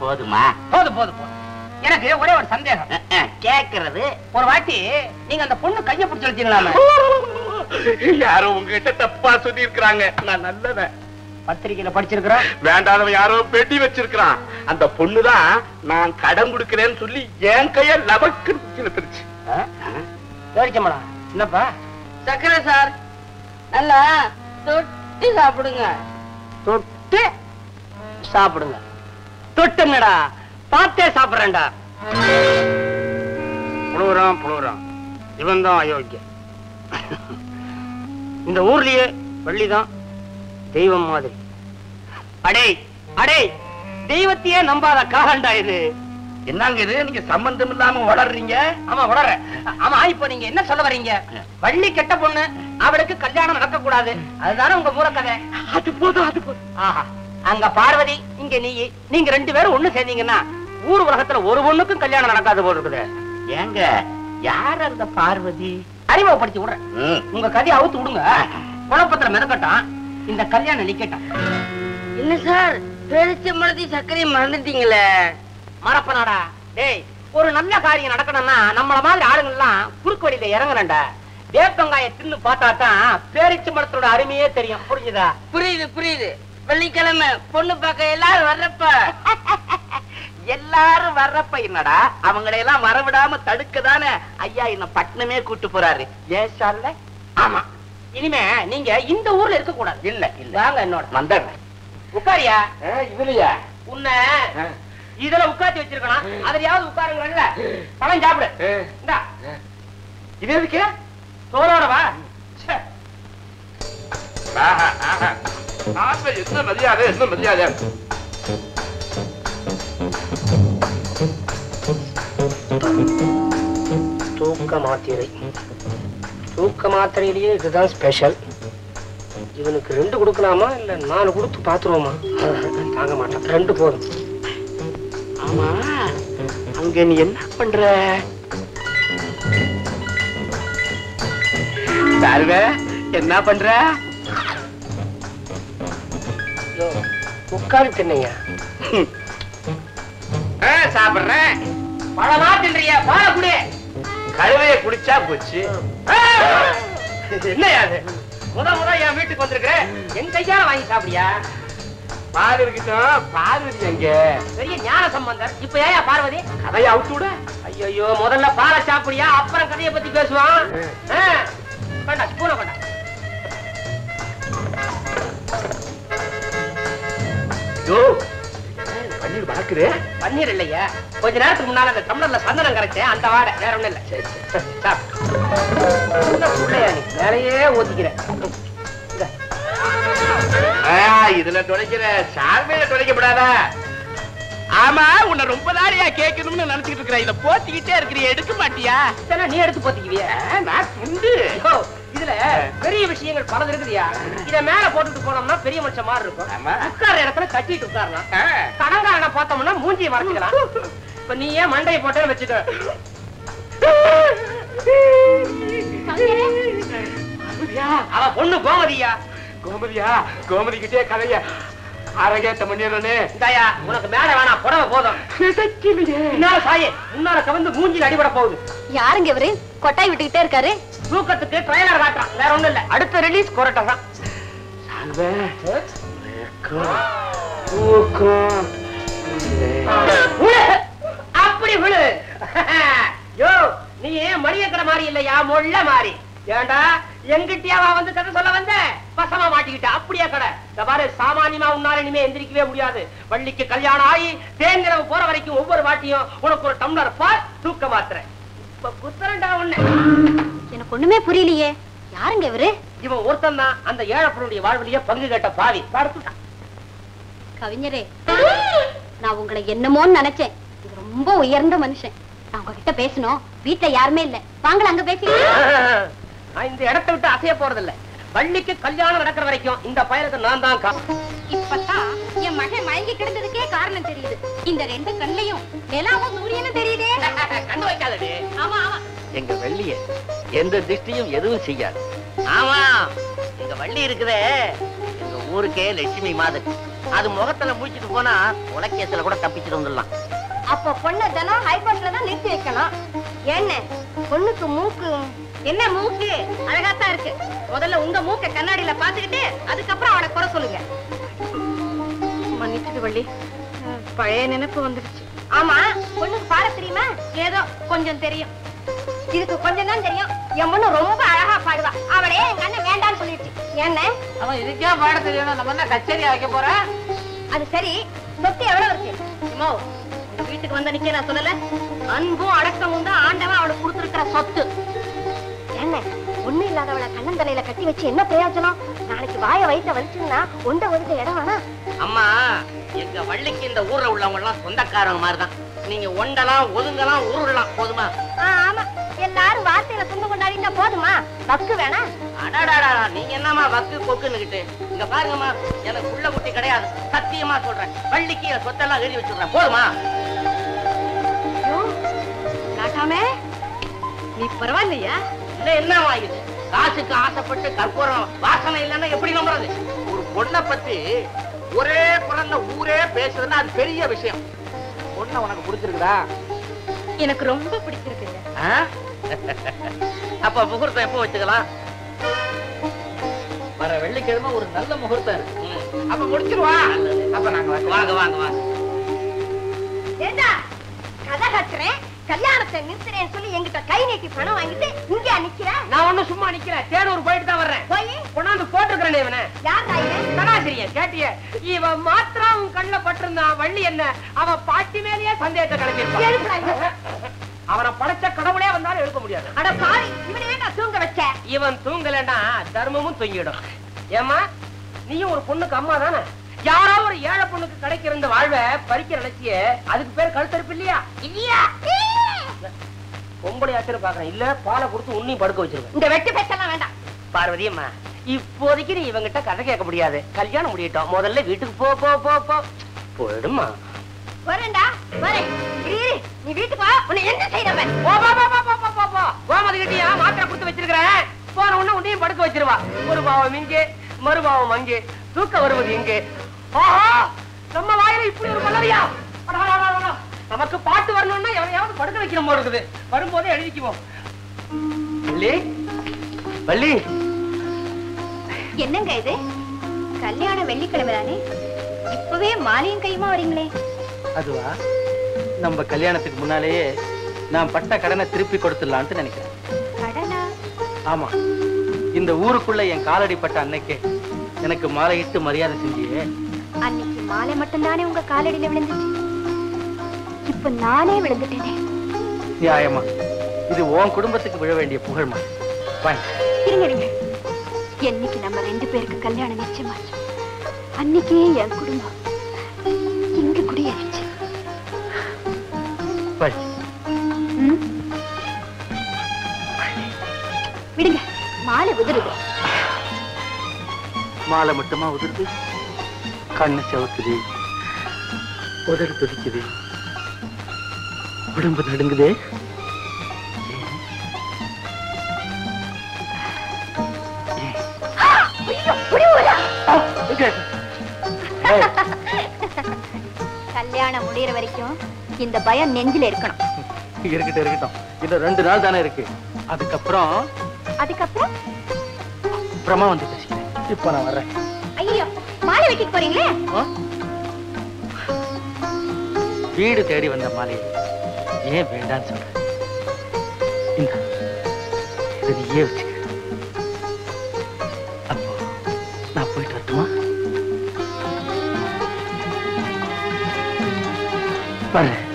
போதுமா? போதும் போதும் போதும். எனக்கு ஒரே ஒரு சந்தேகம். கேக்குறது, ஒரு வாட்டி நீங்க அந்த பொண்ணு கைய பிடிச்சு வச்சீங்களாமே? யாரோ உங்ககிட்ட தப்பா சொல்லி இருக்கிறாங்க. நான் நல்லவன். பத்திரிக்கையில படிச்சிருக்கிறேன். வேண்டாதவன் யாரோ பெட்டி வச்சிருக்கிறான். அந்த பொண்ணுதான் நான் கடன் கொடுக்கிறேன்னு சொல்லி என் கைய லபக்குன்னு இழுத்துருச்சு. பேடிச்சம்பளா, என்னப்பா? சக்கரை சார், நல்லா தொட்டி சாப்பிடுங்க. தொட்டு சாப்பிடுங்க. தொட்டுங்கடா, பார்த்தே சாப்பிடுறேன்டா. புழுறான், இவன் தான் அயோக்கிய. இந்த ஊர்லயே வள்ளிதான் தெய்வம் மாதிரி. அடே அடே, தெய்வத்தையே நம்பாத காலண்டா இது. என்னங்க இது, நீங்க சம்பந்தம் இல்லாம வளர்றீங்க? ஆமா வளர. ஆமா, இப்ப நீங்க என்ன சொல்ல வர்றீங்க? வள்ளி கெட்ட பொண்ணு, அவளுக்கு கல்யாணம் நடக்க கூடாது, அதுதானே உங்க மூலக்கதை? அது போதும், அது போதும். ஆஹா, அங்க பார்வதி, இங்க நீங்க 2 பேரும் ஒண்ணு சேர்ந்தீங்கன்னா ஊர் உலகத்துல ஒரு பொண்ணுக்கும் கல்யாணம் நடக்காது போல இருக்குது. ஏங்க, யார் அந்த பார்வதி? அறிமுகப்படுத்தி விடுறேன். உங்க கதையை அவுத்து விடுங்க. குழப்பத்துல மிதக்கட்டான், இந்த கல்யாணம் நிக்கட்டான். என்ன சார், பேரிச்சம்பழத்தி சர்க்கரையை மறந்துட்டீங்களே? மறப்பனாடா டேய், ஒரு நல்ல காரியம் நடக்கணும்னா நம்மள மாதிரி ஆளுங்க எல்லாம் குறுக்கு வழியில இறங்கணும்டா. வேப்பங்காய தின்னு பார்த்தா தான் பேரிச்சம்பழத்தோட அருமையே தெரியும். புரிஞ்சுதா? புரியுது புரியுது. வெள்ளிக்கிழமை பொண்ணு பார்க்க எல்லாரும் வர்றப்ப எல்லாரும் வர்றப்ப என்னடா, அவங்களையெல்லாம் வரவிடாம தடுக்கதானே ஐயா என்ன பட்டணமே கூட்டு போறாரு. ஏன் சார்ல? ஆமா, இனிமே நீங்க இந்த ஊர்ல இருக்க கூடாது. இல்ல இல்ல, வாங்க என்னோட. வந்துடுறேன். உட்காரியா? இதுலயா? உன்னை இதுல உட்காந்து வச்சிருக்கணும், அதுலயாவது உட்காருங்கல்ல. பழம் சாப்பிடு. இந்தா, இது எதுக்கு? சோறோட வா. என்ன மரியாதை, என்ன மரியாதை? தூக்க மாத்திரை. தூக்க மாத்திரையிலேயே இதுதான் ஸ்பெஷல். இவனுக்கு 2 கொடுக்கலாமா இல்ல 4 கொடுத்து பாத்துருவோமா? தாங்க மாட்டான், 2 போதும். ஆமா, அங்க நீ என்ன பண்ற? பார்வ, என்ன பண்ற? உட்காரு தின்னையா. சாப்பிடுறேன். பழமா தின்றியா? பால குடி. கழுவைய குடிச்சா போச்சு. என்னையா அது? முத என் வீட்டுக்கு வந்திருக்க, என் கையால வாங்கி சாப்பிடியா? பாரு இருக்கட்டும், பார்வதி எங்க? பெரிய ஞான சம்பந்தர். இப்ப ஏயா பார்வதி? கதையை அவுத்து விட. ஐயோ, முதல்ல பாலை சாப்பிடியா, அப்புறம் கதையை பத்தி பேசுவான். வேண்டா, ஸ்பூனை வேண்டா. பன்னீர் பாக்குது. பன்னீர் இல்லையா, கொஞ்ச நேரத்துக்கு முன்னால அந்த டம்ளர்ல சந்தனம் கரைச்சேன், அந்த வாடை, வேற ஒண்ணும் இல்ல. வேலையே ஊத்திக்கிற. இதுல துடைக்கிற, சார்மையில துடைக்கப்படாதா? ஆமா, உன்னை ரொம்ப நாளையா கேட்கணும்னு நினைச்சுக்கிட்டு இருக்கிறேன். இத போத்திக்கிட்டே இருக்கிறீ, எடுக்க மாட்டியா? நீ எடுத்து போத்திக்குவியா? நான் துண்டு. இதுல பெரிய விஷயங்கள் பலது இருக்குதியா. இத மேல போட்டுட்டு போனோம்னா பெரிய மனுஷன் மாதிரி இருக்கும். உட்கார இடத்துல கட்டிட்டு உட்காரலாம். கடங்காரனை பார்த்தோம்னா மூஞ்சியை மறைச்சிக்கலாம். இப்ப நீ ஏன் மண்டையை போட்டேன்னு வச்சுக்க. அவ பொண்ணு கோமதியா? கோமதியா? கோமதி கிட்டே கதைய அரங்கேற்ற பண்ணிடுறே. இந்தாயா, உனக்கு மேல வேணாம், புடவை போதும். முன்னால சாயே, முன்னால கவர்ந்து மூஞ்சில் அடிபட போகுது. யாருங்க இவரு கொட்டாய் விட்டுக்கிட்டே இருக்காரு? தூக்கத்துக்கு ட்ரைலர் காட்டுறான், வேற ஒண்ணும் இல்ல. அடுத்த ரிலீஸ் கொரட்டை தான். அப்படி விழு. யோ, நீ ஏன் மணியக்கடை மாதிரி இல்லையா, மொள்ள மாதிரி. ஏண்டா, எங்கிட்டியாவா வந்து கதை சொல்ல வந்த? பசமா மாட்டிக்கிட்ட. அப்படியே கடை பாரு, சாமானியமா உன்னால இனிமே எந்திரிக்கவே முடியாது. வள்ளிக்கு கல்யாணம் ஆகி தேங்கிரவு போற வரைக்கும் ஒவ்வொரு வாட்டியும் உனக்கு ஒரு டம்ளர் பால் தூக்க மாத்திரை. இப்ப குத்துறண்டா ஒண்ணு. எனக்கு ஒண்ணுமே புரியலையே, யாருங்க இவரு? இவன் ஒருத்தன் தான் அந்த ஏழப்பனுடைய வாழ்விலேயே பங்கு கேட்ட பாவி. படுத்துட்டான். கவிஞரே, நான் உங்களை என்னமோன்னு நினைச்சேன். இது ரொம்ப உயர்ந்த மனுஷன். நான் உங்ககிட்ட பேசணும். வீட்டுல யாருமே இல்ல, வாங்கல அங்க பேசிக்கலாம். நான் இந்த இடத்தை விட்டு அசைய போறதில்ல. வள்ளிக்கு கல்யாணம் நடக்கிற வரைக்கும் இந்த பயலுக்கு நான் தான். இப்பதான் என் மகன் மயங்கி கிடந்ததுக்கே காரணம் தெரியுது. இந்த 2 கண்ணையும் நிலாவும் சூரியனும் தெரியுதே. கண்டு வைக்காதடி. ஆமா ஆமா, எங்க வெள்ளிய எந்த திஷ்டியும் எதுவும் செய்யாது. ஆமா, எங்க வள்ளி இருக்குதே, எங்க ஊருக்கே லட்சுமி மாதிரி. அது முகத்துல முடிச்சிட்டு போனா உலகேசல கூட தப்பிச்சுட்டு வந்துடலாம். அப்ப பொண்ணு தினம் ஹைபோட்ல தான் நிறுத்தி வைக்கணும். என்ன பொண்ணுக்கு மூக்கு என்ன மூக்கு அழகாத்தான் இருக்கு. முதல்ல உங்க மூக்க கண்ணாடியில பாத்துக்கிட்டு அதுக்கப்புறம் அவனை குறை சொல்லுங்க. மன்னிச்சுடு வள்ளி, பழைய நினைப்பு வந்துடுச்சு. ஆமா, பொண்ணுக்கு பாட தெரியுமா? ஏதோ கொஞ்சம் தெரியும். இதுக்கு கொஞ்சம் தான் தெரியும். என் பொண்ணு ரொம்ப அழகா பாடுவா. அவளே எங்க அண்ணன் வேண்டான்னு சொல்லிடுச்சு. என்ன அவன் இதுக்கே பாட தெரியணும், நம்ம என்ன கச்சேரி வைக்க போற? அது சரி, சொத்து எவ்வளவு இருக்கு? இந்த வீட்டுக்கு வந்த நிக்க நான் சொல்லல, அன்பும் அடக்கமும் தான் ஆண்டவன் அவளுக்கு கொடுத்திருக்கிற சொத்து. என்ன ஒண்ணு இல்லாதவளை கண்ணன் தலையில கட்டி வச்சு என்ன பிரயோஜனம்? நாளைக்கு வாய வயிற்ற வலிச்சுன்னா உண்ட ஒதுக்க இடம் வேணா. அம்மா, எங்க வள்ளிக்கு இந்த ஊர்ல உள்ளவங்க எல்லாம் சொந்தக்காரங்க மாதிரிதான். நீங்க ஒண்டலாம் ஒதுங்கலாம் உருளலாம், போதுமா? ஆமா, எல்லாரும் வார்த்தையில துண்டு கொண்டாடிட்டா போதுமா? வக்கு வேணா? அடாடாடா, நீங்க என்னமா வக்கு கொக்குன்னுகிட்டு? இங்க பாருங்கம்மா, எனக்கு புள்ள குட்டி கிடையாது, சத்தியமா சொல்றேன். வள்ளிக்கு என் சொத்தெல்லாம் எழுதி வச்சுடுறேன், போதுமா? நாட்டாமே, நீ பரவாயில்லையா? இல்ல என்ன வாயுது? காசுக்கு ஆசைப்பட்டு கற்பூரம் வாசனை இல்லைன்னா எப்படி நம்புறது? ஒரு பொண்ணை பத்தி ஒரே பிறந்த ஊரே பேசுறதுன்னா அது பெரிய விஷயம். பொண்ணை உனக்கு பிடிச்சிருக்குதா? எனக்கு ரொம்ப பிடிச்சிருக்குங்க. அப்ப முகூர்த்தம் எப்போ வச்சுக்கலாம்? வர வெள்ளிக்கிழமை ஒரு நல்ல முகூர்த்தம் இருக்கு. அப்ப முடிச்சிருவா. அப்ப நாங்க வாங்க வாங்க வாங்க. ஏண்டா கதை கட்டுறேன், கல்யாணத்தை நிறுத்துறேன்னு சொல்லி எங்கிட்ட கை நீட்டி பணம் வாங்கிட்டு இங்க நிக்கிற? நான் ஒண்ணும் சும்மா நிக்கிறேன், தேனூர் போயிட்டு தான் வர்றேன். போய் கொண்டாந்து போட்டுக்கிறேன். இவனை யாரா இவன்? சராசரியன் கேட்டிய? இவன் மாத்திரம் உன் கண்ணுல பட்டிருந்தான். வள்ளி என்ன அவன் பாட்டி மேலேயே சந்தேகத்தை கிளம்பியிருப்பான். அவனை படைச்ச கடவுளே வந்தாலும் எடுக்க முடியாது. அட பாவி, இவனை ஏண்டா தூங்க வச்ச? இவன் தூங்கலன்னா தர்மமும் தூங்கிடும். ஏமா, நீயும் ஒரு பொண்ணுக்கு அம்மா தானே? யாரோ ஒரு ஏழை பொண்ணுக்கு கிடைக்கிற இந்த வாழ்வை பறிக்க நினைச்சிய, அதுக்கு பேர் கழுத்தறுப்பு இல்லையா? இல்லையா? பொம்பளை ஆச்சரிய பாக்குறேன். இல்ல பாலை கொடுத்து உன்னையும் படுக்க வச்சிருவேன். இந்த வெட்டு பேச்செல்லாம் வேண்டாம். பார்வதி அம்மா, இப்போதைக்கு நீ இவங்கிட்ட கதை கேட்க முடியாது. கல்யாணம் முடியட்டும், முதல்ல வீட்டுக்கு போ போ போ போ. போயிடுமா? வரேன்டா, வரேன். இரு, நீ வீட்டுக்கு வா. உன்னை என்ன செய்யறவன்? போ போ போ போ போ போ போ. கோமதி கிட்டியா மாத்திரை கொடுத்து வச்சிருக்கிறேன். போன உடனே உன்னையும் படுக்க வச்சிருவா. ஒரு பாவம் இங்கே, மறுபாவம் அங்கே, தூக்க வருவது இங்கே. ஆஹா, நம்ம வாயில இப்படி ஒரு பல்லவியா? நமக்கு பாட்டு வரணும்னா எவனையாவது படுக்க வைக்கணும் போல இருக்குது. வரும்போதே எழுதிக்குவோம். வள்ளி, வள்ளி. என்னங்க இது? கல்யாணம் வெள்ளிக்கிழமை தானே? இப்பவே மாலையும் கையுமா வரீங்களே? அதுவா, நம்ம கல்யாணத்துக்கு முன்னாலேயே நான் பட்ட கடனை திருப்பி கொடுத்துடலான்ட்டு நினைக்கிறேன். கடனா? ஆமா, இந்த ஊருக்குள்ள என் காலடி பட்ட அன்னைக்கே எனக்கு மாலையிட்டு மரியாதை செஞ்சியே. அன்னைக்கு மாலை மட்டும்தானே உங்க காலடியில விழுந்துச்சு. இப்ப நானே விழுந்துட்டேனே. நியாயமா? இது உன் குடும்பத்துக்கு விழ வேண்டிய புகழ் மாதிரி. இருங்க இருங்க, என்னைக்கு நம்ம 2 பேருக்கு கல்யாணம் நிச்சயமாச்சு அன்னைக்கே என் குடும்பம் இங்க குடியேறிச்சு. விடுங்க, மாலை உதிருது. மாலை மட்டுமா உதிருது? கண்ணு செவக்குது, உதடு துடிக்குது, உடம்பு நடுங்குதே. கல்யாணம் முடியற வரைக்கும் இந்த பயம் நெஞ்சில இருக்கணும். இருக்கட்டும் இருக்கட்டும், இன்னும் 2 நாள் தானே இருக்கு. அதுக்கப்புறம் பிரமா வந்து பேசிக்கிறேன். இப்ப நான் வர்றேன். ஐயோ, மாலை வெட்டிட்டு போறீங்களே? வீடு தேடி வந்த மாலையை ஏன் வேண்டான்னு சொல்ற? இந்த இதை நீயே வச்சுக்க. அப்போ நான் போயிட்டு வரட்டுமா? வர்றேன்.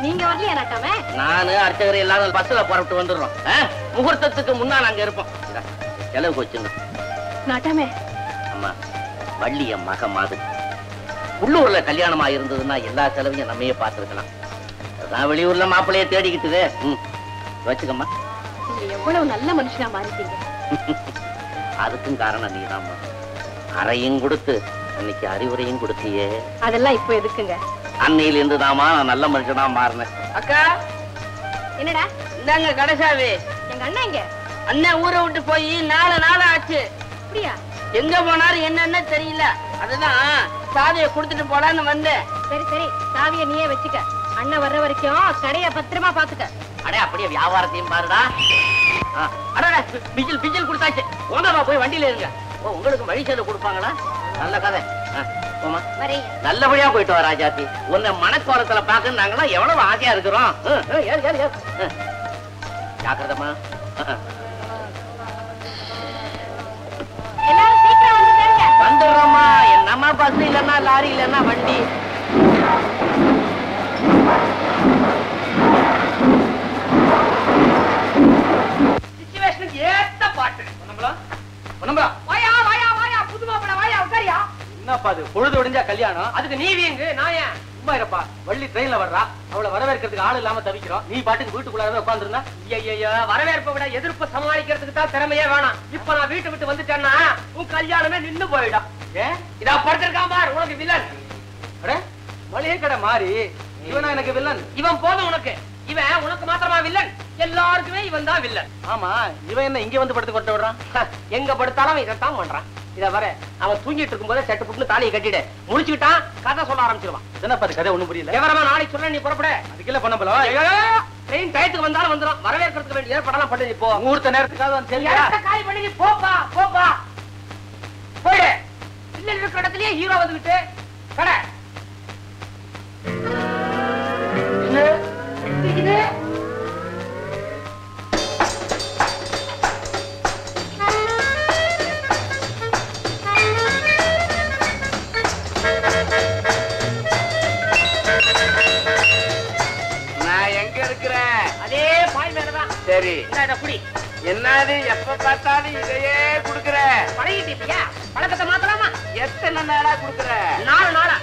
நீங்க வரலையா நாட்டாமே? நானு அர்ச்சகர் எல்லாரும் பஸ்ல புறப்பட்டு வந்துடுறோம். முகூர்த்தத்துக்கு முன்னால அங்க இருப்போம். செலவுக்கு வச்சுங்க. நாட்டாமே, அம்மா, வள்ளி என் மக மாதிரி உள்ளூர்ல கல்யாணமா இருந்ததுன்னா எல்லா செலவையும் நம்மையே பார்த்துருக்கலாம். அதான் வெளியூர்ல மாப்பிள்ளைய தேடிக்கிட்டுது. வச்சுக்கம்மா. நீங்க எவ்வளவு நல்ல மனுஷனா மாறிட்டீங்க. அதுக்கும் காரணம் நீதான். அறையும் கொடுத்து அன்னைக்கு அறிவுரையும் கொடுத்தியே. அதெல்லாம் இப்ப எதுக்குங்க? அன்னையில இருந்து தாமா நான் நல்ல மனுஷனா மாறினேன். அக்கா, என்னடா? இந்தாங்க கடைசாவி. எங்க அண்ணா இங்க? அண்ணன் ஊரை விட்டு போய் 4 நாள் ஆச்சு. அப்படியா? எங்க போனாரு என்னன்னு தெரியல. அதுதான் சாவியை கொடுத்துட்டு போலான்னு வந்தேன். சரி சரி, சாவியை நீயே வச்சுக்க. அண்ணன் வர்ற வரைக்கும் கடைய பத்திரமா பாத்துக்க. அடே அப்படியே வியாபாரத்தையும் பாருடா. பிஜில் பிஜில் கொடுத்தாச்சு. போனவா போய் வண்டியில இருங்க. ஓ, உங்களுக்கு வழி செலவு கொடுப்பாங்களா? நல்ல கதை. போமா, நல்லபடியா போயிட்டு வா ராஜாத்தி. உன்னை மனக்கோலத்துல பாக்க நாங்களாம் எவ்வளவு ஆசையா இருக்கிறோம். ஜாக்கிரதமா. எல்லாரும் சீக்கிரம் வந்துட்டாங்க. வந்துடுறோமா. என்னம்மா பஸ் இல்லன்னா லாரி இல்லன்னா வண்டி. சிச்சுவேஷனுக்கு ஏத்த பாட்டு. வாயா வாயா வாயா, புது மாப்பிள வாயா, உட்காரியா. என்னப்பா அது பொழுது ஒடிஞ்சா கல்யாணம்? அதுக்கு நீ வீங்கு, நான் ஏன்? சும்மா இருப்பா. வள்ளி ட்ரெயின்ல வர்றா, அவளை வரவேற்கிறதுக்கு ஆள் இல்லாம தவிக்கிறோம். நீ பாட்டுக்கு வீட்டுக்குள்ளாரவே உட்காந்துருந்தா. ஐயா, வரவேற்பை விட எதிர்ப்பு சமாளிக்கிறதுக்கு தான் திறமையே வேணாம். இப்ப நான் வீட்டை விட்டு வந்துட்டேன்னா உன் கல்யாணமே நின்னு போயிடும். ஏன்? இதா படுத்திருக்கான் பார், உனக்கு வில்லன். அட, மளிகை கடை மாறி இவனா எனக்கு வில்லன்? இவன் போதும் உனக்கு. இவன் உனக்கு மாத்திரமா வில்லன், எல்லாருக்குமே இவன் தான் வில்லன். ஆமா, இவன் என்ன இங்க வந்து படுத்து கொட்ட விடுறான்? எங்க படுத்தாலும் அவன் இதைத்தான் பண்றான். இத வர அவன் தூங்கிட்டு இருக்கும் போதே சட்டு புட்டு தாலியை கட்டிடு. முடிச்சுக்கிட்டான், கதை சொல்ல ஆரம்பிச்சிருவான். என்னப்பா அது கதை? ஒண்ணும் புரியல. விவரமா நாளைக்கு சொல்ல, நீ புறப்பட. அதுக்கெல்லாம் பண்ண போல. ட்ரெயின் டயத்துக்கு வந்தாலும் வந்துடும். வரவேற்கிறதுக்கு வேண்டிய ஏற்பாடெல்லாம் பண்ணி போ. முகூர்த்த நேரத்துக்காக வந்து இடத்தை காலி பண்ணி நீ போப்பா போப்பா போயிடு. இல்ல இருக்கிற இடத்துலயே ஹீரோ வந்துகிட்டு கடை. இது நான் எங்க இருக்கிறேன்? அதே பாய் மேலதான். சரி, இந்தா குடி. என்னது எப்ப பார்த்தாலும் இதையே குடுக்குற? பழகிட்டு இல்லையா? பழக்கத்தை மாத்தலாமா? எத்தனை நாளா குடுக்குற? 4 நாளா.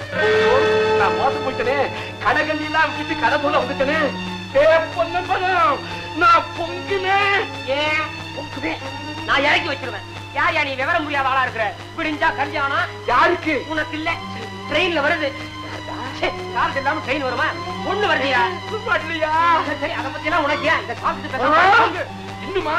நான் மோசம் போயிட்டனே. கடைகள் எல்லாம் விட்டு கடை போல வந்துட்டனே. நான் பொங்குனேன். ஏன் பொங்குதே? நான் இறக்கி வச்சிருவேன். யார் நீ விவரம் முடியாத ஆளா இருக்கிற? விடிஞ்சா கல்யாணம். யாருக்கு? உனக்கு இல்ல, ட்ரெயின்ல வருது. காசு இல்லாம ட்ரெயின் வருமா? ஒண்ணு வருதியா? வரலையா? சரி, அதை பத்தி எல்லாம் உனக்கு ஏன்? இந்த காசு பேச இன்னுமா?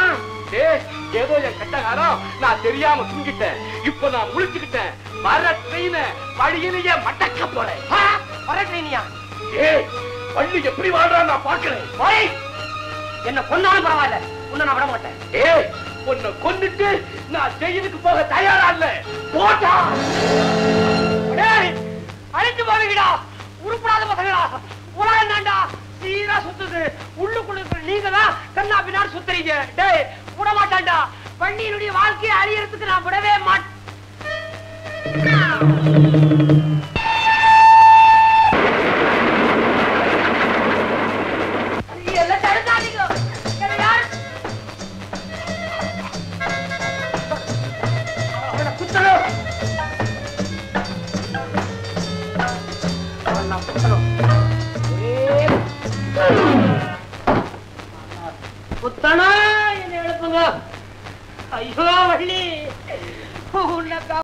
ஏதோ என் கட்டகாரம் நான் தெரியாம தூங்கிட்டேன். இப்ப நான் முழிச்சுக்கிட்டேன். வர ட்ரெயின வழியிலேயே மட்டக்க போறேன். வர ட்ரெயினியா? பள்ளி எப்படி வாழ்றான் நான் பாக்குறேன். என்ன கொன்னாலும் பரவாயில்ல, உன்னை நான் விட மாட்டேன். உன்னை கொன்னுட்டு நான் ஜெயிலுக்கு போக தயாரா இல்ல. போட்டா அழிஞ்சு போவீங்கடா, உருப்படாத பசங்களா. உலகம் தாண்டா சீரா சுத்துது. உள்ளுக்குள்ள இருக்கிற நீங்க தான் கண்ணா பின்னாடி சுத்துறீங்க. டேய், விட மாட்டான்டா. வண்டியினுடைய வாழ்க்கையை அழியறதுக்கு நான் விடவே மாட்டேன். எல்லாம் தடுக்காதீங்க. யார் குத்தணும்? புத்தனா என்ன எழுப்புங்க. ஐயோ வள்ளி, உன்னை